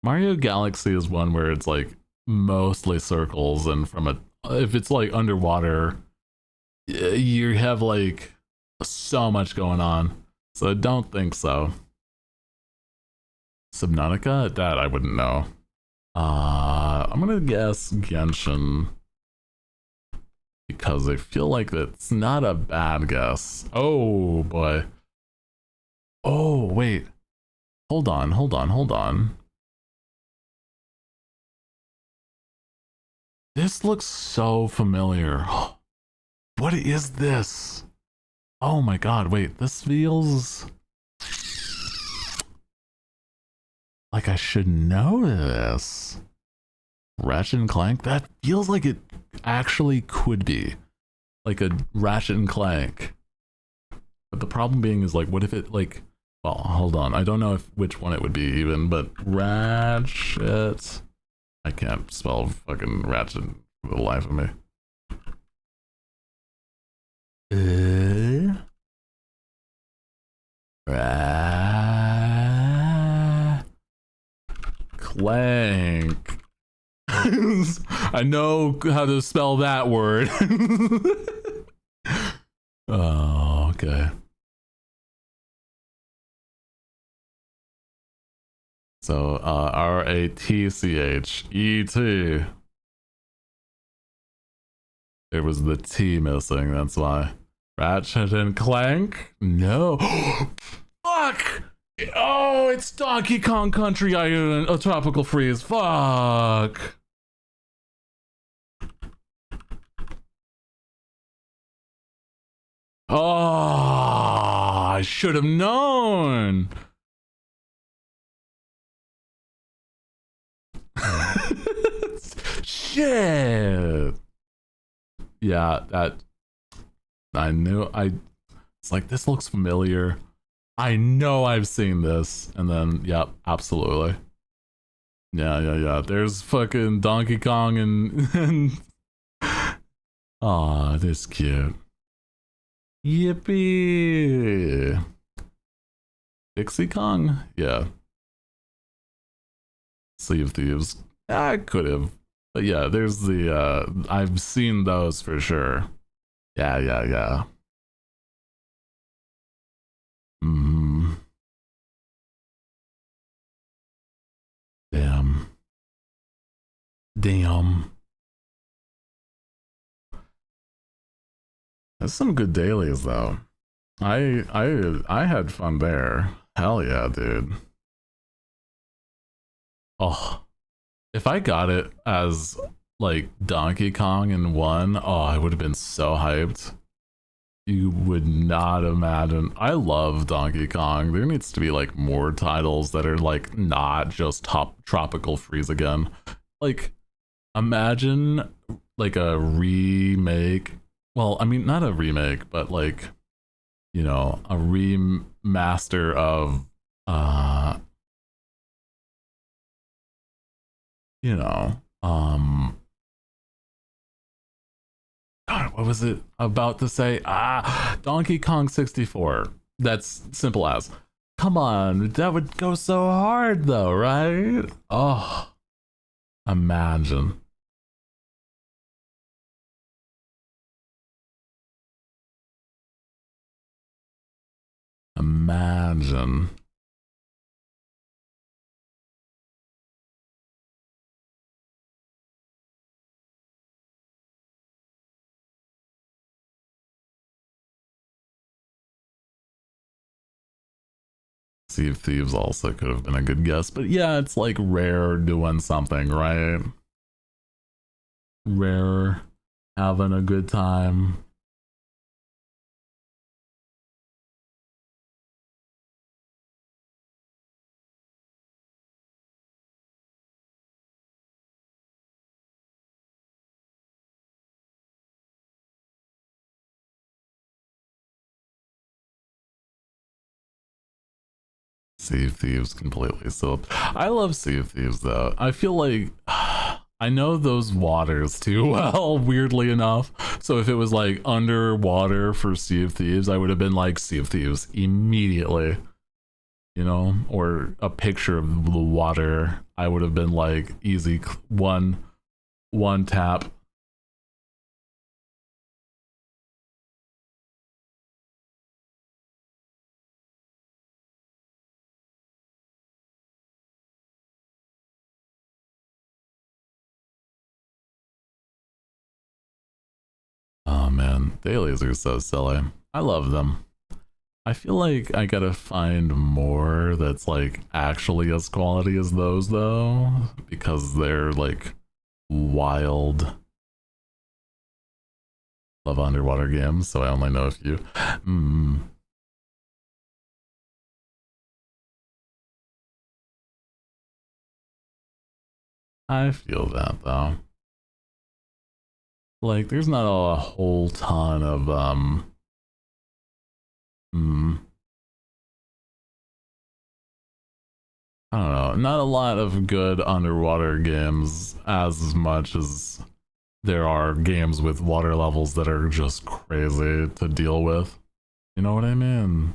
Mario Galaxy is one where it's like mostly circles, and from a if it's like underwater, you have like so much going on. So I don't think so. Subnautica? That I wouldn't know. I'm gonna guess Genshin because I feel like that's not a bad guess. Oh boy. Oh wait. Hold on. This looks so familiar. What is this? Oh my god, wait, this feels like I should know this. Ratchet and Clank? That feels like it actually could be. Like a Ratchet and Clank. But the problem being is like, what if it like, well, hold on. I don't know which one it would be even, but Ratchet. I can't spell fucking Ratchet for the life of me. Clank. I know how to spell that word. Oh, okay. So, RATCHET. There was the T missing, that's why. Ratchet and Clank? No. Fuck! Oh, it's Donkey Kong Country Island, a tropical freeze. Fuck. Oh, I should have known. Shit. Yeah, that I knew. It's like, this looks familiar. I know I've seen this. And then, yep, absolutely. Yeah. There's fucking Donkey Kong and aw, this cute. Yippee. Dixie Kong? Yeah. Sea of Thieves. I could have. But yeah, there's the I've seen those for sure. Yeah. Damn. That's some good dailies though. I had fun there. Hell yeah, dude. Oh, if I got it as like Donkey Kong in one, oh, I would have been so hyped. You would not imagine. I love Donkey Kong. There needs to be like more titles that are like not just top tropical freeze again. Like, imagine like a remake. Well, I mean, not a remake, but like, you know, a remaster of you know, God, what was it about to say? Donkey Kong 64. That's simple as. Come on, that would go so hard though, right? Oh, imagine. Imagine. Sea of Thieves also could have been a good guess, but yeah, it's like Rare doing something, right? Rare. having a good time. Sea of Thieves completely so. I love Sea of Thieves though. I feel like I know those waters too well, weirdly enough. So if it was like underwater for Sea of Thieves, I would have been like Sea of Thieves immediately. You know, or a picture of the water, I would have been like easy one tap. Oh man, dailies are so silly. I love them. I feel like I gotta find more that's like actually as quality as those though, because they're like wild. Love underwater games, so I only know a few. I feel that though. Like, there's not a whole ton of I don't know, not a lot of good underwater games as much as there are games with water levels that are just crazy to deal with. You know what I mean?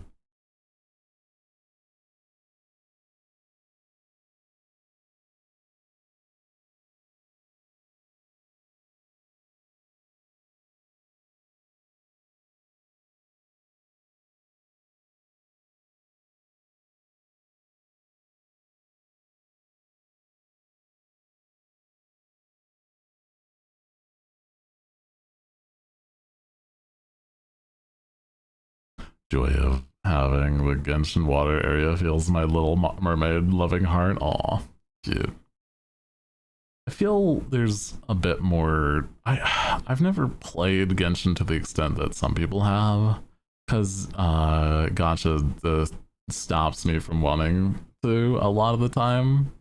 Joy of having the Genshin water area feels my little mermaid loving heart. Aw, cute. I feel there's a bit more. I've never played Genshin to the extent that some people have, because gotcha stops me from wanting to a lot of the time.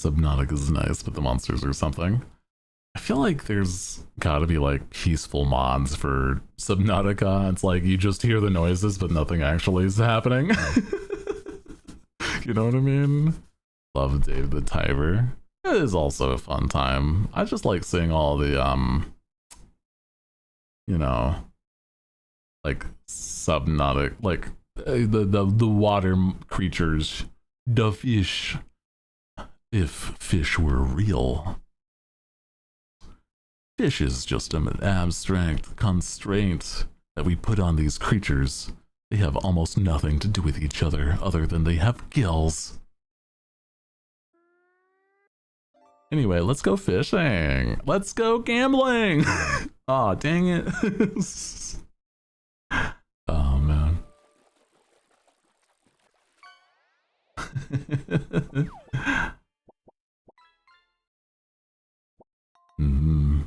Subnautica's nice, but the monsters are something. I feel like there's gotta be like peaceful mods for Subnautica. It's like you just hear the noises, but nothing actually is happening. You know what I mean? Love Dave the Tiber. It is also a fun time. I just like seeing all the you know, like subnautic, like the water creatures, the fish. If fish were real, fish is just an abstract constraint that we put on these creatures. They have almost nothing to do with each other than they have gills. Anyway, let's go fishing. Let's go gambling. Aw, oh, dang it. Oh, man. Mm.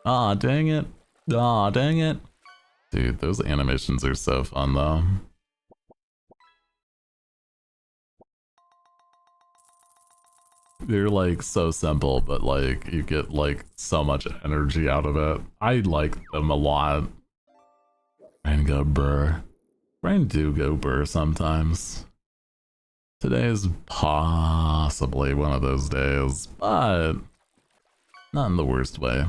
Aw, dang it. Aw, dang it. Dude, those animations are so fun, though. They're like so simple, but like you get like so much energy out of it. I like them a lot. Brain go burr. Brain do go burr sometimes. Today is possibly one of those days, but not in the worst way.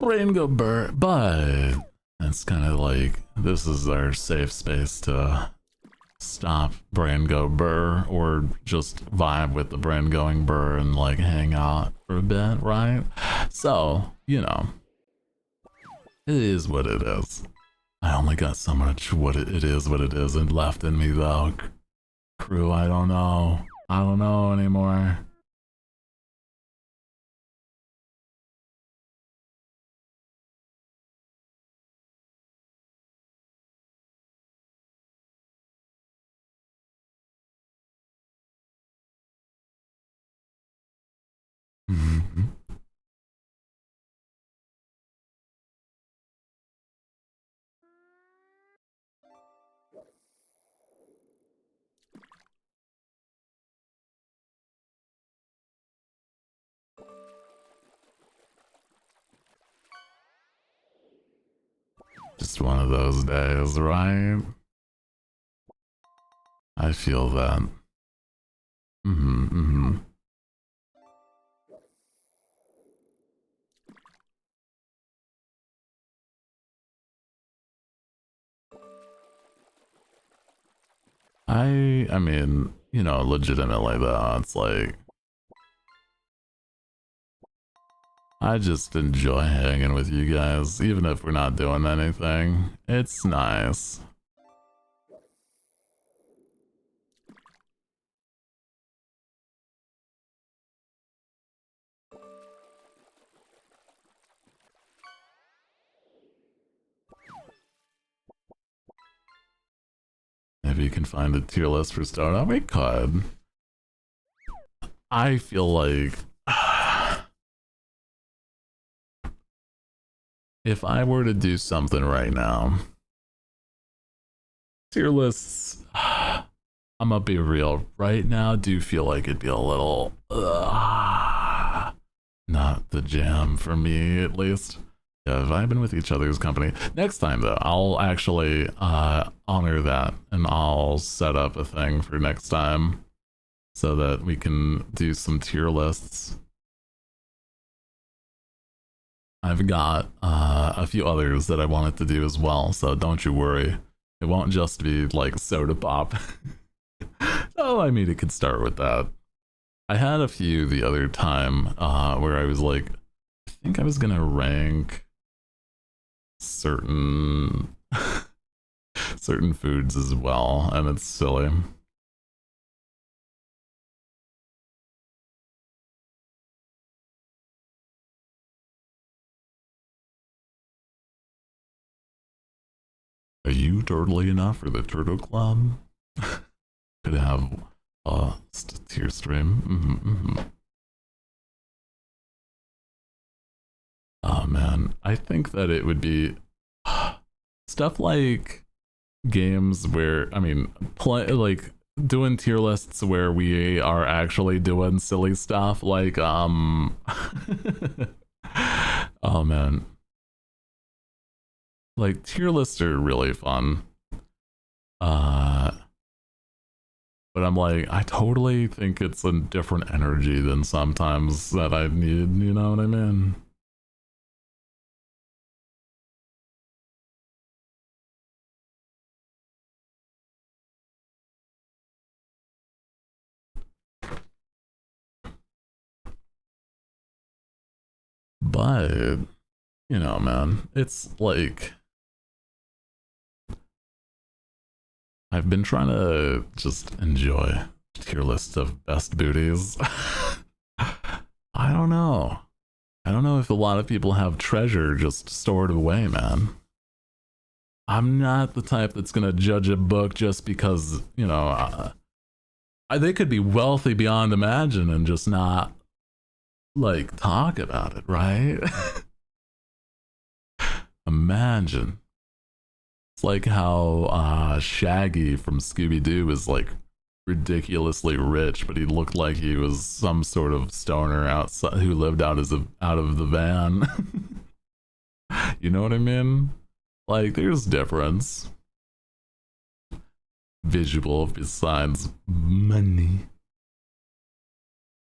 brain go burr, but it's kind of like this is our safe space to stop brain go burr or just vibe with the brain going burr and like hang out for a bit, right? So, you know, it is what it is. I only got so much it is what it is and left in me though. Crew, I don't know. I don't know anymore. Just one of those days, right? I feel that. I mean, you know, legitimately though, it's like I just enjoy hanging with you guys, even if we're not doing anything. It's nice. Maybe you can find a tier list for startup. We could. I feel like if I were to do something right now, tier lists, I'm gonna be real. Right now, do feel like it'd be a little not the jam for me, at least. Yeah, vibing with each other's company. Next time, though, I'll actually honor that and I'll set up a thing for next time so that we can do some tier lists. I've got a few others that I wanted to do as well, so don't you worry. It won't just be like soda pop. Oh, I mean, it could start with that. I had a few the other time where I was like, I think I was gonna rank certain certain foods as well, and it's silly. Are you turtly enough for the Turtle Club? Could have a tier stream. Oh man, I think that it would be stuff like games where I mean, play like doing tier lists where we are actually doing silly stuff like oh man, like tier lists are really fun. But I'm like, I totally think it's a different energy than sometimes that I need, you know what I mean? But, you know, man, it's like I've been trying to just enjoy tier lists of best booties. I don't know. I don't know if a lot of people have treasure just stored away, man. I'm not the type that's gonna judge a book just because, you know, they could be wealthy beyond imagine and just not like talk about it, right? Imagine. It's like how Shaggy from Scooby Doo is like ridiculously rich, but he looked like he was some sort of stoner outside who lived out of the van. You know what I mean? Like, there's difference. Visual besides money.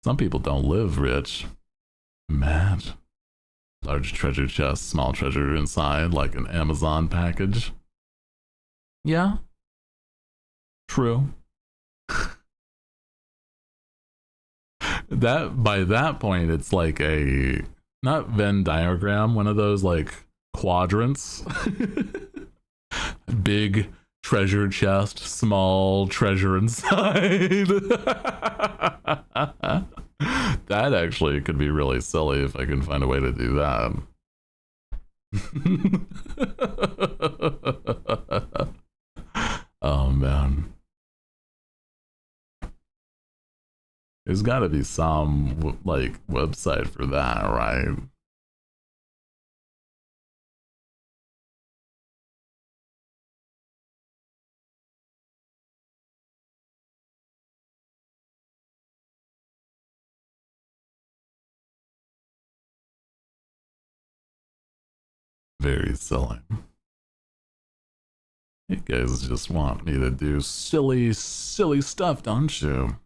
Some people don't live rich. Imagine. Large treasure chest, small treasure inside, like an Amazon package. Yeah, true. That by that point, it's like a not Venn diagram, one of those like quadrants. Big treasure chest, small treasure inside. That actually could be really silly if I can find a way to do that. Oh man. There's got to be some like website for that, right? Very silly. You guys just want me to do silly, silly stuff, don't you?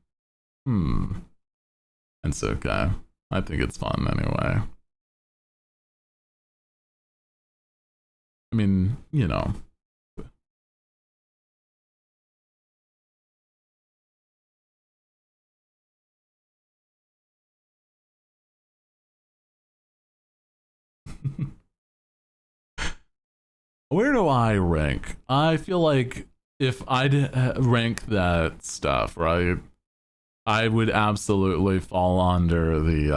It's okay. I think it's fun anyway. I mean, you know. Where do I rank? I feel like if I'd rank that stuff, right, I would absolutely fall under the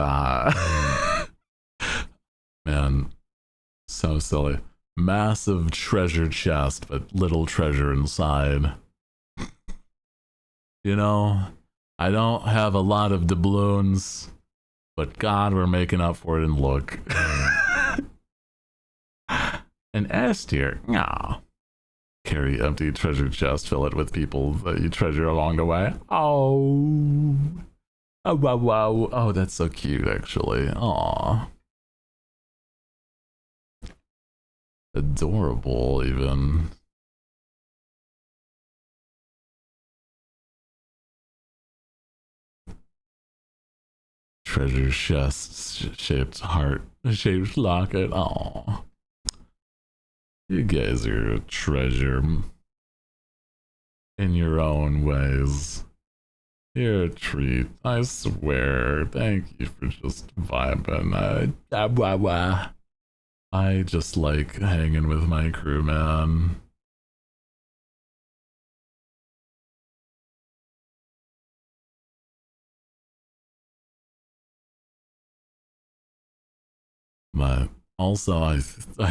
man, so silly. Massive treasure chest, but little treasure inside. You know, I don't have a lot of doubloons, but God, we're making up for it in look. An S tier, nah. Carry empty treasure chest, fill it with people that you treasure along the way. Oh, oh wow, wow. Oh, that's so cute, actually. Aw, adorable, even. Treasure chest shaped heart shaped locket. Aw. You guys are a treasure in your own ways. You're a treat, I swear. Thank you for just vibing. I just like hanging with my crew, man. But also, I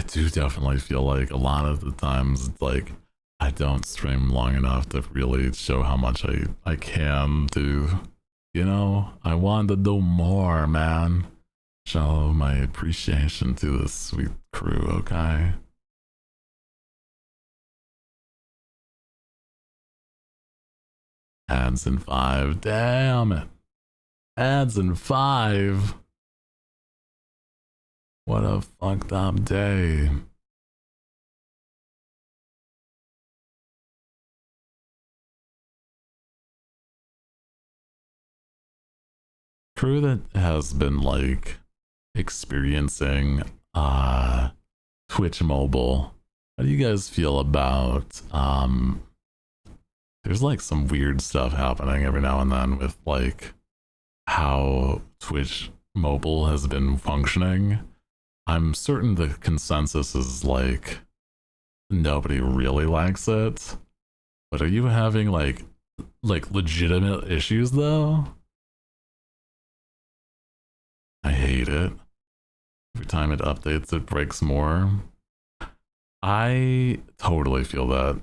do definitely feel like a lot of the times it's like I don't stream long enough to really show how much I can do. You know, I want to do more, man. Show my appreciation to this sweet crew, okay? Ads in 5. Damn it. Ads in 5. What a fucked up day. Crew that has been like experiencing Twitch mobile. How do you guys feel about there's like some weird stuff happening every now and then with like how Twitch mobile has been functioning. I'm certain the consensus is like nobody really likes it. But are you having like legitimate issues though? I hate it. Every time it updates, it breaks more. I totally feel that.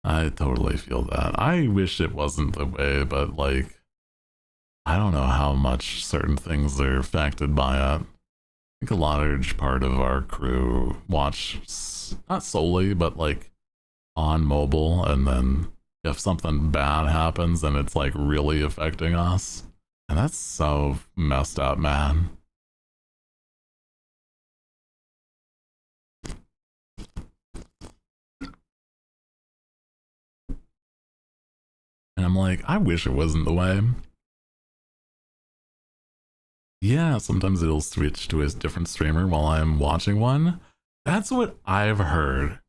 I totally feel that. I wish it wasn't the way, but like, I don't know how much certain things are affected by it. I think a large part of our crew watch, not solely, but like on mobile, and then if something bad happens, then it's like really affecting us. And that's so messed up, man. And I'm I'm like, I wish it wasn't the way. Yeah, sometimes it'll switch to a different streamer while I'm watching one. That's what I've heard.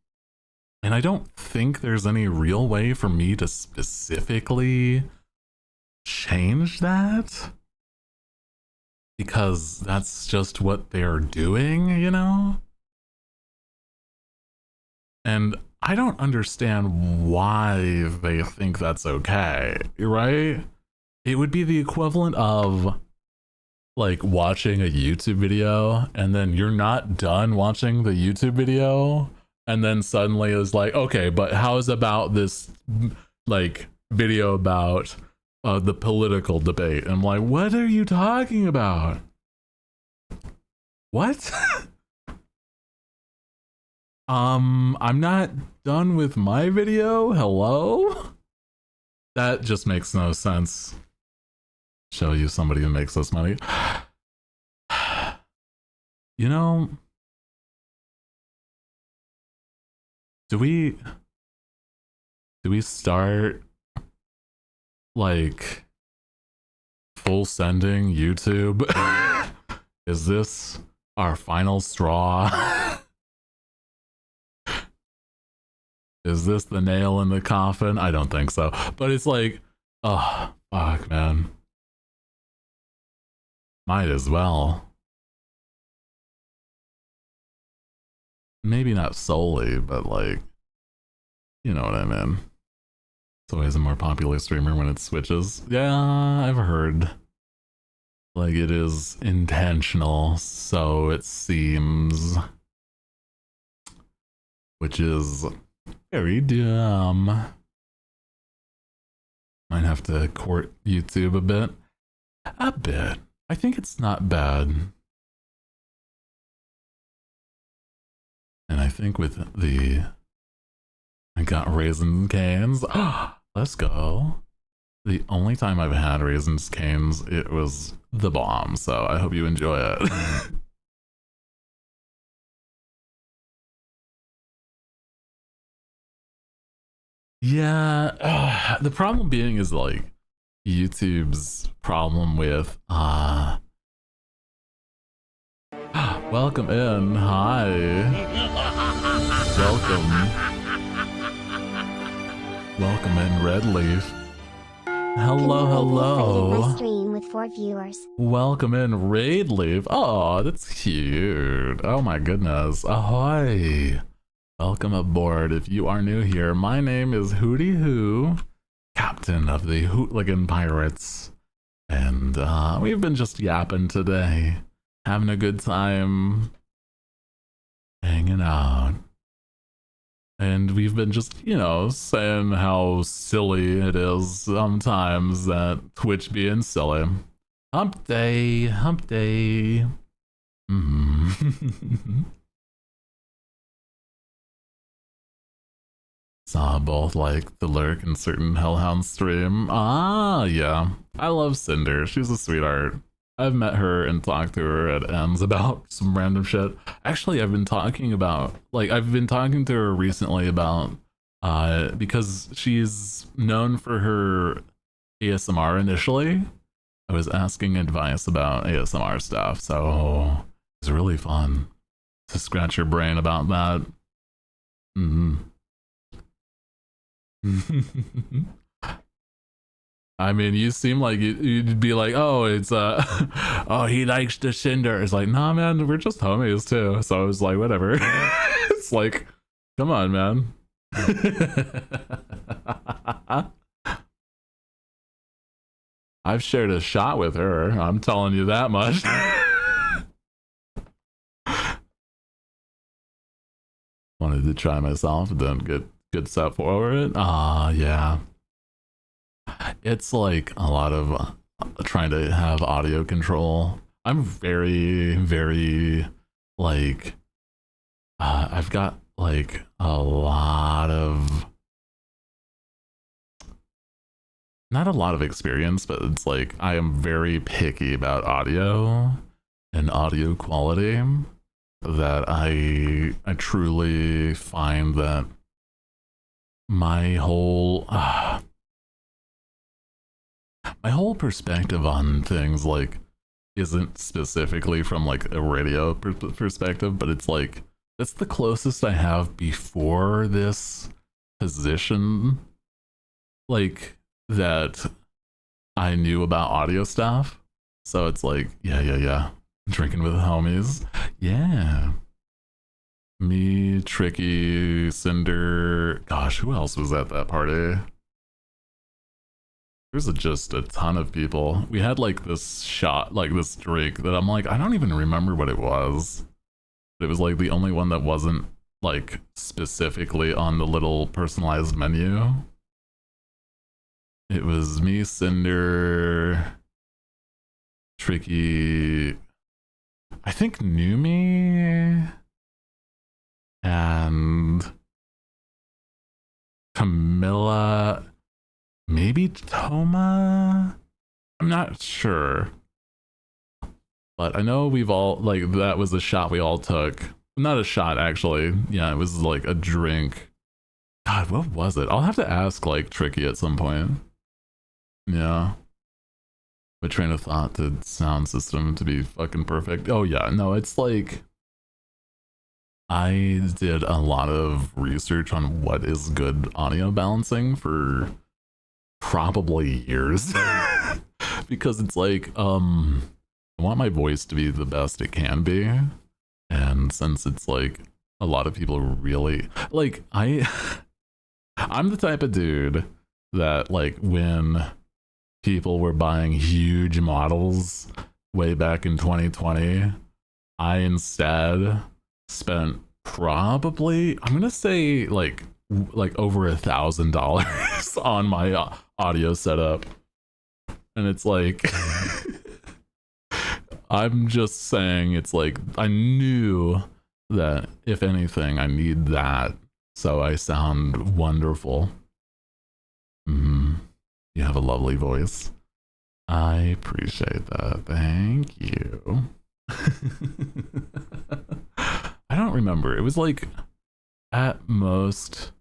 And I don't think there's any real way for me to specifically change that. Because that's just what they're doing, you know? And I don't understand why they think that's okay, right? It would be the equivalent of like watching a YouTube video and then you're not done watching the YouTube video and then suddenly it's like, okay, but how's about this like video about the political debate? And I'm like, what are you talking about? What? I'm not done with my video. Hello? That just makes no sense. Show you somebody who makes us money. You know, do we start like full sending YouTube? Is this our final straw? Is this the nail in the coffin? I don't think so. But it's like, oh, fuck, man. Might as well. Maybe not solely, but like, you know what I mean. It's always a more popular streamer when it switches. Yeah, I've heard. Like it is intentional, so it seems. Which is very dumb. Might have to court YouTube a bit. A bit. I think it's not bad. And I think with I got Raisins Canes. Let's go. The only time I've had Raisins Canes, it was the bomb. So I hope you enjoy it. Yeah, the problem being is like YouTube's problem with welcome in. Hi. Welcome in, Red Leaf. Hello. My stream with 4 viewers. Welcome in, Raid Leaf. Oh, that's cute. Oh my goodness. Ahoy. Welcome aboard. If you are new here, my name is Hooty Hoo, captain of the Hootligan Pirates. And we've been just yapping today, having a good time, hanging out. And we've been just, you know, saying how silly it is sometimes that Twitch being silly. Hump day, hump day. Saw both like the lurk and certain Hellhound stream. Ah, yeah. I love Cinder. She's a sweetheart. I've met her and talked to her at ends about some random shit. Actually, I've been talking to her recently about because she's known for her ASMR initially. I was asking advice about ASMR stuff, so it's really fun to scratch your brain about that. I mean, you seem like you'd be like, oh, it's oh, he likes the Cinder. It's like, nah, man, we're just homies too. So I was like, whatever. It's like, come on, man. I've shared a shot with her. I'm telling you that much. Wanted to try myself, didn't get good stuff for it. Yeah. It's like a lot of trying to have audio control. I'm very like I've got like a lot of not a lot of experience, but it's like I am very picky about audio and audio quality, that I truly find that my whole my whole perspective on things like isn't specifically from like a radio perspective, but it's like that's the closest I have before this position, like that I knew about audio stuff. So it's like, yeah. Drinking with homies. Yeah. Me, Tricky, Cinder. Gosh, who else was at that party? There's just a ton of people. We had like this shot, like this drink that I'm like, I don't even remember what it was. It was like the only one that wasn't like specifically on the little personalized menu. It was me, Cinder, Tricky, I think Numi, and Camilla, maybe Toma. I'm not sure. But I know we've all, like, that was a shot we all took. Not a shot, actually. Yeah, it was like a drink. God, what was it? I'll have to ask, like, Tricky at some point. Yeah. My train of thought to sound system to be fucking perfect. Oh, yeah. No, it's like, I did a lot of research on what is good audio balancing for probably years. Because it's like, I want my voice to be the best it can be. And since it's like a lot of people really like I'm the type of dude that like when people were buying huge models way back in 2020, I instead spent probably, I'm gonna say like over $1,000 on my audio setup. And it's like I'm just saying, it's like I knew that if anything I need that so I sound wonderful. You have a lovely voice. I appreciate that. Thank you. I don't remember. It was like at most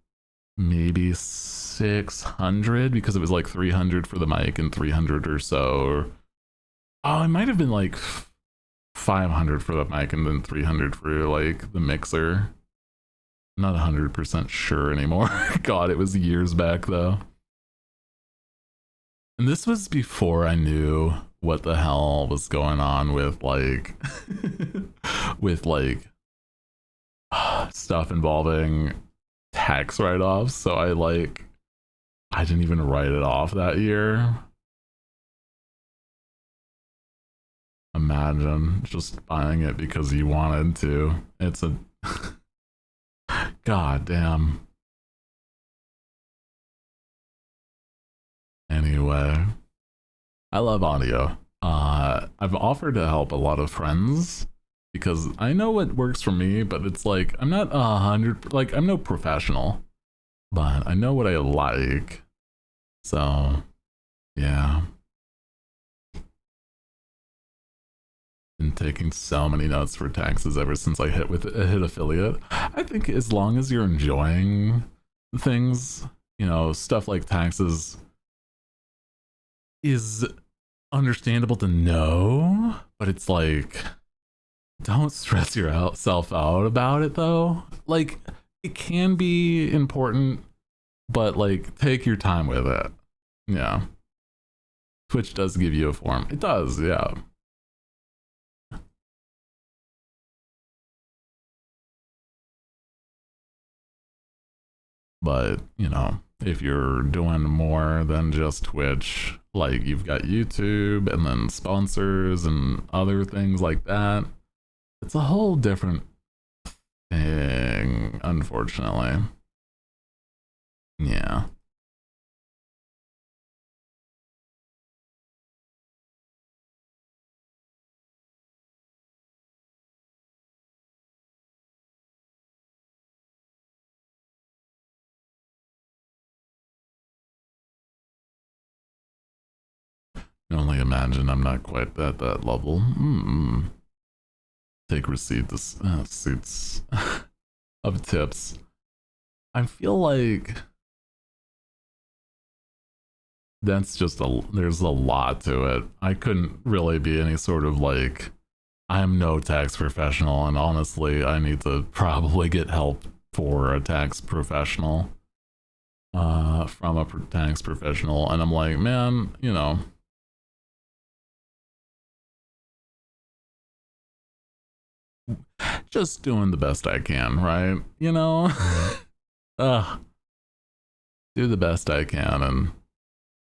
maybe 600 because it was like 300 for the mic and 300 or so. Oh, it might have been like 500 for the mic and then 300 for like the mixer. Not 100% sure anymore. God, it was years back though. And this was before I knew what the hell was going on with like with like stuff involving tax write-offs. So I didn't even write it off that year. Imagine just buying it because you wanted to. It's a god damn. Anyway, I love audio. I've offered to help a lot of friends because I know what works for me, but it's like I'm not 100, like I'm no professional, but I know what I like. So yeah. Been taking so many notes for taxes ever since I hit affiliate. I think as long as you're enjoying things, you know, stuff like taxes is understandable to know, but it's like don't stress yourself out about it though. Like it can be important, but like take your time with it. Yeah. Twitch does give you a form. It does, yeah. But, you know, if you're doing more than just Twitch, like you've got YouTube and then sponsors and other things like that, it's a whole different thing, unfortunately. Yeah. You can only imagine I'm not quite at that level. Take receipts of tips. I feel like That's just there's a lot to it. I couldn't really be any sort of like, I'm no tax professional, and honestly, I need to probably get help for a tax professional, from a tax professional. And I'm like, man, you know, just doing the best I can, right? You know, do the best I can, and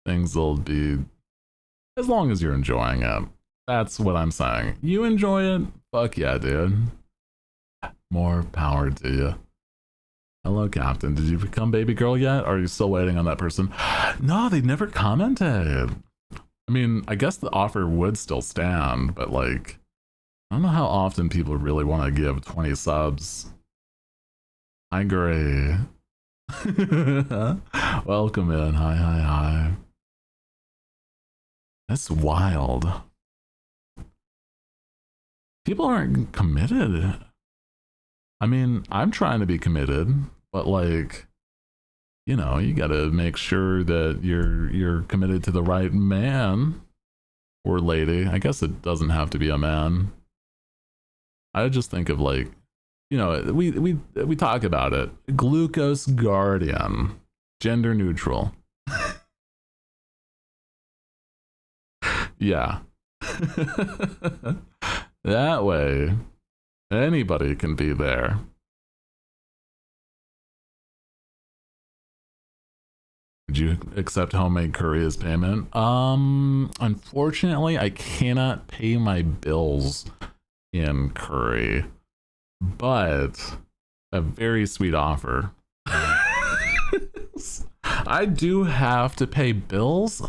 things will be, as long as you're enjoying it. That's what I'm saying. You enjoy it? Fuck yeah, dude. More power to you. Hello, Captain. Did you become baby girl yet? Or are you still waiting on that person? No, they never commented. I mean, I guess the offer would still stand, but like, I don't know how often people really want to give 20 subs. I agree. Welcome in. Hi, hi, hi. That's wild. People aren't committed. I mean, I'm trying to be committed, but like, you know, you gotta make sure that you're committed to the right man or lady. I guess it doesn't have to be a man. I just think of like, you know, we talk about it. Glucose guardian, gender neutral. Yeah. That way, anybody can be there. Would you accept homemade curry as payment? Unfortunately, I cannot pay my bills in curry, but a very sweet offer. I do have to pay bills,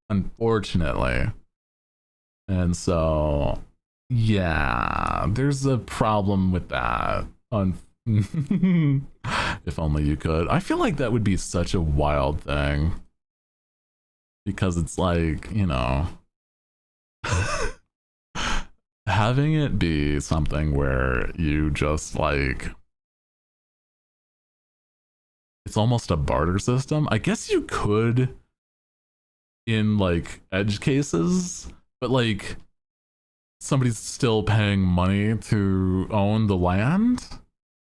unfortunately. And so, yeah, there's a problem with that. If only you could. I feel like that would be such a wild thing. Because it's like, you know, having it be something where you just like, it's almost a barter system. I guess you could in like edge cases, but like somebody's still paying money to own the land,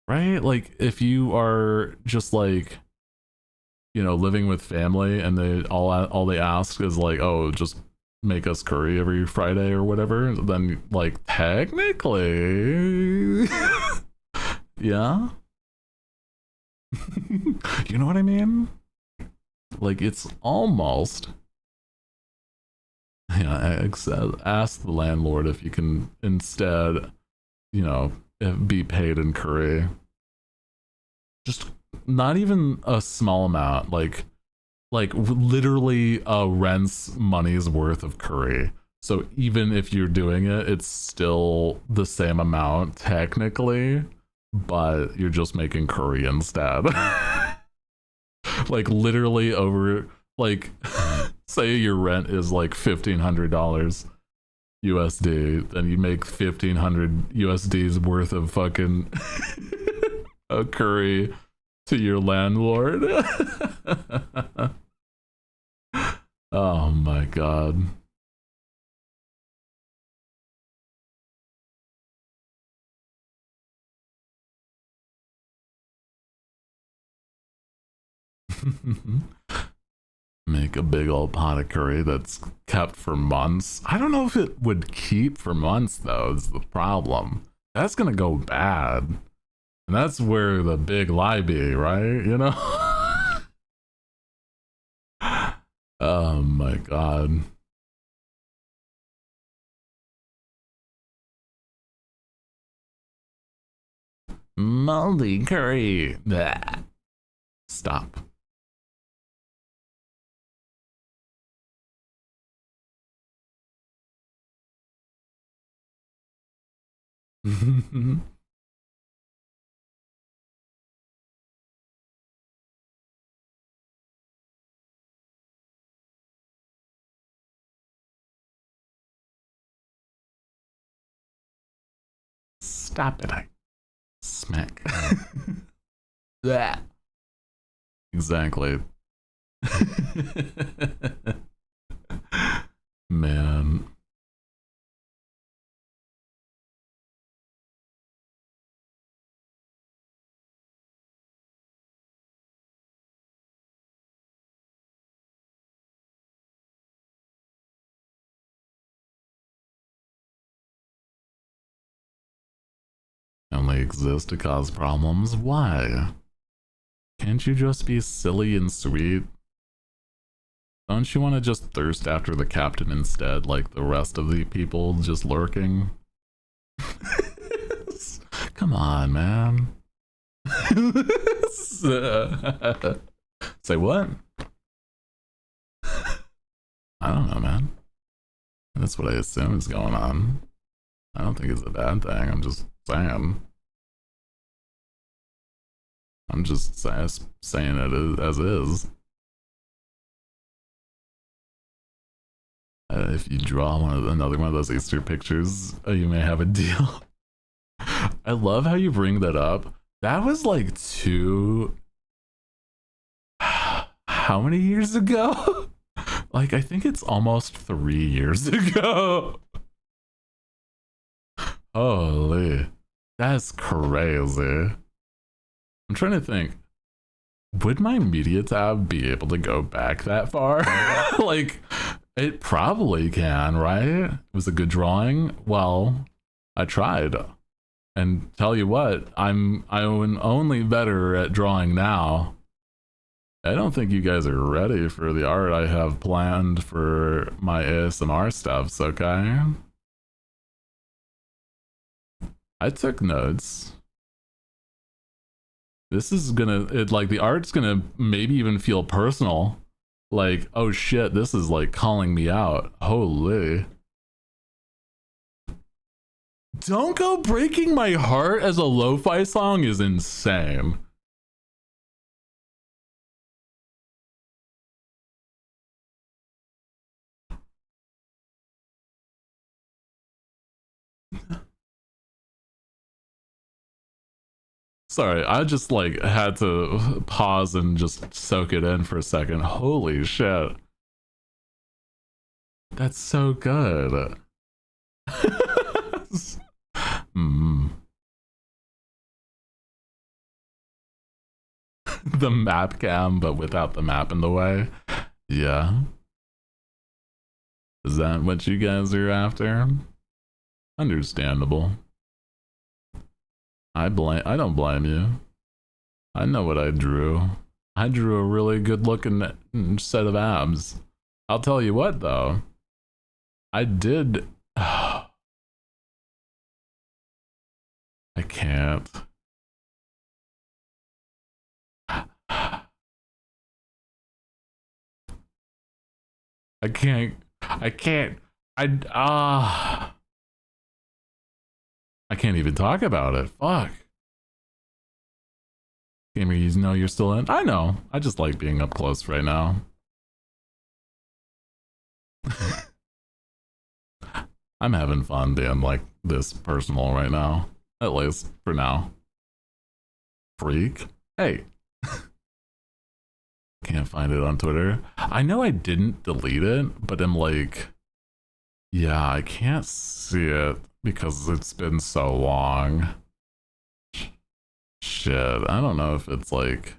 right? Like if you are just like, you know, living with family and they all they ask is like, oh, just make us curry every Friday or whatever, then like technically yeah. You know what I mean? Like it's almost, yeah, ask the landlord if you can instead, you know, be paid in curry. Just not even a small amount, like literally a rent's money's worth of curry. So even if you're doing it, it's still the same amount technically, but you're just making curry instead. Like literally over, like say your rent is like $1,500 USD, then you make 1,500 USD's worth of fucking a curry to your landlord. Oh my god. Make a big old pot of curry that's kept for months. I don't know if it would keep for months though, is the problem. That's gonna go bad. And that's where the big lie be, right? You know? Oh my god. Moldy curry. Bleh. Stop. Stop it. I smack. Bleh. Exactly. Man. Only exist to cause problems. Why? Can't you just be silly and sweet? Don't you want to just thirst after the captain instead, like the rest of the people just lurking? Come on, man. Say what? I don't know, man. That's what I assume is going on. I don't think it's a bad thing. I'm just saying. I'm just saying it as is. If you draw another one of those Easter pictures, you may have a deal. I love how you bring that up. That was like how many years ago? Like, I think it's almost 3 years ago. Holy, that's crazy. I'm trying to think. Would my media tab be able to go back that far? Like, it probably can, right? It was a good drawing. Well, I tried. And tell you what, I'm only better at drawing now. I don't think you guys are ready for the art I have planned for my ASMR stuffs, okay? I took notes. This is gonna, like, the art's gonna maybe even feel personal. Like, oh shit, this is like calling me out. Holy. Don't Go Breaking My Heart as a lo-fi song is insane. Sorry, I just like had to pause and just soak it in for a second. Holy shit. That's so good. mm. The map cam, but without the map in the way. Yeah. Is that what you guys are after? Understandable. I don't blame you. I know what I drew. I drew a really good looking set of abs. I'll tell you what though. I did I can't. I can't. I can't. I can't even talk about it. Fuck. Gamer, you know you're still in? I know. I just like being up close right now. I'm having fun being like this personal right now. At least for now. Freak. Hey. Can't find it on Twitter. I know I didn't delete it, but I'm like, yeah, I can't see it because it's been so long. Shit, I don't know if it's like,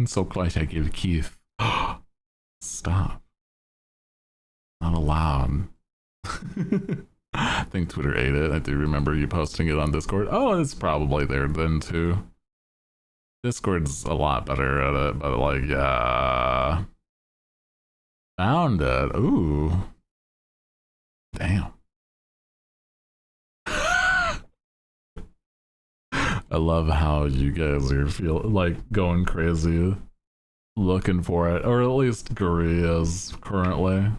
So quite I give Keith. Stop. Not allowed. I think Twitter ate it. I do remember you posting it on Discord. Oh, it's probably there then too. Discord's a lot better at it, but like, yeah. Found it. Ooh. Damn. I love how you guys are like going crazy looking for it, or at least Guri is currently.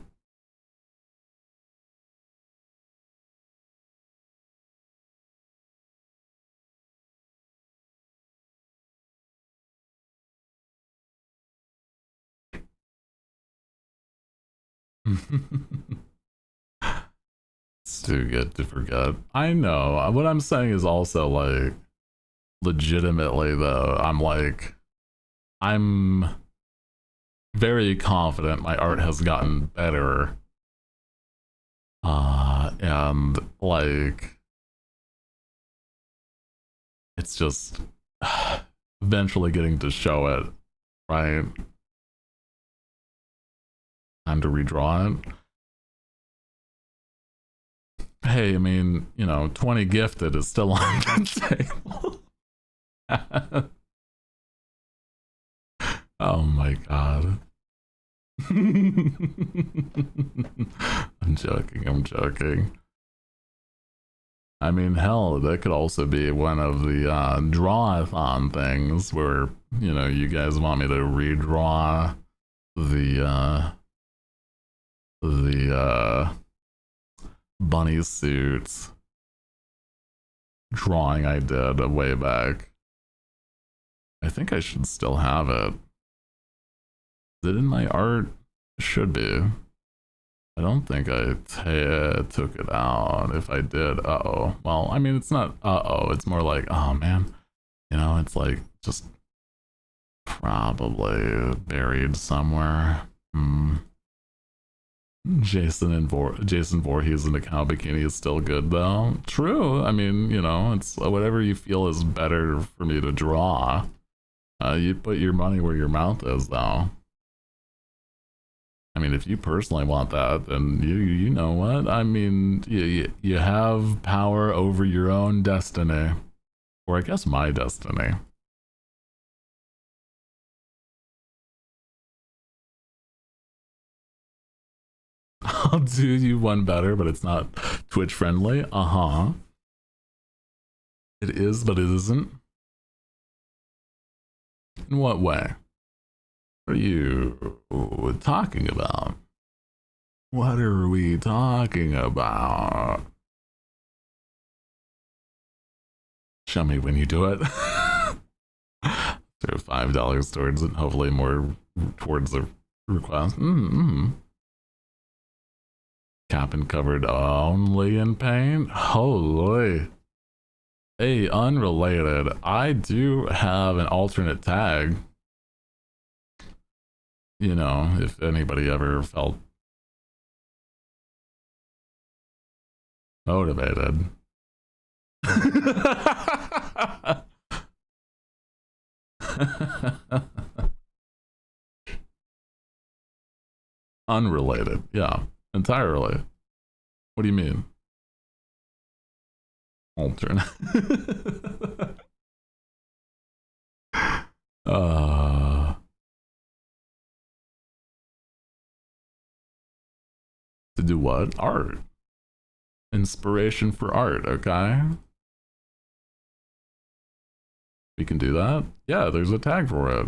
It's too good to forget. I know. What I'm saying is also like, legitimately though, I'm very confident my art has gotten better. And like, it's just eventually getting to show it, right? Time to redraw it. Hey, I mean, you know, 20 gifted is still on the table. Oh my god. I'm joking. I mean, hell, that could also be one of the draw-a-thon things where, you know, you guys want me to redraw the bunny suits drawing I did way back. I think I should still have it. Is it in my art? It should be. I don't think I took it out. If I did, uh-oh. Well, I mean, it's not uh-oh. It's more like, oh, man. You know, it's like just probably buried somewhere. Jason Voorhees in the cow bikini is still good, though. True. I mean, you know, it's whatever you feel is better for me to draw. You put your money where your mouth is, though. I mean, if you personally want that, then you know what? I mean, you have power over your own destiny. Or I guess my destiny. I'll do you one better, but it's not Twitch friendly. Uh-huh. It is, but it isn't. In what way? What are you talking about? What are we talking about? Show me when you do it. Throw $5 towards it, hopefully more towards the request. Cap and covered only in paint? Holy. Hey, unrelated. I do have an alternate tag. You know, if anybody ever felt motivated. Unrelated, yeah, entirely. What do you mean? Alternate. To do what? Art. Inspiration for art, okay? We can do that? Yeah, there's a tag for it.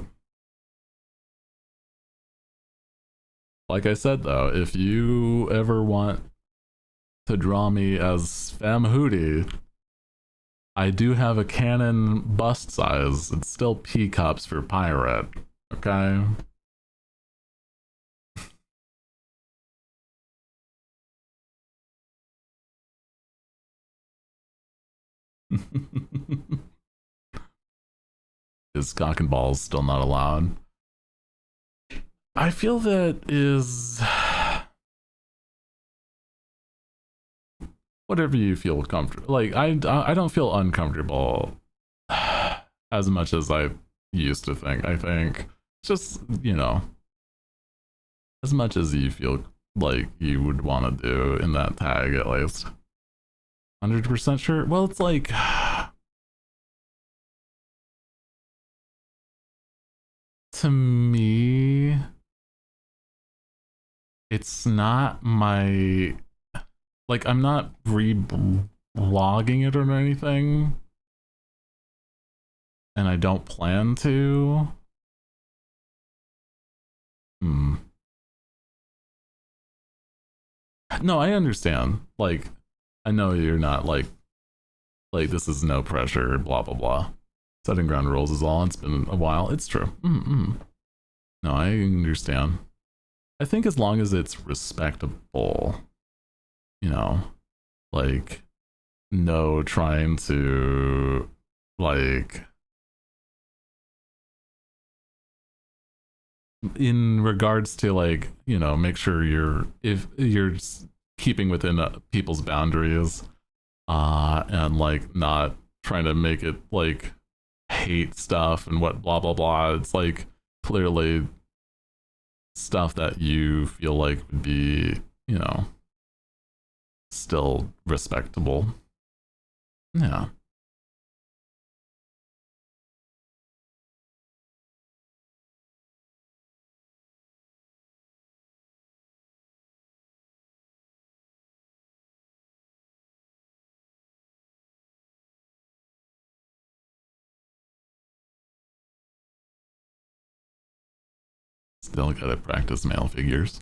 Like I said though, if you ever want to draw me as Femme Hooty, I do have a Canon bust size. It's still P cups for pirate, okay? Is cock and balls still not allowed? I feel that is whatever you feel comfortable. Like I don't feel uncomfortable as much as I used to think. I think just, you know, as much as you feel like you would want to do in that tag, at least. 100% sure? Well, it's like to me, it's not my, like, I'm not re-blogging it or anything, and I don't plan to. No, I understand. Like, I know you're not like this is no pressure, blah blah blah. Setting ground rules is all. It's been a while. It's true. No, I understand. I think as long as it's respectable, you know, like no trying to like in regards to like, you know, make sure if you're keeping within people's boundaries, and like not trying to make it like hate stuff and what blah blah blah. It's like clearly stuff that you feel like would be, you know, still respectable. Yeah. Still gotta practice male figures.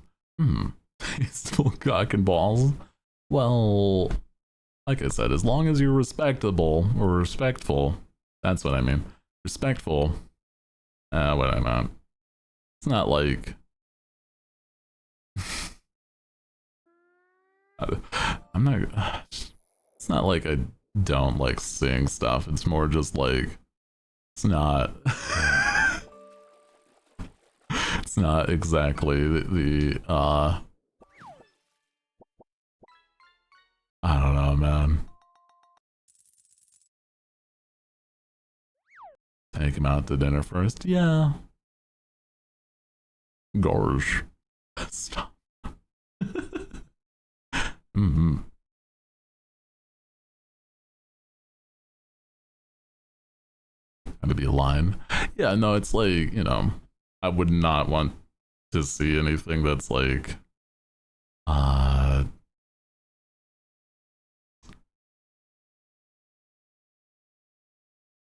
Still cock and balls. Well, like I said, as long as you're respectable or respectful, that's what I mean. Respectful. What I meant. It's not like I'm not. It's not like I don't like seeing stuff. It's more just like it's not. It's not exactly the I don't know, man. Take him out to dinner first. Yeah. Gosh. Stop. Mm-hmm. Gotta be a line. Yeah, no, it's like, you know, I would not want to see anything that's like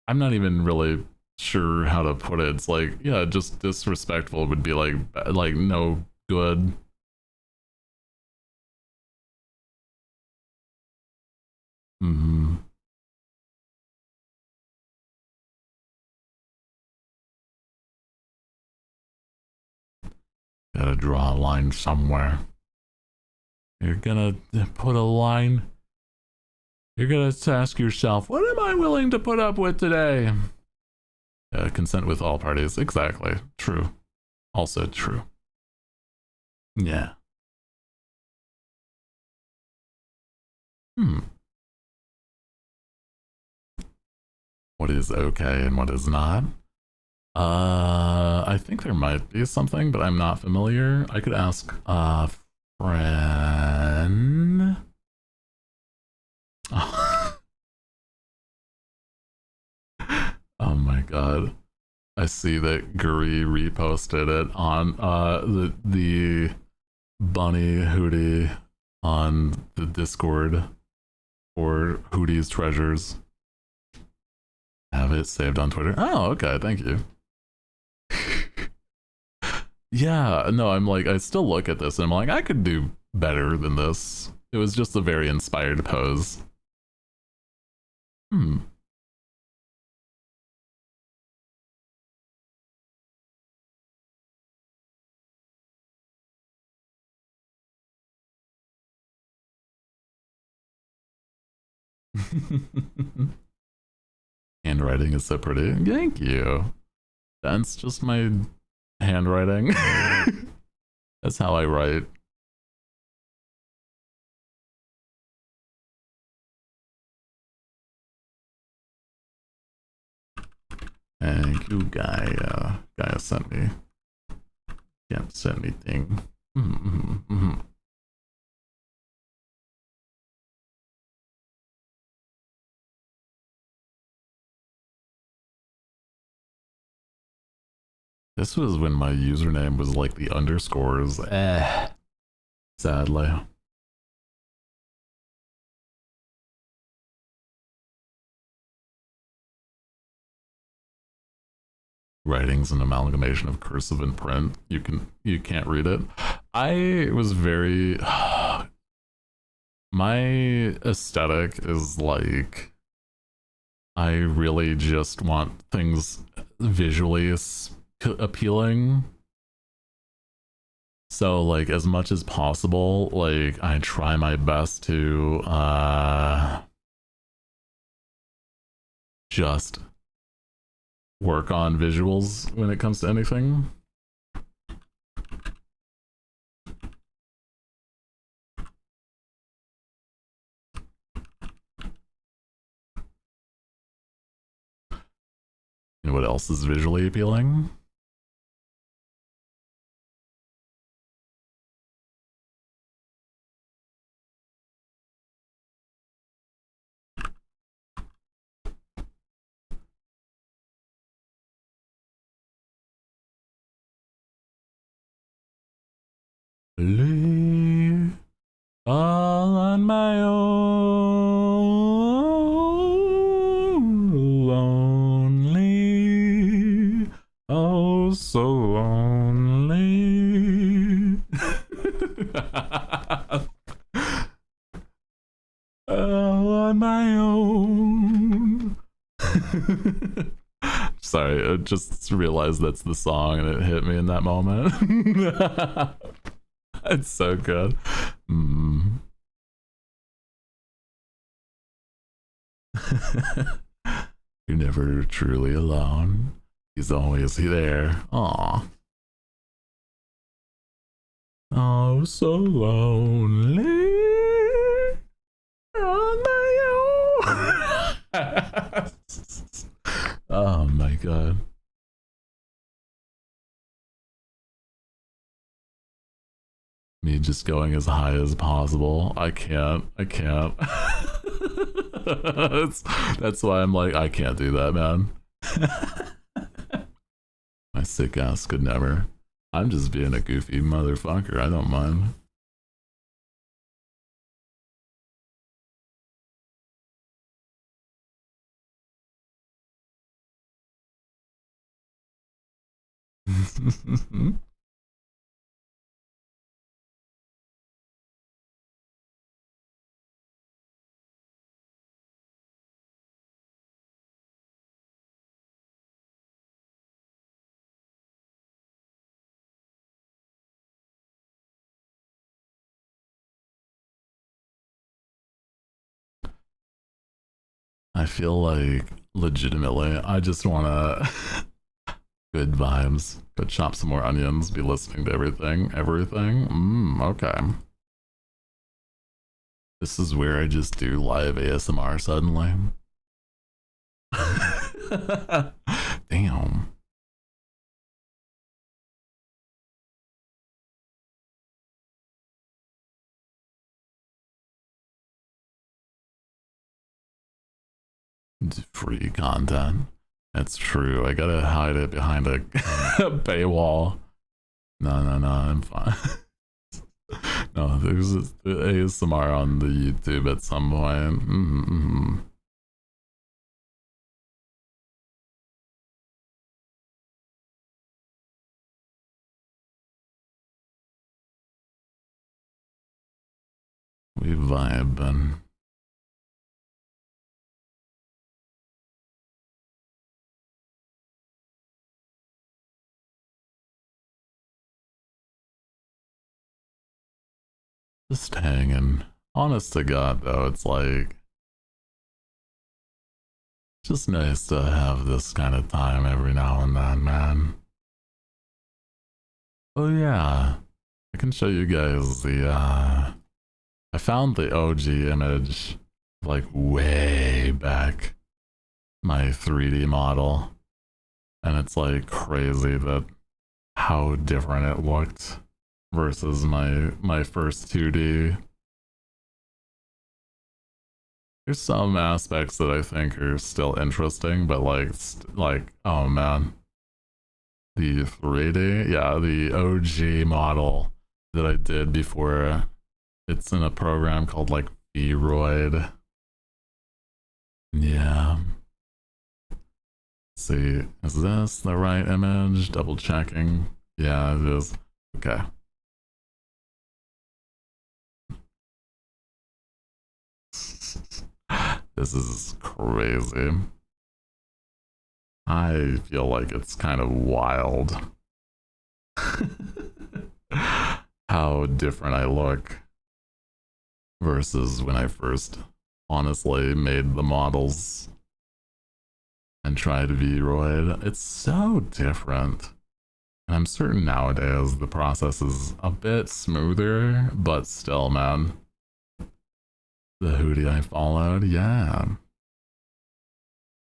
I'm not even really sure how to put it. It's like, yeah, just disrespectful would be like no good. Mm-hmm. Gotta draw a line somewhere. You're gonna put a line. You're gonna ask yourself, what am I willing to put up with today? Consent with all parties. Exactly. True. Also true. Yeah. What is okay and what is not? I think there might be something, but I'm not familiar. I could ask a friend. Oh my god. I see that Guri reposted it on the bunny Hooty on the Discord for Hooty's Treasures. Have it saved on Twitter. Oh, okay, thank you. Yeah, no, I'm like, I still look at this and I'm like, I could do better than this. It was just a very inspired pose. Handwriting is so pretty. Thank you. That's just my handwriting. That's how I write. Thank you, Gaia. Gaia sent me. Can't send anything. This was when my username was like the underscores. Sadly. Writing's an amalgamation of cursive and print. You can't read it. I was very my aesthetic is like I really just want things visually appealing. So like as much as possible, like I try my best to just work on visuals when it comes to anything. You know what else is visually appealing? Leave all on my own, lonely, oh so lonely. All on my own. Sorry, I just realized that's the song and it hit me in that moment. It's so good. You're never truly alone. He's always there. Aw. Oh, so lonely on my own. Oh my god. Me just going as high as possible. I can't. That's why I'm like, I can't do that, man. My sick ass could never. I'm just being a goofy motherfucker. I don't mind. I feel like legitimately, I just wanna good vibes. Go chop some more onions, be listening to everything. Okay. This is where I just do live ASMR suddenly. Damn. It's free content. That's true. I gotta hide it behind a paywall. No, I'm fine. No, there's ASMR on the YouTube at some point. We vibe and just hanging. Honest to God, though, it's like just nice to have this kind of time every now and then, man. Oh yeah, I can show you guys the I found the OG image like way back, my 3D model, and it's like crazy that how different it looked versus my first 2D. There's some aspects that I think are still interesting, but like oh man, the 3D, yeah, the OG model that I did before, it's in a program called like vroid. Yeah. Let's see, is this the right image? Double checking. Yeah, it is. Okay. This is crazy. I feel like it's kind of wild. how different I look versus when I first honestly made the models and tried Vroid. It's so different. And I'm certain nowadays the process is a bit smoother, but still, man. The Hooty I followed, yeah.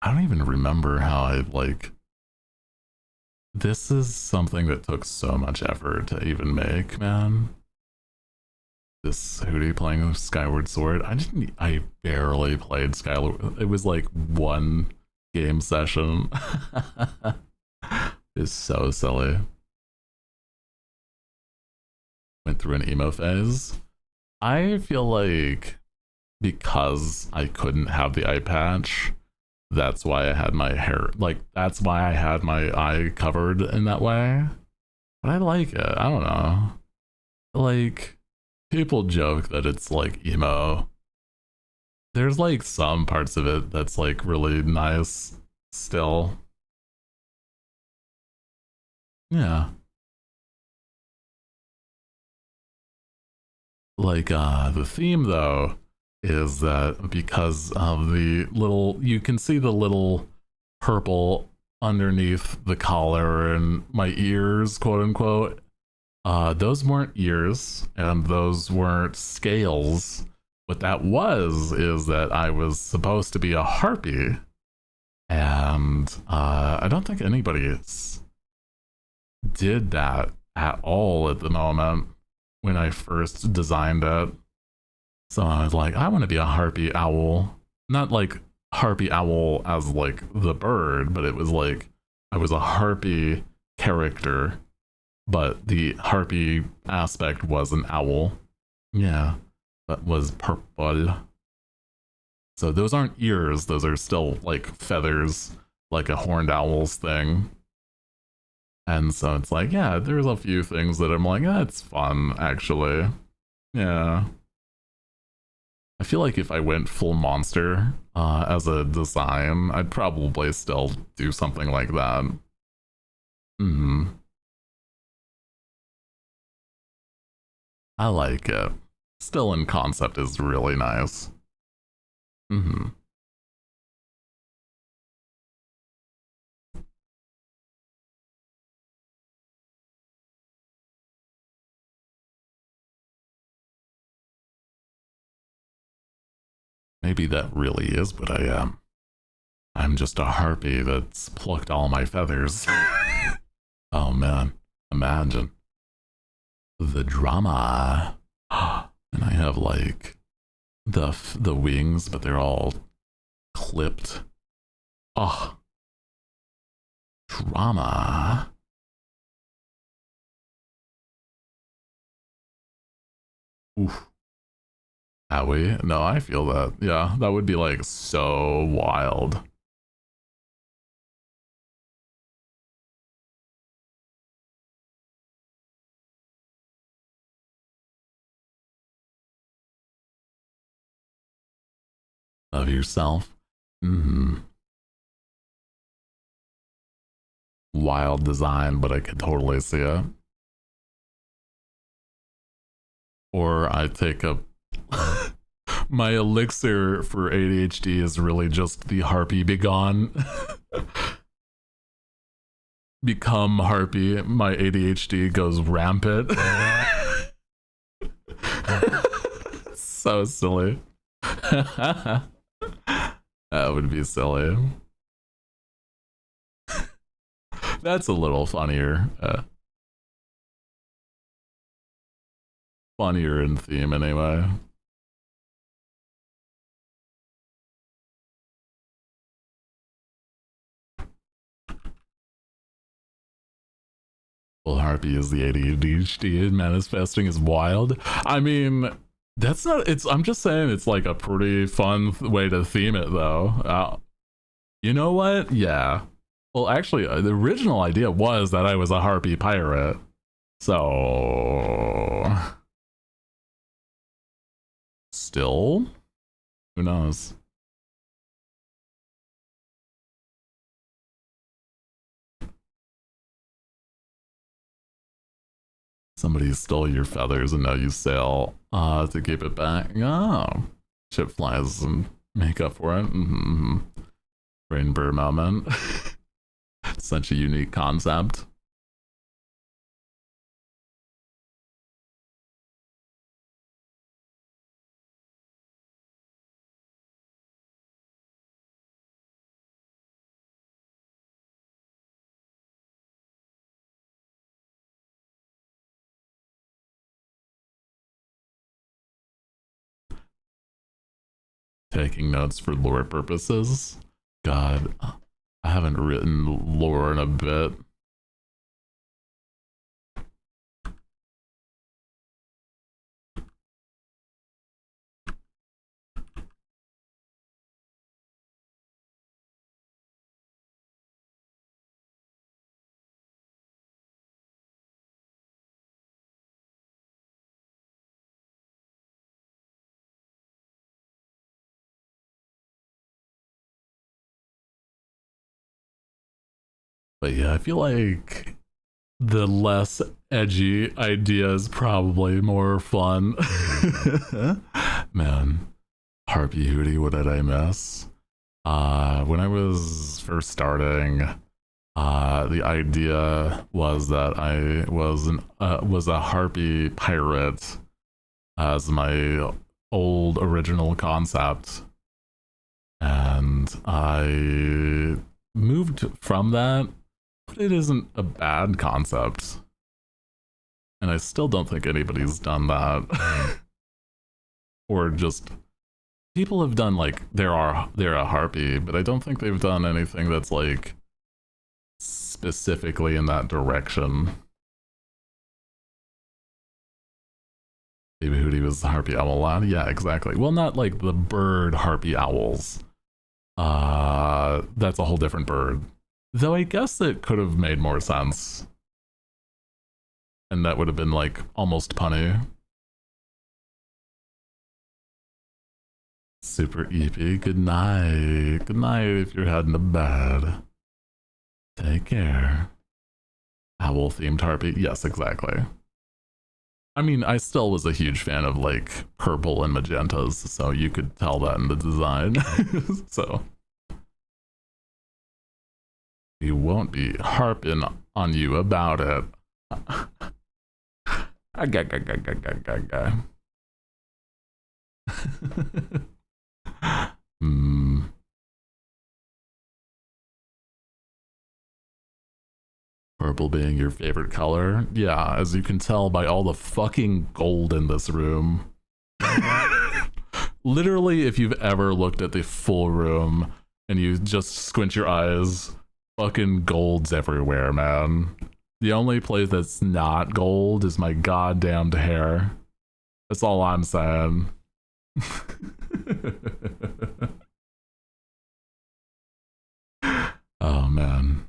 I don't even remember how I, like... This is something that took so much effort to even make, man. This Hooty playing Skyward Sword. I barely played Skyward. It was like one game session. It's so silly. Went through an emo phase. I feel like because I couldn't have the eye patch, that's why I had my hair, like, that's why I had my eye covered in that way. But I like it. I don't know. Like, people joke that it's like emo. There's like some parts of it that's like really nice still. Yeah. Like, the theme though is that because of the little, you can see the little purple underneath the collar and my ears, quote unquote. Those weren't ears and those weren't scales. What that was is that I was supposed to be a harpy, and I don't think anybody did that at all at the moment when I first designed it. So I was like, I want to be a harpy owl. Not like harpy owl as like the bird, but it was like I was a harpy character, but the harpy aspect was an owl. Yeah, that was purple. So those aren't ears, those are still like feathers, like a horned owl's thing. And so it's like, yeah, there's a few things that I'm like, it's fun, actually. Yeah. I feel like if I went full monster as a design, I'd probably still do something like that. I like it. Still in concept is really nice. Maybe that really is what I am. I'm just a harpy that's plucked all my feathers. Oh man, imagine the drama. And I have like the wings, but they're all clipped. Oh, drama. Oof. Howie? No, I feel that. Yeah, that would be like so wild. Of yourself. Wild design, but I could totally see it. Or I take a my elixir for ADHD is really just the harpy begone. Become harpy, my ADHD goes rampant. So silly. That would be silly. That's a little funnier. Funnier in theme anyway. Well, harpy is the ADHD manifesting is wild. I mean, that's not, it's, I'm just saying it's like a pretty fun way to theme it though. You know what? Yeah. Well, actually, the original idea was that I was a harpy pirate. So... Still? Who knows? Somebody stole your feathers and now you sail to keep it back. Oh, ship flies and make up for it. Mm-hmm. Rainbow moment. Such a unique concept. Taking notes for lore purposes. God, I haven't written lore in a bit. But yeah, I feel like the less edgy idea is probably more fun. Man, Harpy Hooty, what did I miss? When I was first starting, the idea was that I was a harpy pirate as my old original concept, and I moved from that. But it isn't a bad concept, and I still don't think anybody's done that. Or just people have done like they're a harpy, but I don't think they've done anything that's like specifically in that direction. Maybe Hooty was the harpy owl lad. Yeah, exactly. Well, not like the bird harpy owls. That's a whole different bird. Though I guess it could have made more sense. And that would have been like almost punny. Super EP. Good night. Good night if you're heading to bed. Take care. Owl themed harpy. Yes, exactly. I mean, I still was a huge fan of like purple and magentas, so you could tell that in the design. So we won't be harping on you about it. Purple being your favorite color? Yeah, as you can tell by all the fucking gold in this room. Literally, if you've ever looked at the full room and you just squint your eyes, fucking gold's everywhere, man. The only place that's not gold is my goddamned hair. That's all I'm saying. Oh, man.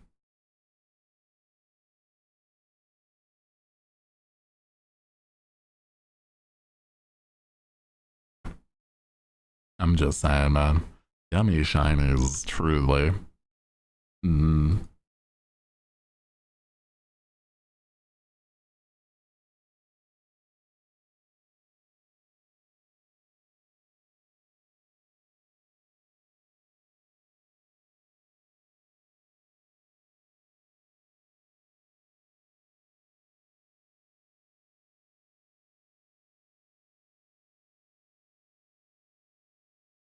I'm just saying, man. Yummy shinies, truly. Mm.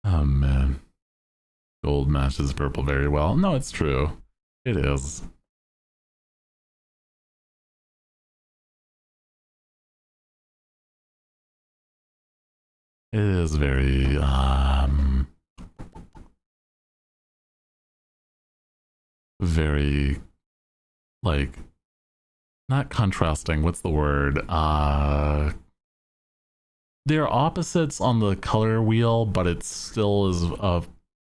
Oh, man. Gold matches purple very well. No, it's true. It is. It is very, very, like, not contrasting, what's the word? They're opposites on the color wheel, but it still is a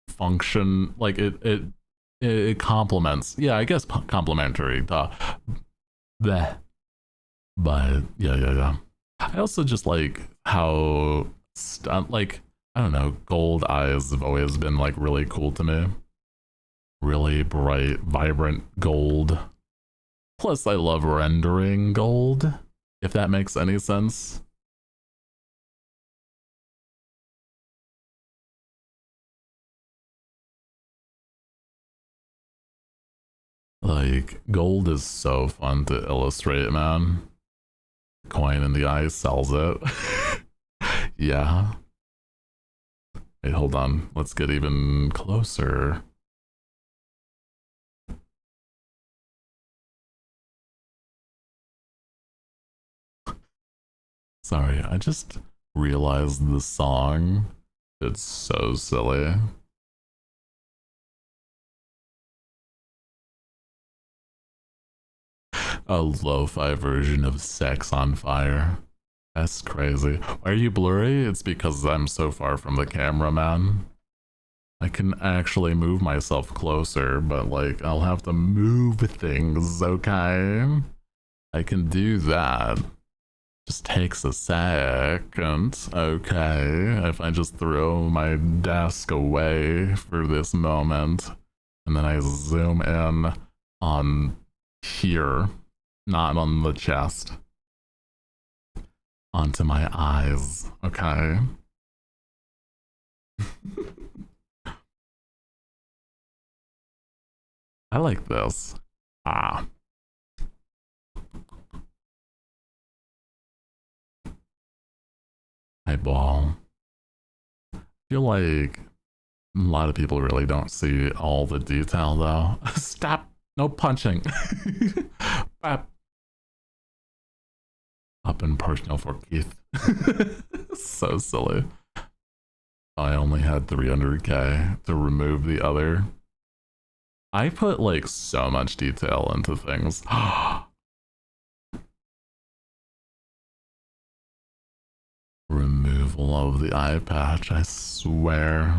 function, like, it complements. Yeah, I guess complementary. Bleh. But, yeah. I also just like how, like, I don't know, gold eyes have always been, like, really cool to me. Really bright, vibrant gold. Plus, I love rendering gold. If that makes any sense. Like, gold is so fun to illustrate, man. Coin in the eye sells it. Yeah. Hey, hold on. Let's get even closer. Sorry, I just realized the song. It's so silly. A lo-fi version of Sex on Fire. That's crazy. Why are you blurry? It's because I'm so far from the camera, man. I can actually move myself closer, but like, I'll have to move things, okay? I can do that. Just takes a second, okay? If I just throw my desk away for this moment, and then I zoom in on here, not on the chest, onto my eyes, okay? I like this. Ah. Eyeball. I feel like a lot of people really don't see all the detail though. Stop! No punching! Up in personal for Keith. So silly. I only had 300k to remove the other. I put like so much detail into things. Removal of the eye patch, I swear.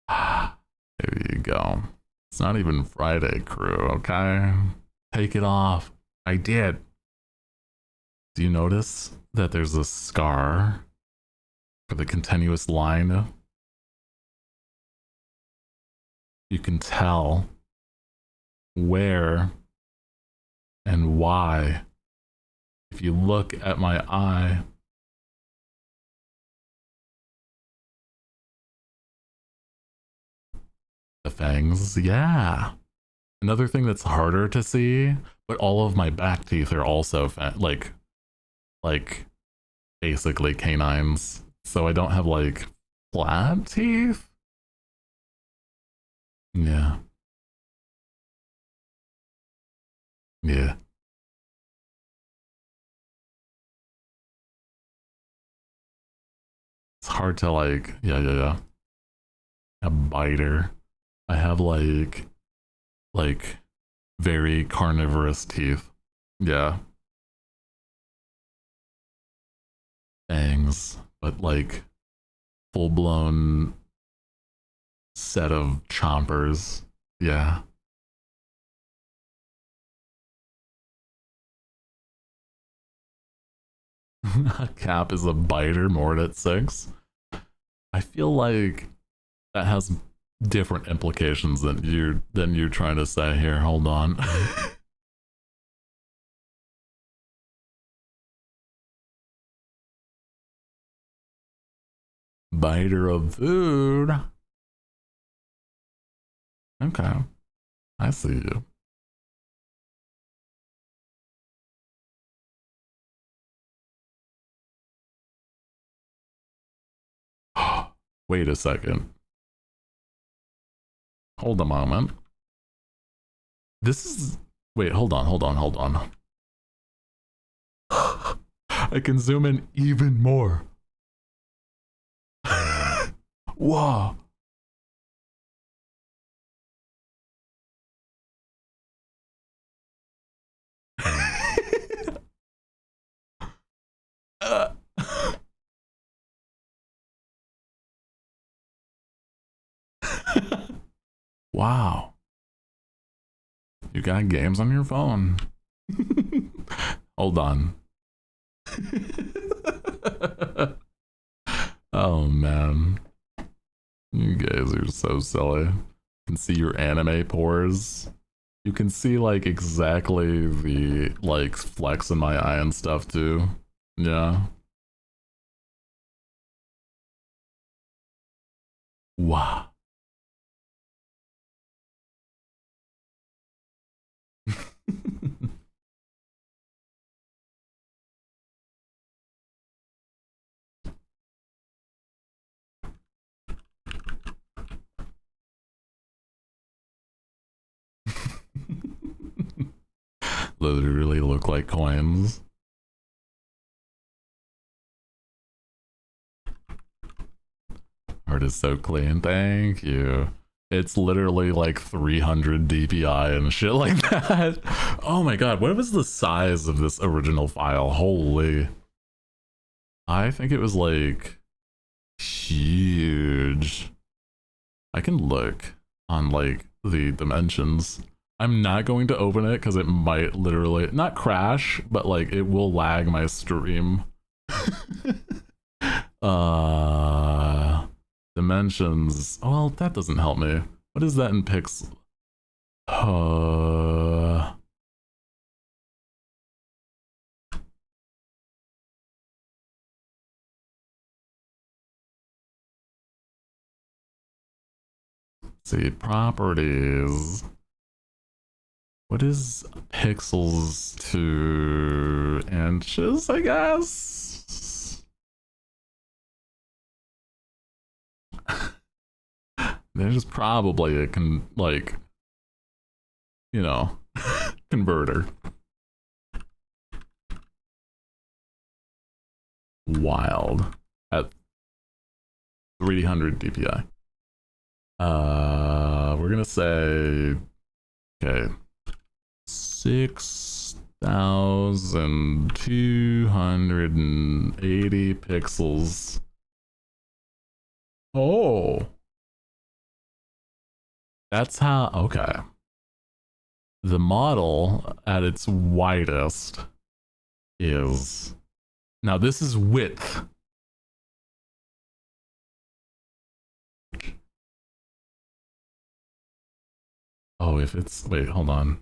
There you go. It's not even Friday, crew, okay? Take it off. I did. Do you notice that there's a scar for the continuous line? You can tell where and why if you look at my eye. The fangs, yeah. Another thing that's harder to see, but all of my back teeth are also like basically canines. So I don't have like flat teeth. Yeah. Yeah. It's hard to like, yeah. A biter. I have like very carnivorous teeth. Yeah. Fangs, but like full blown set of chompers. Yeah. A cap is a biter, moored at 6. I feel like that has different implications than you're trying to say here. Hold on. Biter of food. Okay. I see you. Wait a second. Hold a moment. This is... Wait, hold on. I can zoom in even more. Whoa. uh. Wow. You got games on your phone. Hold on. Oh man. You guys are so silly. You can see your anime pores. You can see like exactly the like flex in my eye and stuff too. Yeah. Wow. Literally look like coins. Art is so clean. Thank you. It's literally like 300 DPI and shit like that. Oh my god, what was the size of this original file? Holy. I think it was like huge. I can look on like the dimensions. I'm not going to open it because it might literally not crash, but like it will lag my stream. Dimensions. Well, that doesn't help me. What is that in pixels? See, properties. What is pixels to inches, I guess? There's probably a you know, converter. Wild. At 300 DPI. We're gonna say, okay, 6,280 pixels. Oh, that's how, okay. The model at its widest is, now this is width. Oh, if it's, wait, hold on.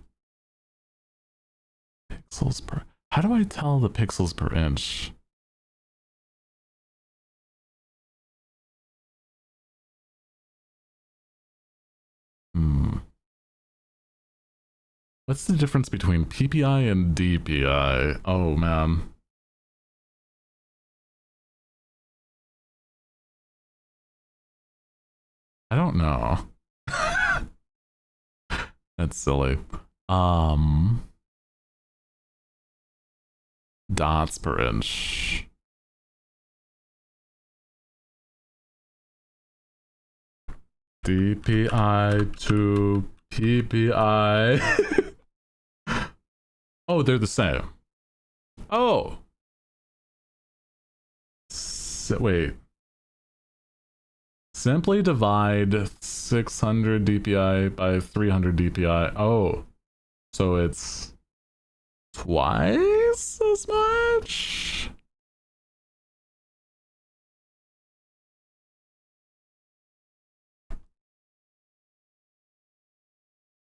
Pixels per, how do I tell the pixels per inch? What's the difference between PPI and DPI? Oh man. I don't know. That's silly. Dots per inch. DPI to PPI. Oh, they're the same. Oh. Wait. Simply divide 600 DPI by 300 DPI. Oh. So it's twice as much?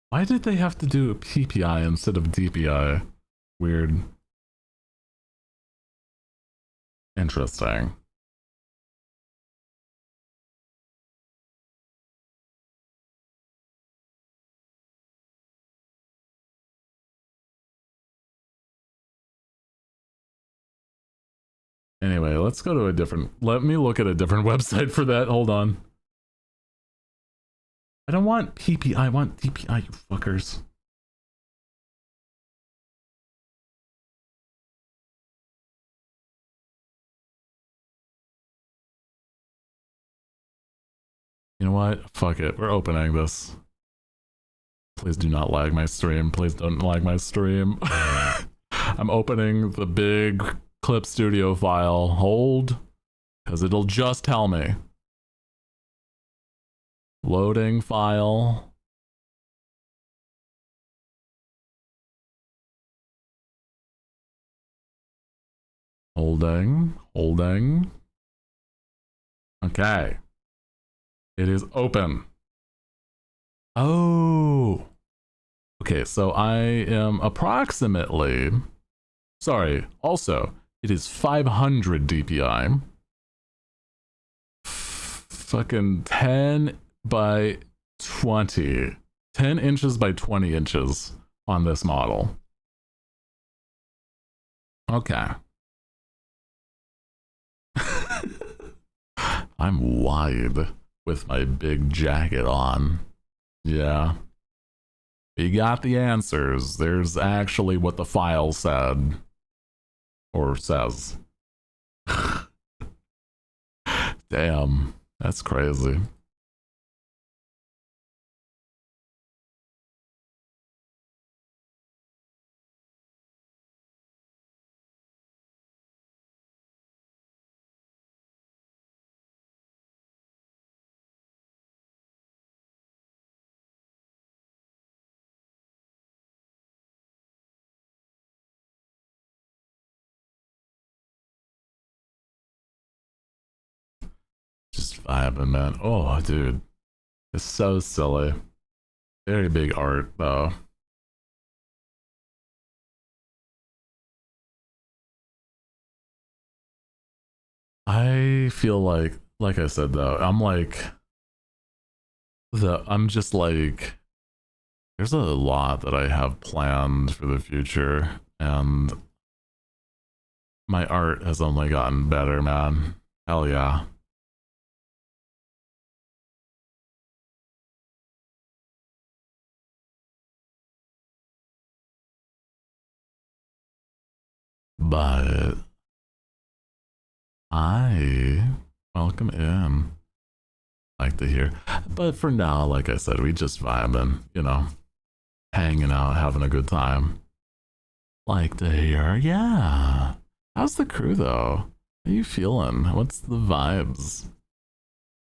Why did they have to do a PPI instead of DPI? Weird. Interesting. Anyway, let's go to a different, let me look at a different website for that. Hold on. I don't want PPI, I want DPI, you fuckers. You know what? Fuck it. We're opening this. Please do not lag my stream. Please don't lag my stream. I'm opening the big Clip Studio file. Hold, because it'll just tell me. Loading file. Holding. Holding. Okay. It is open. Oh. Okay, Okay, so I am approximately, sorry, also, it is 500 DPI. Fucking 10 by 20. 10 inches by 20 inches on this model. Okay. I'm wide with my big jacket on. Yeah. We got the answers. There's actually what the file said. Or says. Damn. That's crazy. Just vibing, man. Oh, dude. It's so silly. Very big art, though. I feel like I said though, I'm just like, there's a lot that I have planned for the future, and my art has only gotten better, man. Hell yeah. But I welcome in. Like to hear. But for now, like I said, we just vibing, hanging out, having a good time. Like to hear, yeah. How's the crew though? How you feeling? What's the vibes?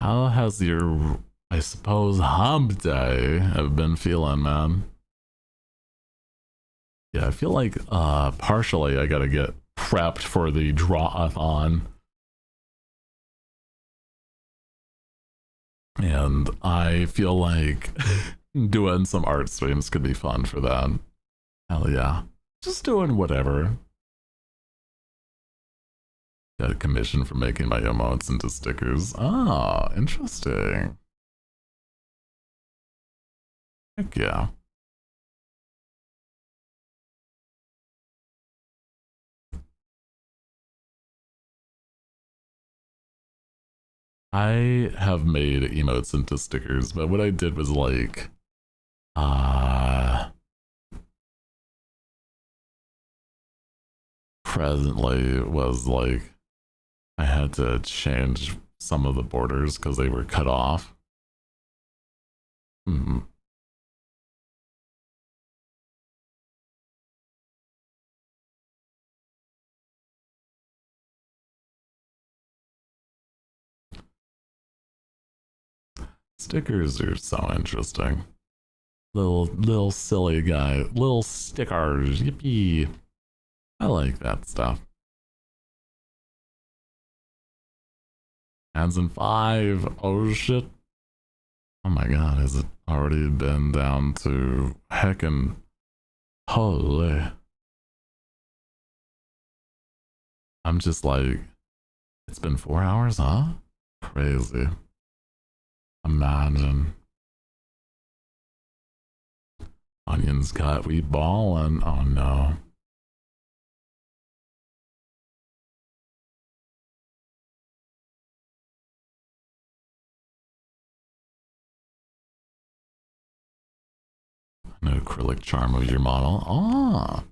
How has your, I suppose, hump day have been feeling, man? Yeah, I feel like partially I gotta get prepped for the draw-a-thon. And I feel like doing some art streams could be fun for that. Hell yeah. Just doing whatever. Got a commission for making my emotes into stickers. Ah, interesting. Heck yeah. I have made emotes into stickers, but what I did was like, presently was like, I had to change some of the borders because they were cut off. Hmm. Stickers are so interesting. Little silly guy, little stickers, yippee. I like that stuff. Hands in 5. Oh shit. Oh my god, has it already been down to heckin' holy. I'm just like, it's been 4 hours, huh? Crazy. Imagine. Onions cut, we ballin'. Oh no. An acrylic charm of your model. Ah.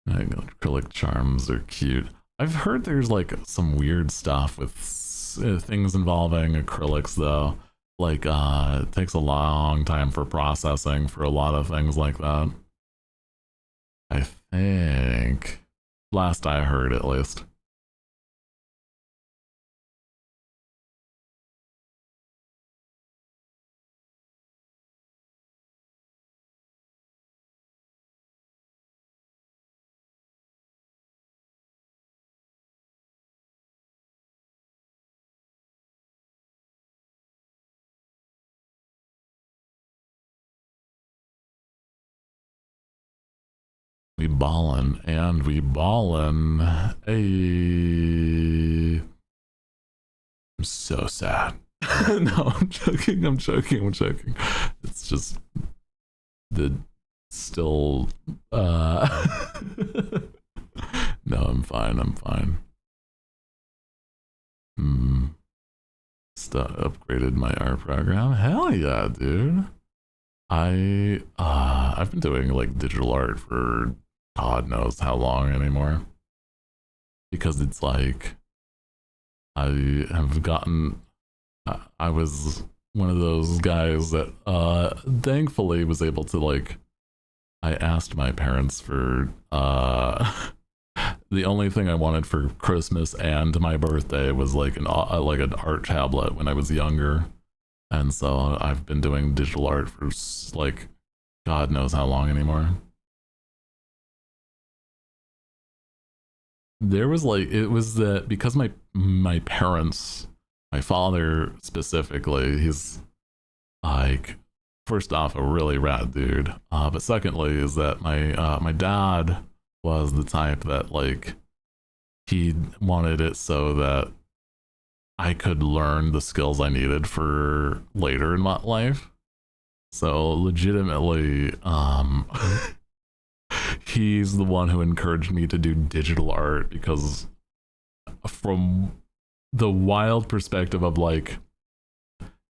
Acrylic charms are cute. I've heard there's like some weird stuff with things involving acrylics though. Like it takes a long time for processing for a lot of things like that. I think. Last I heard at least. We ballin' and we ballin'. Hey. I'm so sad. No, I'm joking. It's just the still no, I'm fine. Upgraded my art program. Hell yeah, dude. I've been doing like digital art for God knows how long anymore. Because it's like I have gotten I was one of those guys that thankfully was able to like I asked my parents for the only thing I wanted for Christmas and my birthday was like an art tablet when I was younger. And so I've been doing digital art for like God knows how long anymore. There was like it was that because my parents, my father specifically, he's like first off a really rad dude, but secondly is that my dad was the type that like he wanted it so that I could learn the skills I needed for later in my life. So legitimately, he's the one who encouraged me to do digital art because from the wild perspective of like,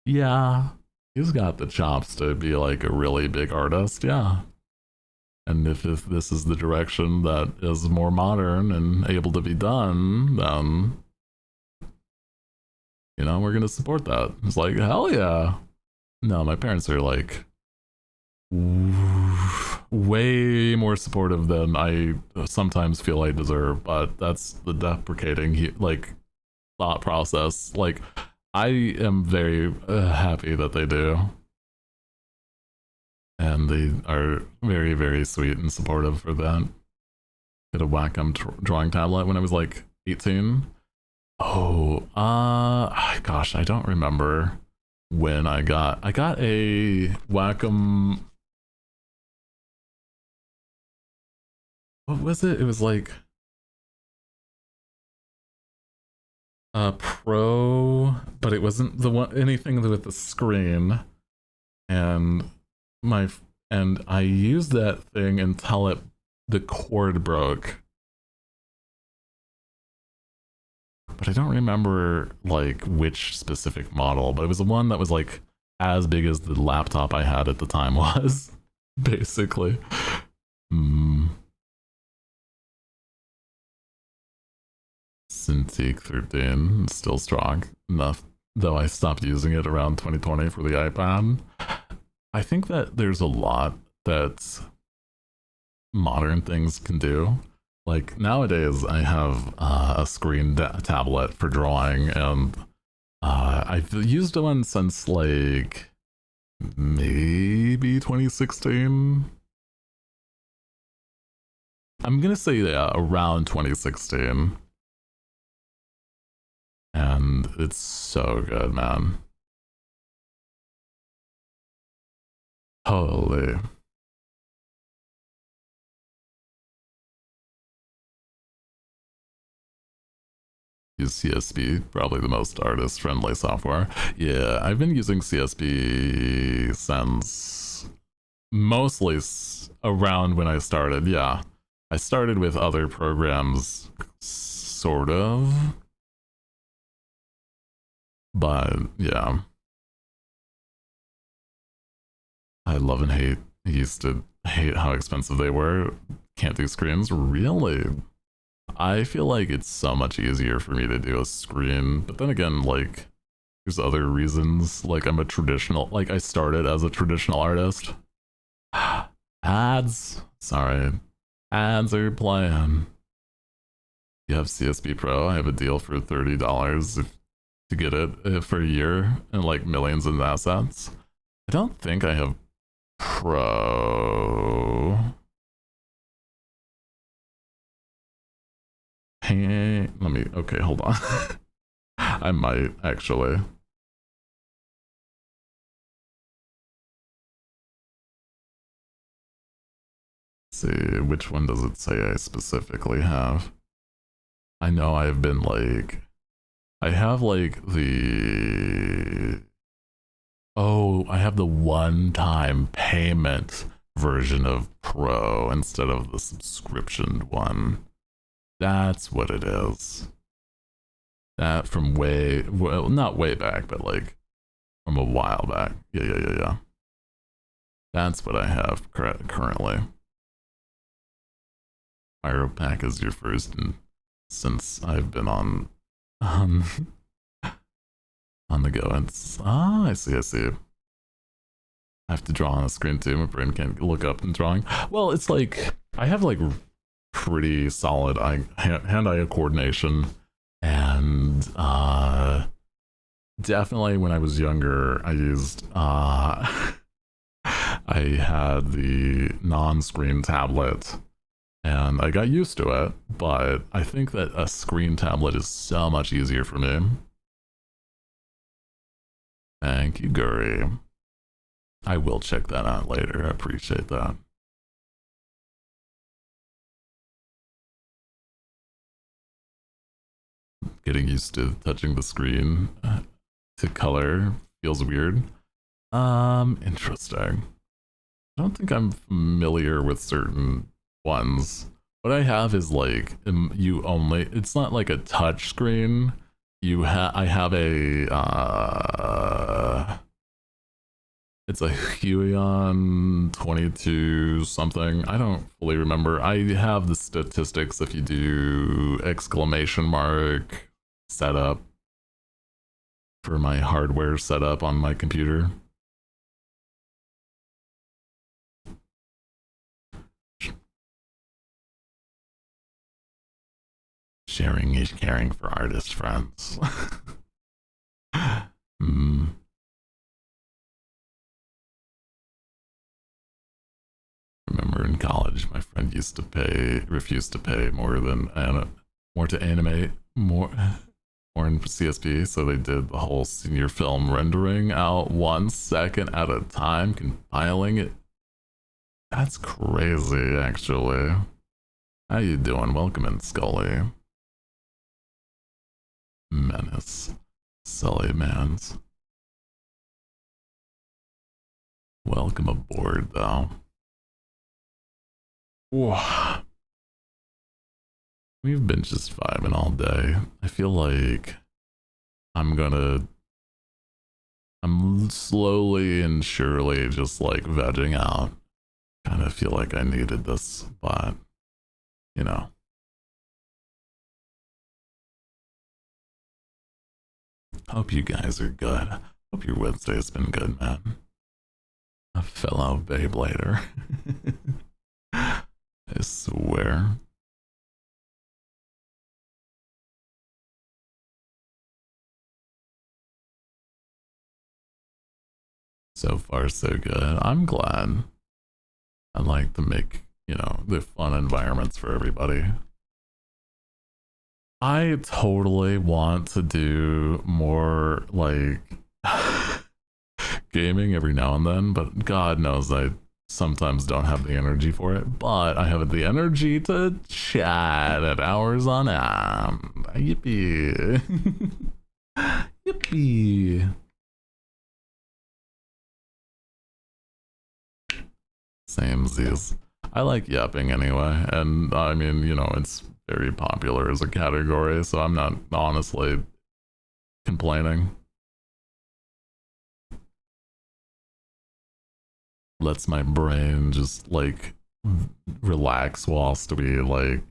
yeah, he's got the chops to be like a really big artist, yeah. And if this is the direction that is more modern and able to be done, then you know, we're gonna support that. It's like, hell yeah. No, my parents are like way more supportive than I sometimes feel I deserve, but that's the deprecating like thought process. Like, I am very happy that they do. And they are very, very sweet and supportive for that. Get a Wacom drawing tablet when I was like 18. Oh, gosh, I don't remember when I got a Wacom. What was it? It was like a Pro, but it wasn't the one anything with the screen. And I used that thing until the cord broke. But I don't remember like which specific model, but it was the one that was like as big as the laptop I had at the time was, basically. Cintiq 13, still strong enough, though I stopped using it around 2020 for the iPad. I think that there's a lot that modern things can do. Like nowadays, I have a screen tablet for drawing, and I've used one since like maybe 2016. I'm gonna say yeah, around 2016. And it's so good, man. Holy. Use CSB, probably the most artist-friendly software. Yeah, I've been using CSB since mostly around when I started, yeah. I started with other programs, sort of. But, yeah. I love and hate. I used to hate how expensive they were. Can't do screens, really? I feel like it's so much easier for me to do a screen, but then again, like, there's other reasons. Like, I'm a traditional, like, I started as a traditional artist. Ads. Sorry. Ads are playing. You have CSB Pro. I have a deal for $30 to get it for a year and like millions in assets. I don't think I have Pro. Hey, let me, okay, hold on. I might actually. see, which one does it say I specifically have? I know I've been like, I have like the, oh, I have the one-time payment version of Pro instead of the subscription one. That's what it is. That from way, well, not way back, but like from a while back. Yeah. That's what I have currently. Pyro Pack is your first, and since I've been on the go, it's I see. I have to draw on a screen too. My brain can't look up in drawing. Well, it's like I have like pretty solid hand-eye coordination, and definitely when I was younger, I used I had the non-screen tablet, and I got used to it, but I think that a screen tablet is so much easier for me. Thank you, Guri. I will check that out later. I appreciate that. Getting used to touching the screen to color feels weird. Interesting. I don't think I'm familiar with certain ones. What I have is like you only. It's not like a touch screen. I have a it's a Huion 22 something. I don't fully remember. I have the statistics if you do exclamation mark setup for my hardware setup on my computer. Sharing is caring for artist friends. Remember in college, my friend refused to pay more to animate more in CSP, so they did the whole senior film rendering out 1 second at a time, compiling it. That's crazy, actually. How you doing? Welcome in, Scully. Menace. Sully Mans. Welcome aboard, though. Whoa. We've been just vibing all day. I feel like I'm slowly and surely just like vegging out. Kind of feel like I needed this, but you know. Hope you guys are good. Hope your Wednesday's been good, man. A fellow Beyblader. I swear. So far, so good. I'm glad. I like to make, the fun environments for everybody. I totally want to do more, like, gaming every now and then, but God knows I sometimes don't have the energy for it. But I have the energy to chat at hours on end. Yippee. Yippee. Same Z's. I like yapping anyway, and I mean, it's very popular as a category, so I'm not honestly complaining. Lets my brain just like relax whilst we like,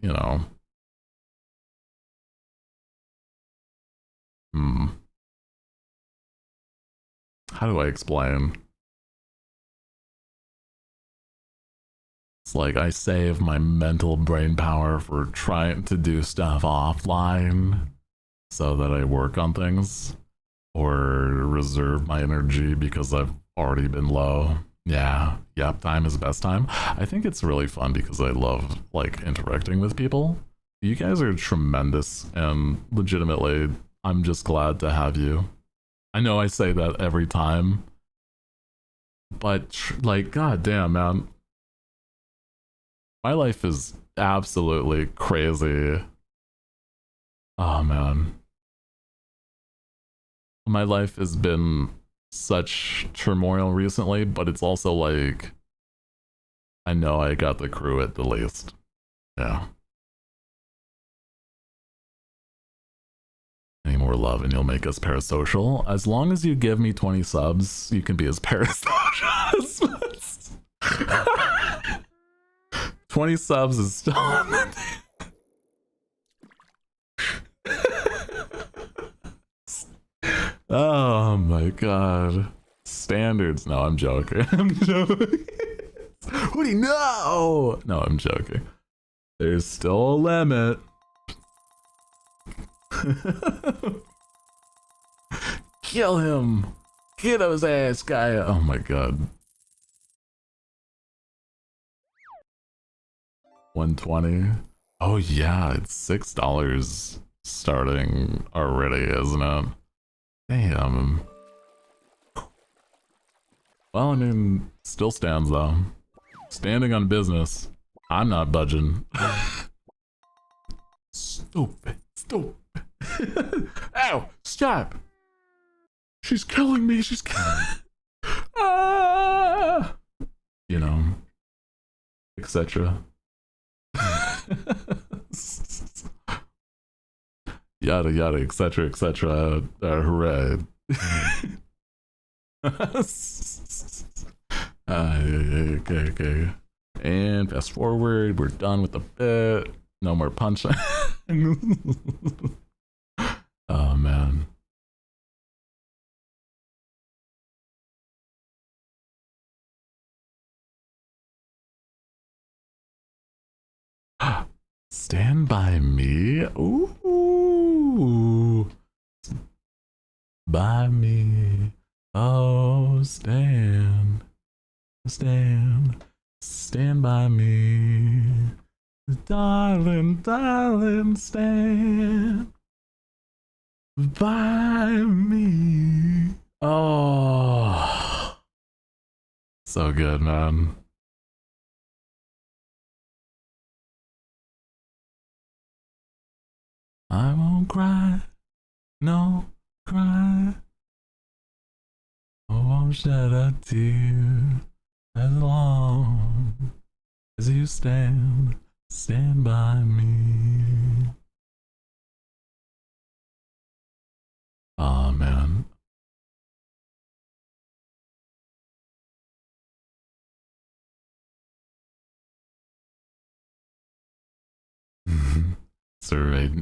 How do I explain? It's like I save my mental brain power for trying to do stuff offline so that I work on things, or reserve my energy because I've already been low. Yeah, yap time is best time. I think it's really fun because I love like interacting with people. You guys are tremendous, and legitimately, I'm just glad to have you. I know I say that every time, but like, goddamn, man. My life is absolutely crazy. Oh man. My life has been such turmoil recently, but it's also like I know I got the crew at the least. Yeah. Any more love and you'll make us parasocial. As long as you give me 20 subs, you can be as parasocial as 20 subs is still on the Oh my god. Standards. No, I'm joking. I'm joking. Hooty, no! No, I'm joking. There's still a limit. Kill him! Get his ass, guy! Oh my god. 120. Oh yeah, it's $6 starting already, isn't it? Damn. Well, I mean, still stands though. Standing on business. I'm not budging. Stupid. Stupid. Ow! Stop! She's killing me. She's killing me. Ah! You know, etc. Yada yada, etc. etc. Hooray. Okay. And fast forward, we're done with the bit. No more punch. Oh man. Stand by me? Ooh. By me. Oh, stand by me. Darling, darling, stand by me. Oh, so good, man. I won't cry, no cry. I won't shed a tear as long as you stand by me. Oh man.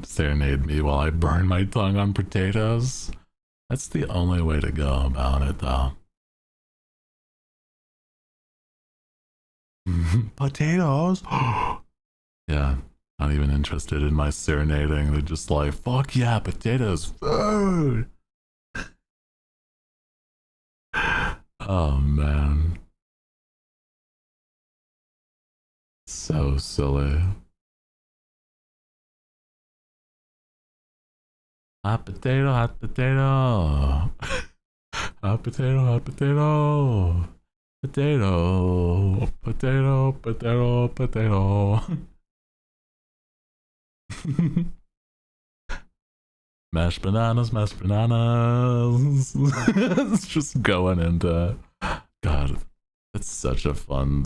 Serenade me while I burn my tongue on potatoes. That's the only way to go about it, though. Potatoes? Yeah, not even interested in my serenading. They're just like, fuck yeah, potatoes, food! Oh, man. So silly. Hot potato, hot potato. Hot potato, hot potato. Potato, potato, potato, potato. Mashed bananas, mashed bananas. It's just going into. God, that's such a fun.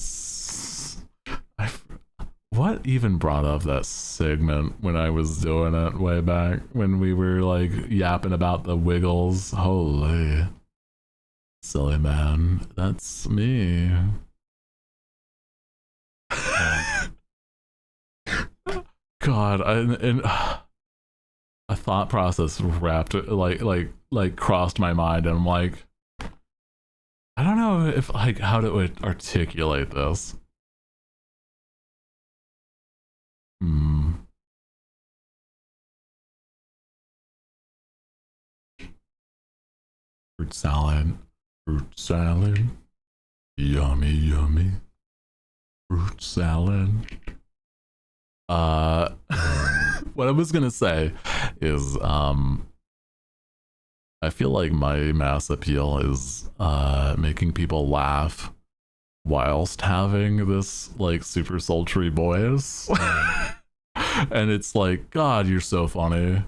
What even brought up that segment when I was doing it way back when we were like yapping about the wiggles? Holy. Silly man, that's me. God, a thought process wrapped like crossed my mind, and I'm like, I don't know if like how to articulate this. Fruit salad. Fruit salad. Yummy, yummy. Fruit salad. What I was gonna say is, I feel like my mass appeal is, making people laugh whilst having this like super sultry voice. And it's like, God, you're so funny.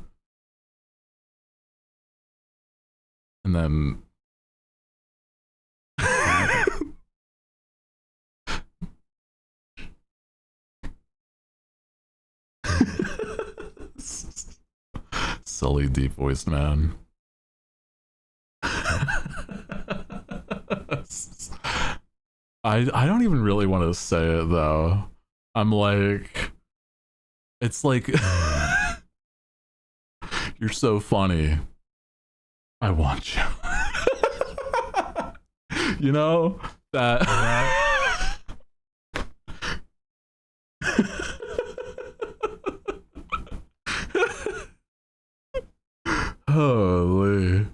And then silly deep voiced man. I don't even really want to say it though. I'm like, it's like you're so funny. I want you. You know that. Holy.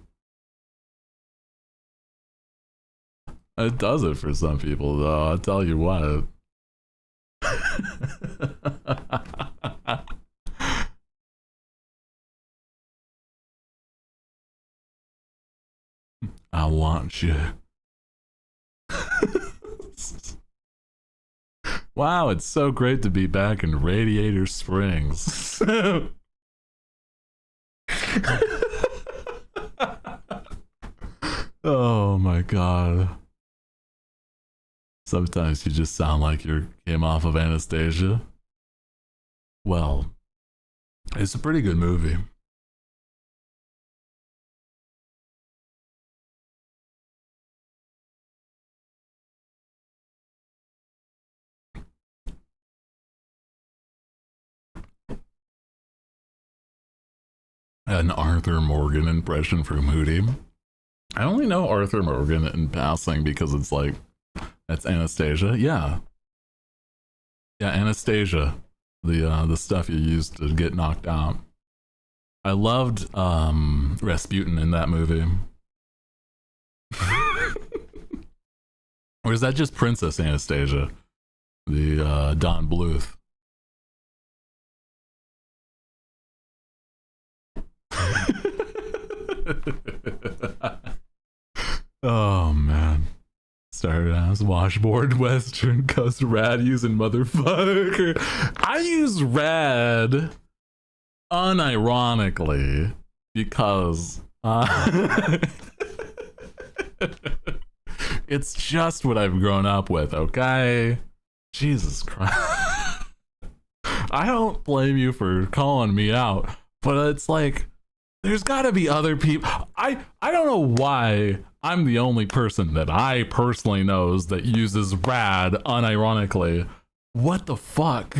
It does it for some people, though. I'll tell you what. I want you. Wow, it's so great to be back in Radiator Springs. Oh my god. Sometimes you just sound like you came off of Anastasia. Well, it's a pretty good movie. An Arthur Morgan impression from Hooty. I only know Arthur Morgan in passing because it's like, that's Anastasia. Yeah. Yeah, Anastasia. The stuff you used to get knocked out. I loved Rasputin in that movie. Or is that just Princess Anastasia? The Don Bluth. Oh man. Started as washboard western cuss rad using motherfucker. I use rad unironically because it's just what I've grown up with, okay? Jesus Christ. I don't blame you for calling me out, but it's like there's gotta be other people. I don't know why I'm the only person that I personally knows that uses rad unironically. What the fuck?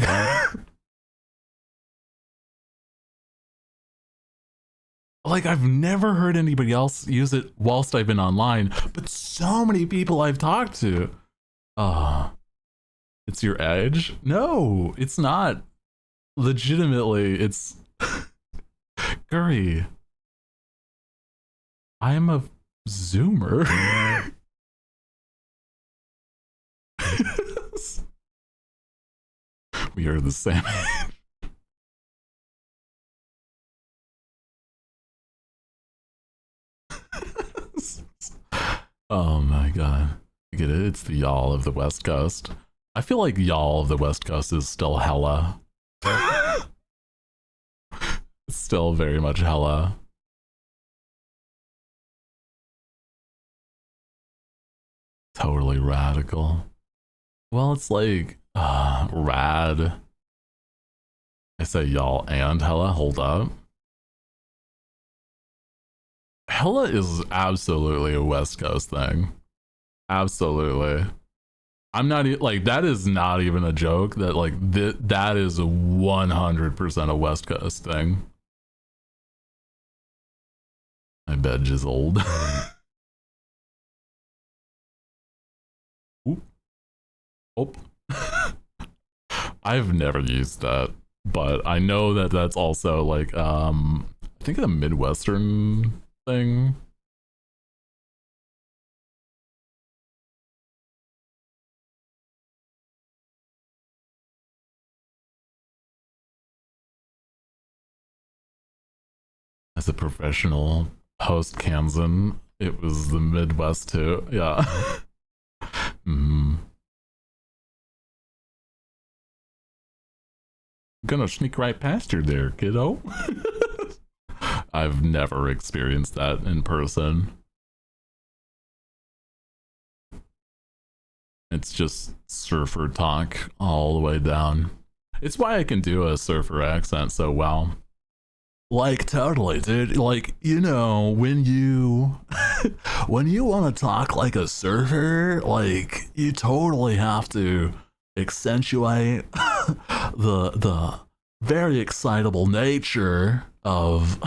Like, I've never heard anybody else use it whilst I've been online, but so many people I've talked to. It's your edge? No, it's not. Legitimately, it's Gurry. I am a Zoomer. We are the same. Oh my god. I get it. It's the y'all of the West Coast. I feel like y'all of the West Coast is still hella. It's still very much hella. Totally radical. Well, it's like rad. I say y'all and hella. Hold up. Hella is absolutely a West Coast thing. Absolutely. I'm not like that is not even a joke. That like that is 100% a West Coast thing. I bet is old. Oop. Oh. I've never used that, but I know that that's also like I think a Midwestern thing. As a professional post Kansan, it was the Midwest too. Yeah. Mm. gonna sneak right past you there, kiddo. I've never experienced that in person. It's just surfer talk all the way down. It's why I can do a surfer accent so well. Like, totally, dude. Like, you know, when you when you want to talk like a surfer, like, you totally have to accentuate the very excitable nature of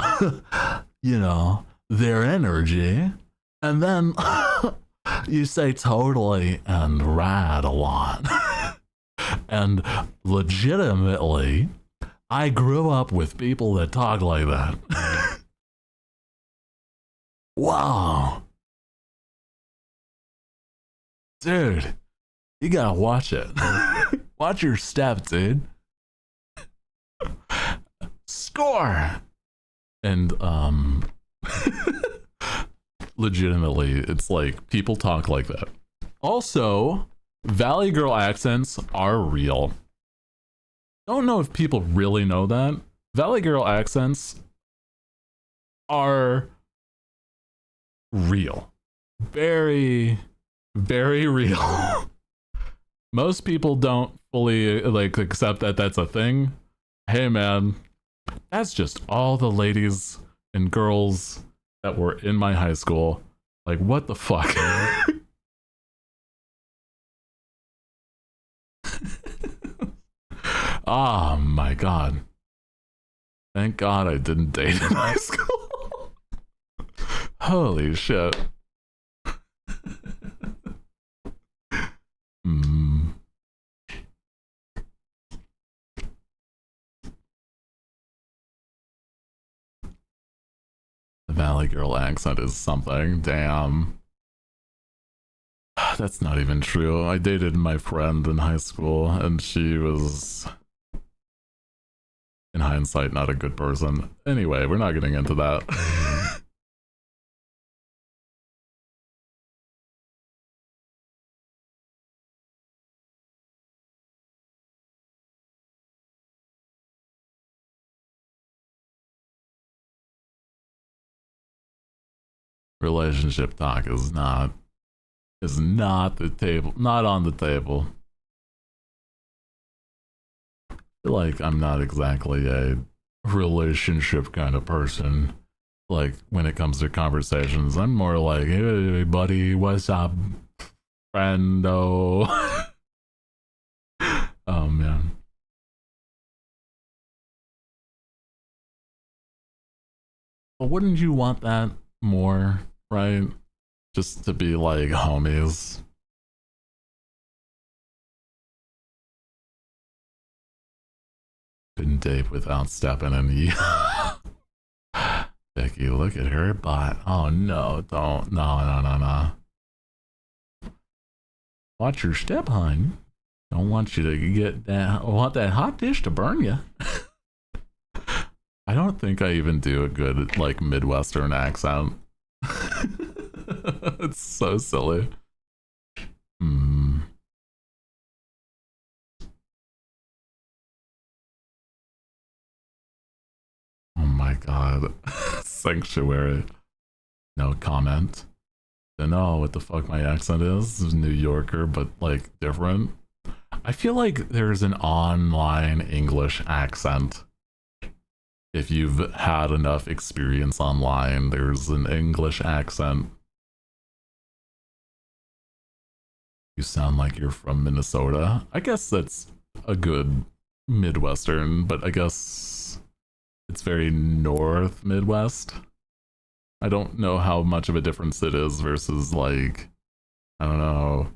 you know, their energy, and then you say totally and rad a lot. And legitimately, I grew up with people that talk like that. Wow. Dude, you gotta watch it. Watch your step, dude. Score! And, legitimately, it's like, people talk like that. Also, Valley Girl accents are real. Don't know if people really know that. Valley Girl accents are real. Very, very real. Most people don't fully like accept that that's a thing. Hey man, that's just all the ladies and girls that were in my high school. Like, what the fuck? Oh my god. Thank god I didn't date in high school. Holy shit. The Valley Girl accent is something. Damn. That's not even true. I dated my friend in high school, and she was, in hindsight, not a good person. Anyway, we're not getting into that. Relationship talk is not the table, not on the table. I feel like I'm not exactly a relationship kind of person. Like, when it comes to conversations, I'm more like, hey buddy, what's up, friendo? Oh man. But wouldn't you want that more, right? Just to be like homies. Couldn't date without stepping in the Becky, look at her butt. Oh no, don't. No. Watch your step, hon. Don't want you to get that. I want that hot dish to burn you. I don't think I even do a good, like, Midwestern accent. It's so silly. Oh my god. Sanctuary. No comment. Don't know what the fuck my accent is. New Yorker, but like different. I feel like there's an online English accent. If you've had enough experience online, there's an English accent. You sound like you're from Minnesota. I guess that's a good Midwestern, but I guess it's very North Midwest. I don't know how much of a difference it is versus, like, I don't know,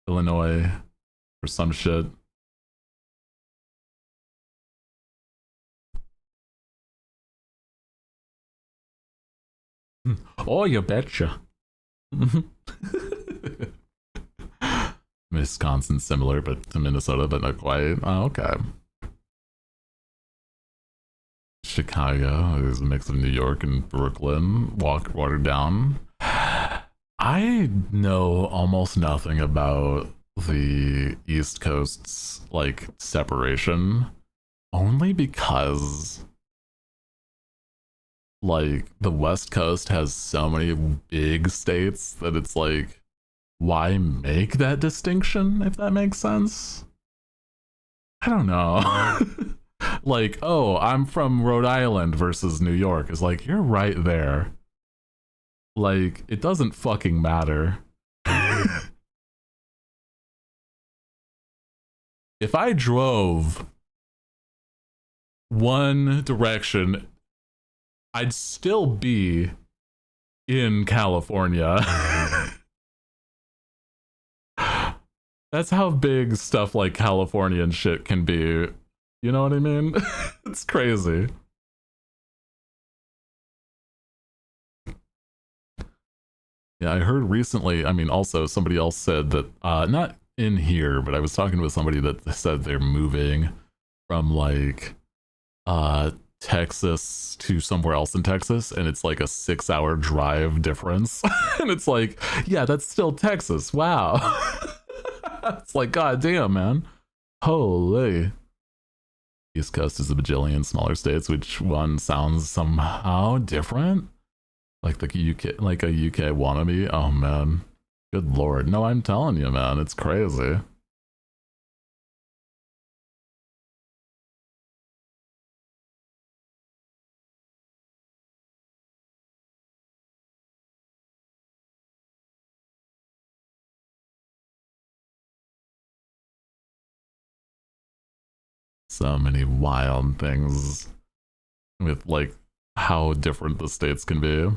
Illinois or some shit. Oh, you betcha. Wisconsin's similar, but to Minnesota, but not quite. Oh, okay. Chicago is a mix of New York and Brooklyn, watered down. I know almost nothing about the East Coast's like separation only because like the West Coast has so many big states that it's like, why make that distinction if that makes sense? I don't know. Like, oh, I'm from Rhode Island versus New York is like, you're right there. Like, it doesn't fucking matter. If I drove one direction, I'd still be in California. That's how big stuff like California and shit can be. You know what I mean? It's crazy. Yeah, I heard recently, I mean, also somebody else said that, not in here, but I was talking with somebody that said they're moving from like, Texas to somewhere else in Texas, and it's like a 6-hour drive difference. And it's like, yeah, that's still Texas. Wow. It's like, god damn, man. Holy. East Coast is a bajillion smaller states. Which one sounds somehow different? Like the UK, like a UK wannabe? Oh man. Good lord. No, I'm telling you, man, it's crazy. So many wild things with like how different the states can be.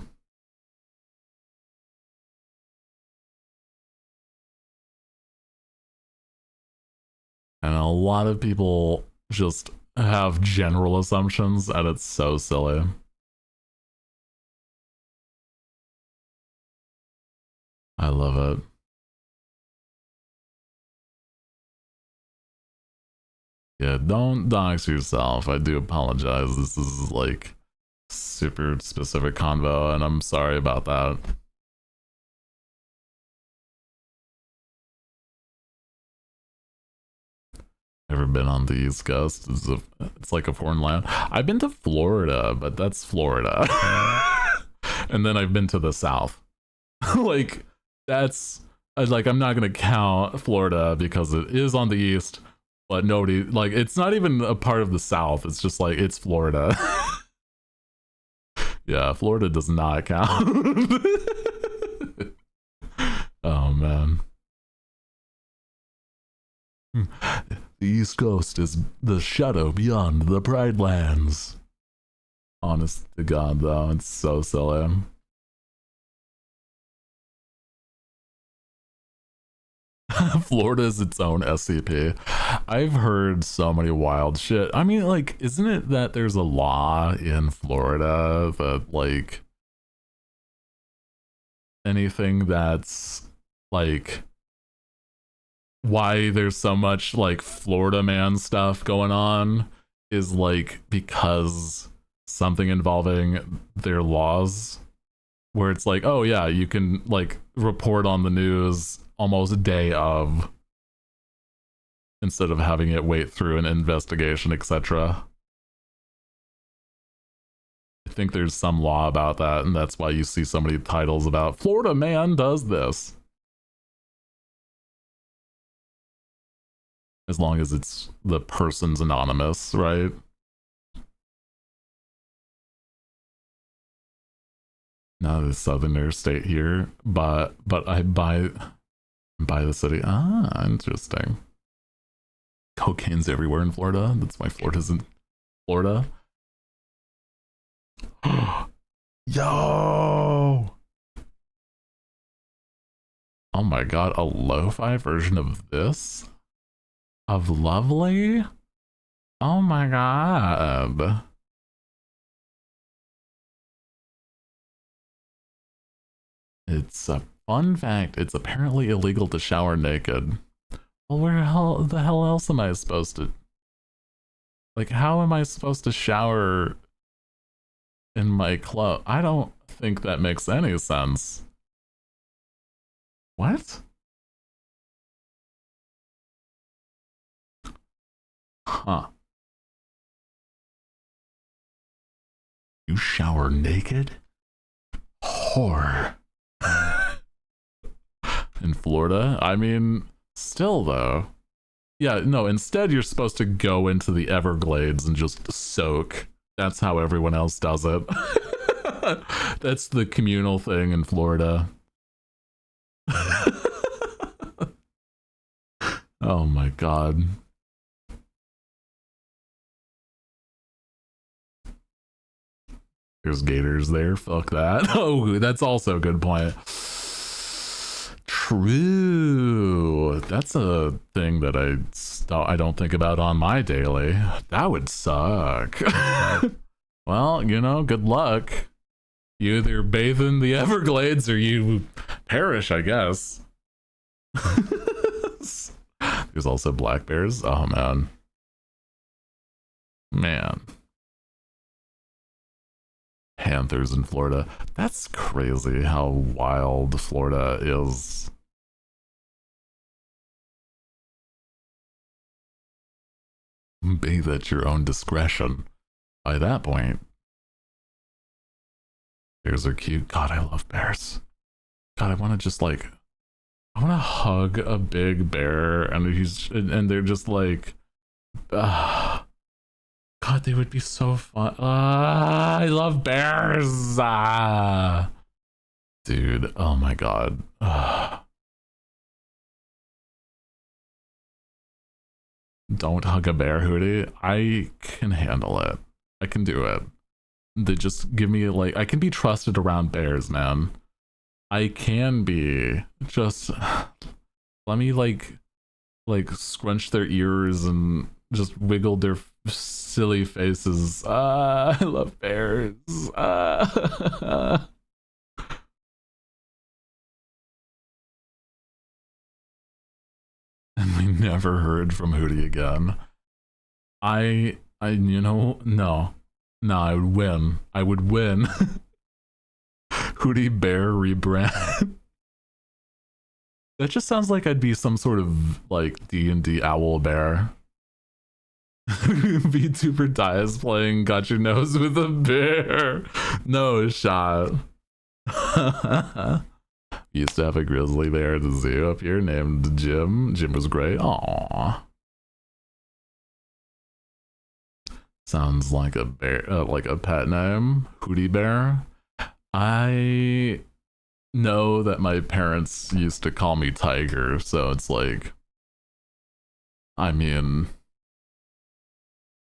And a lot of people just have general assumptions, and it's so silly. I love it. Yeah, don't dox yourself. I do apologize. This is like super specific convo, and I'm sorry about that. Never been on the East Coast. It's like a foreign land. I've been to Florida, but that's Florida. And then I've been to the South. Like, that's like, I'm not gonna count Florida because it is on the East, but nobody, like, it's not even a part of the South. It's just like, it's Florida. Yeah, Florida does not count. Oh man. The East Coast is the shadow beyond the Pride Lands. Honest to God, though, it's so silly. Florida is its own SCP. I've heard so many wild shit. I mean, like, isn't it that there's a law in Florida that, like, anything that's, like, why there's so much, like, Florida man stuff going on is, like, because something involving their laws, where it's like, oh, yeah, you can, like, report on the news almost a day of, instead of having it wait through an investigation, etc. I think there's some law about that, and that's why you see so many titles about Florida man does this. As long as it's the person's anonymous, right? Not a southerner state here, but I buy the city. Ah, interesting. Cocaine's everywhere in Florida. That's why Florida's in Florida. Yo! Oh my god, a lo-fi version of this? Of Lovely? Oh my god. It's a fun fact. It's apparently illegal to shower naked. Well, the hell else am I supposed to? Like, how am I supposed to shower in my clothes? I don't think that makes any sense. What? Huh. You shower naked? Whore. In Florida? I mean, still though. Yeah, no, instead you're supposed to go into the Everglades and just soak. That's how everyone else does it. That's the communal thing in Florida. Oh my god. There's gators there. Fuck that. Oh, that's also a good point. True. That's a thing that I don't think about on my daily. That would suck. Well, you know, good luck. You either bathe in the Everglades or you perish, I guess. There's also black bears. Oh man. Man. Panthers in Florida. That's crazy how wild Florida is. Bathe at your own discretion. By that point, bears are cute. God, I love bears. God, I want to just like, I want to hug a big bear, and they're just like, God, they would be so fun. I love bears. Dude, oh my god. Don't hug a bear, Hooty. I can handle it. I can do it. They just give me like, I can be trusted around bears, man. I can be. Just let me like scrunch their ears and just wiggle their silly faces. I love bears. And we never heard from Hooty again. You know, no, I would win. I would win. Hooty bear rebrand. That just sounds like I'd be some sort of like D&D owl bear. VTuber dies playing got your nose with a bear. No shot. Used to have a grizzly bear at the zoo up here named Jim. Jim was great. Aww. Sounds like a bear, like a pet name. Hooty bear. I know that my parents used to call me Tiger, so it's like, I mean,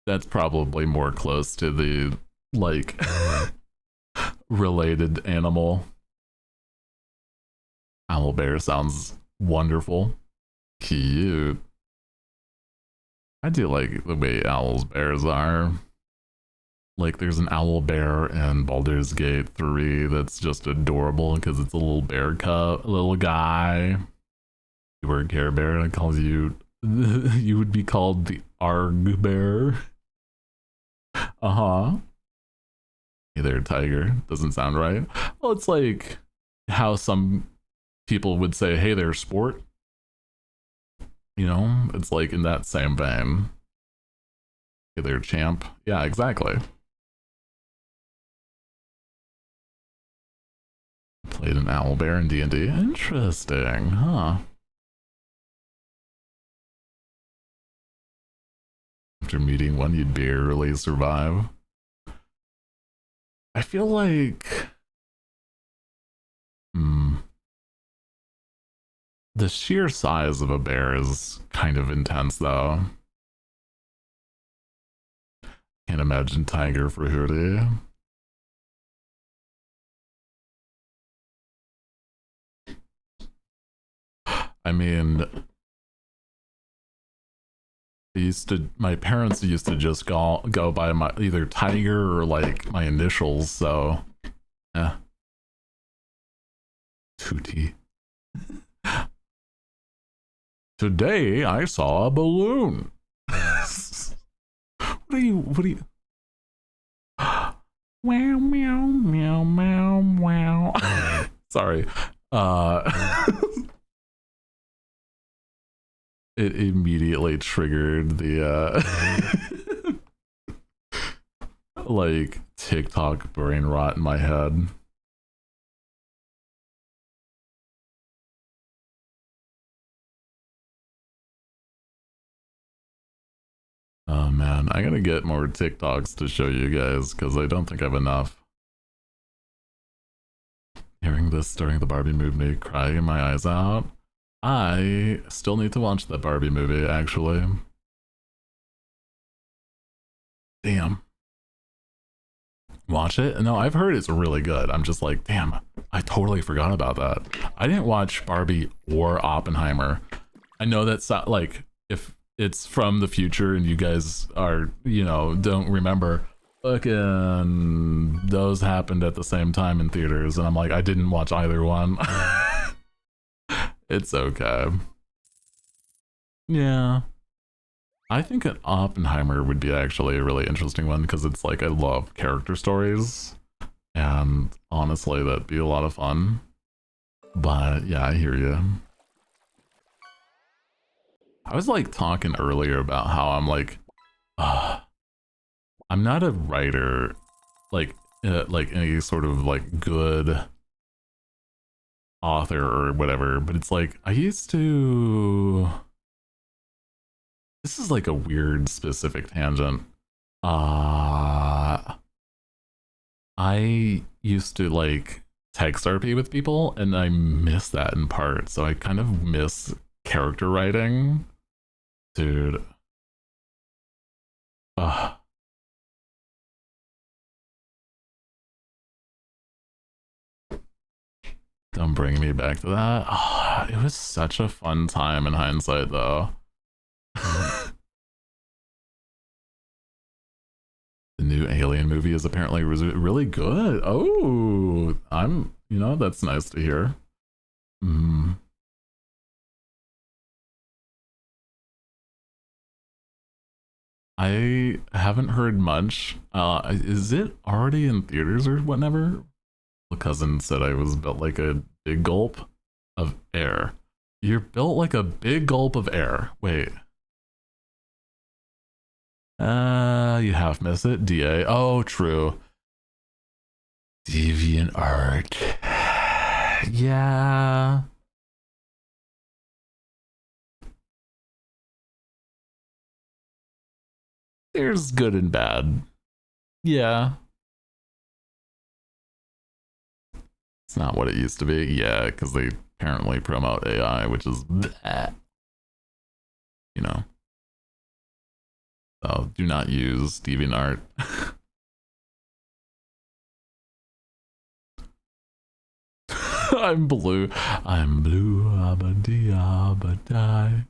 that's probably more close to the like related animal. Owl bear sounds wonderful. Cute. I do like the way owls bears are. Like there's an owl bear in Baldur's Gate 3 that's just adorable because it's a little bear cub, a little guy. You were a Care Bear and it calls you, you would be called the Arg Bear. Uh-huh. Hey there, Tiger. Doesn't sound right. Well, it's like how some people would say, hey there, sport. You know, it's like in that same vein. Hey there, champ. Yeah, exactly. Played an owl bear in D&D. Interesting, huh? After meeting one, you'd barely survive. I feel like... The sheer size of a bear is kind of intense, though. Can't imagine tiger for Hooty. I mean, my parents used to just go by my either tiger or like my initials, so yeah. Hooty. Today I saw a balloon. What are you? Wow, meow, meow, meow, wow. Sorry. it immediately triggered the like TikTok brain rot in my head. Oh man, I gotta get more TikToks to show you guys because I don't think I have enough. Hearing this during the Barbie movie, crying my eyes out. I still need to watch the Barbie movie, actually. Damn. Watch it? No, I've heard it's really good. I'm just like, damn, I totally forgot about that. I didn't watch Barbie or Oppenheimer. I know that's like, if it's from the future and you guys are, you know, don't remember, fucking those happened at the same time in theaters, and I'm like, I didn't watch either one. It's okay. Yeah. I think an Oppenheimer would be actually a really interesting one because it's like, I love character stories, and honestly, that'd be a lot of fun. But yeah, I hear you. I was like talking earlier about how I'm like, I'm not a writer, like any sort of like good author or whatever, but it's like I used to. This is like a weird specific tangent. I used to like text RP with people, and I miss that in part. So I kind of miss character writing, dude. Don't bring me back to that. It was such a fun time in hindsight, though. The new Alien movie is apparently really good. Oh, you know, that's nice to hear. I haven't heard much. Is it already in theaters or whatever? The cousin said I was built like a big gulp of air. You're built like a big gulp of air. Wait. You half miss it. DA. Oh, true. Deviant art. Yeah. There's good and bad. Yeah. It's not what it used to be. Yeah, because they apparently promote AI, which is bleh, you know. So do not use DeviantArt. I'm blue. I'm blue. Abadi abadai.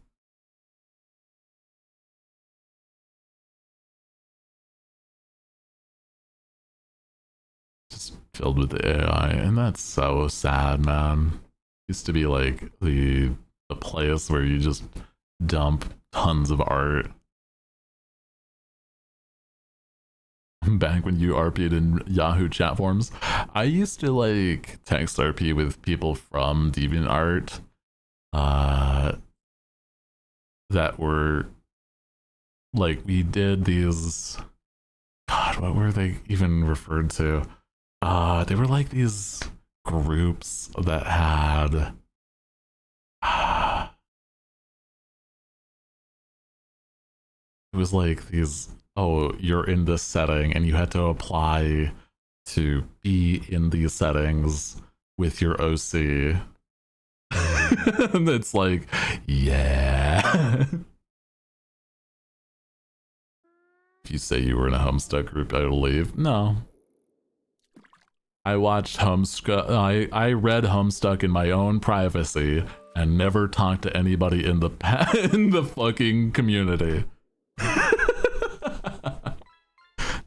Just filled with the AI, and that's so sad, man. Used to be like the place where you just dump tons of art. Back when you RP'd in Yahoo chat forums, I used to like text RP with people from DeviantArt that were like, we did these, God, what were they even referred to? They were like these groups that had it was like these, oh, you're in this setting and you had to apply to be in these settings with your OC. And it's like, yeah. If you say you were in a Homestuck group, I will leave. No. I watched Homestuck. I read Homestuck in my own privacy and never talked to anybody in the in the fucking community.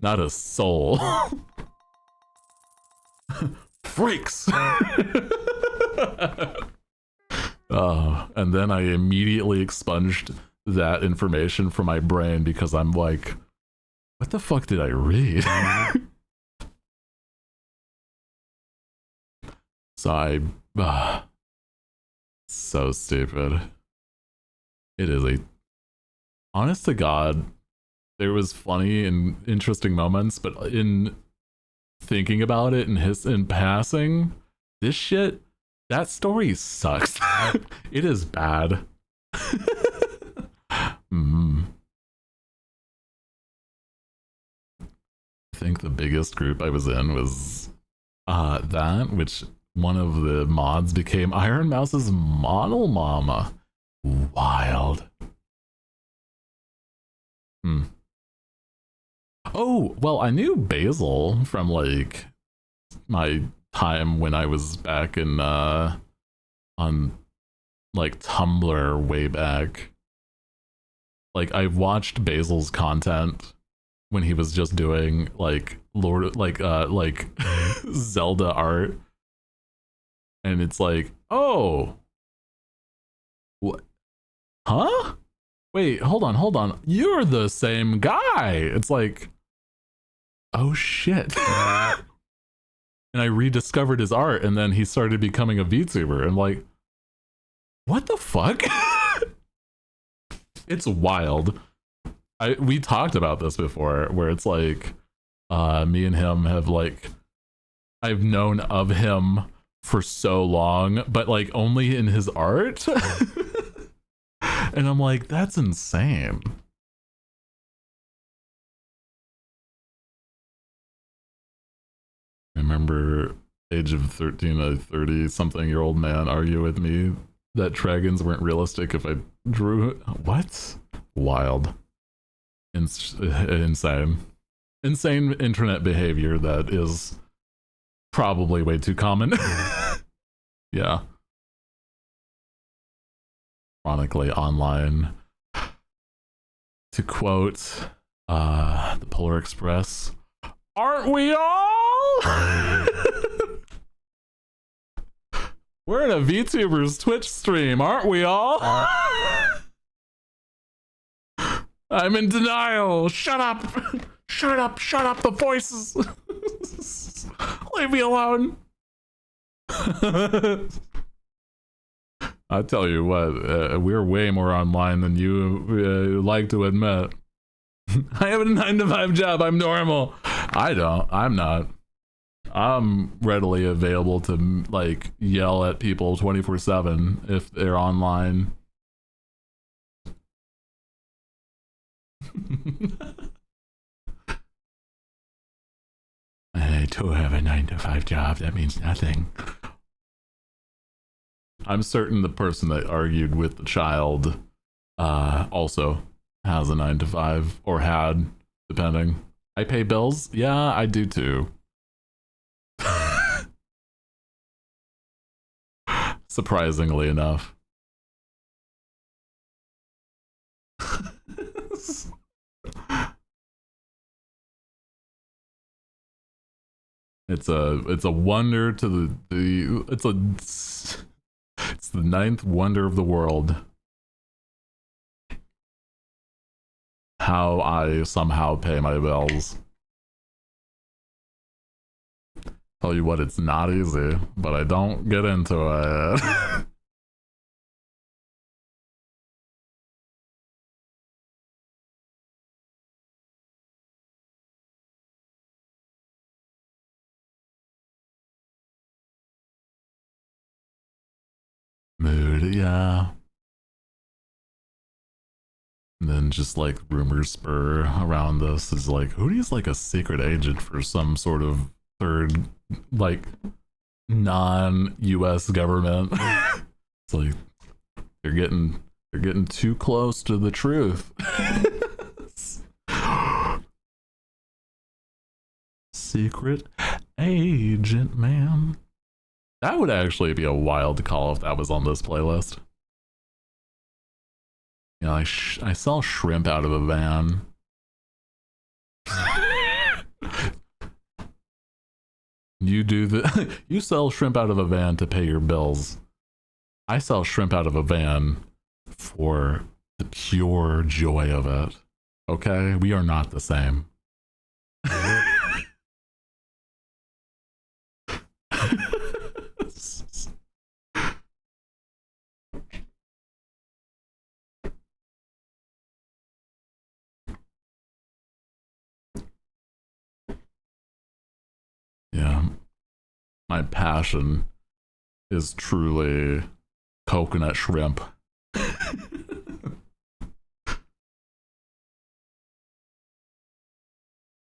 Not a soul. Freaks. And then I immediately expunged that information from my brain because I'm like, what the fuck did I read? So I, so stupid. It is a honest to God, there was funny and interesting moments, but in thinking about it and in passing, this shit, that story sucks. It is bad. Mm. I think the biggest group I was in was that, which one of the mods became Iron Mouse's model mama. Wild. Hmm. Oh, well, I knew Basil from like my time when I was back in on like Tumblr way back. Like I watched Basil's content when he was just doing like like Zelda art, and it's like, oh, what? Huh? Wait, hold on. You're the same guy. It's like, oh shit. And I rediscovered his art, and then he started becoming a VTuber, and like, what the fuck? It's wild. We talked about this before, where it's like, me and him have like, I've known of him for so long, but like only in his art. And I'm like, that's insane. I remember age of 13, a 30-something-year-old man argue with me that dragons weren't realistic if I drew. What? Wild. Insane. Insane internet behavior that is probably way too common. Yeah. Chronically online. To quote the Polar Express, aren't we all? We're in a VTubers Twitch stream, aren't we all? I'm in denial. Shut up. Shut up, the voices. Leave me alone. I tell you what, we're way more online than you like to admit. I have a 9-to-5 job. I'm normal. I'm not. I'm readily available to like yell at people 24/7 if they're online. I too have a 9-to-5 job. That means nothing. I'm certain the person that argued with the child also has a 9-to-5 or had, depending. I pay bills. Yeah, I do too. Surprisingly enough. It's a wonder to it's the 9th wonder of the world. How I somehow pay my bills. Tell you what, it's not easy, but I don't get into it. Mood, yeah. And then just like rumors spur around this is like, Hooty's like a secret agent for some sort of third, like, non-US government. It's like they're getting too close to the truth. Secret agent, man. That would actually be a wild call if that was on this playlist. You know, I sell shrimp out of a van. You sell shrimp out of a van to pay your bills. I sell shrimp out of a van for the pure joy of it. Okay? We are not the same. my passion is truly coconut shrimp.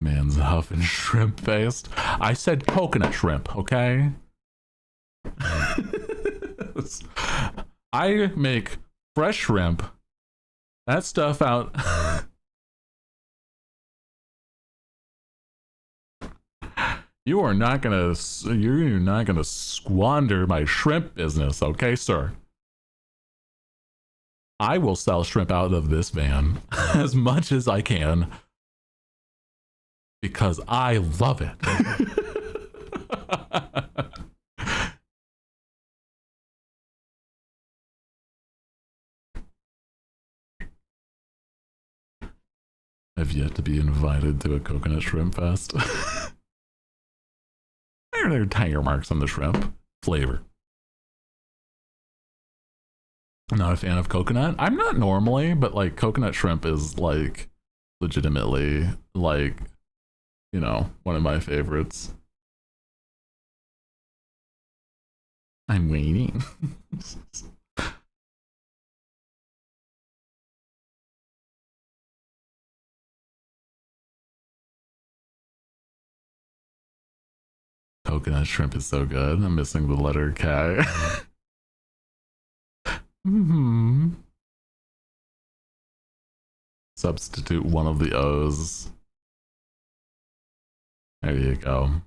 Man's huffing shrimp faced. I said coconut shrimp, okay? I make fresh shrimp. That stuff out. You're not gonna squander my shrimp business, okay, sir? I will sell shrimp out of this van as much as I can because I love it. I've yet to be invited to a coconut shrimp fest. There are tire marks on the shrimp. Flavor. I'm not a fan of coconut. I'm not normally, but like coconut shrimp is like legitimately like, you know, one of my favorites. I'm waiting. Coconut shrimp is so good. I'm missing the letter K. Substitute one of the O's. There you go.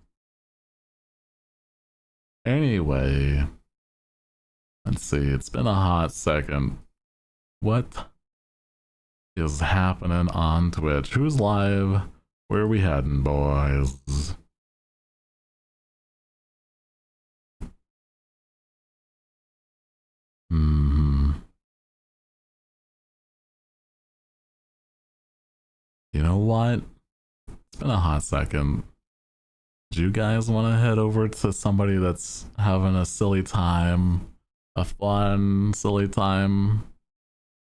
Anyway, let's see. It's been a hot second. What is happening on Twitch? Who's live? Where are we heading, boys? You know what? It's been a hot second. Do you guys want to head over to somebody that's having a silly time, a fun, silly time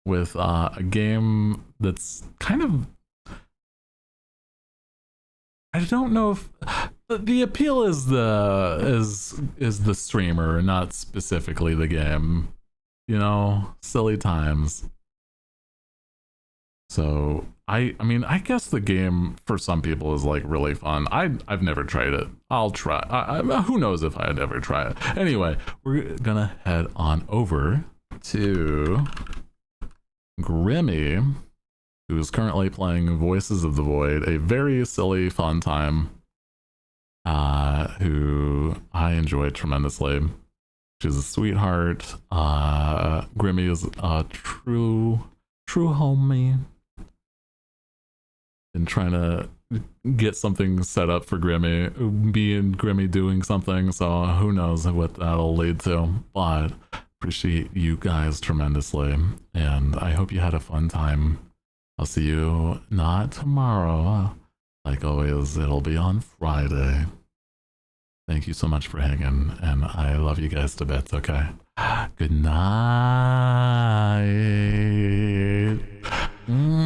with a game that's kind of... I don't know if the appeal is the streamer, not specifically the game. You know, silly times. So I mean, I guess the game for some people is like really fun. I've never tried it. I'll try. Who knows if I'd ever try it. Anyway, we're gonna head on over to Grimmy, who's currently playing Voices of the Void, a very silly, fun time, who I enjoyed tremendously. She's a sweetheart. Grimmy is a true homie. Been trying to get something set up for Grimmy, me and Grimmy doing something, so who knows what that'll lead to, but appreciate you guys tremendously, and I hope you had a fun time. I'll see you not tomorrow, like always, it'll be on Friday. Thank you so much for hanging, and I love you guys to bits, okay? Good night. Mwah.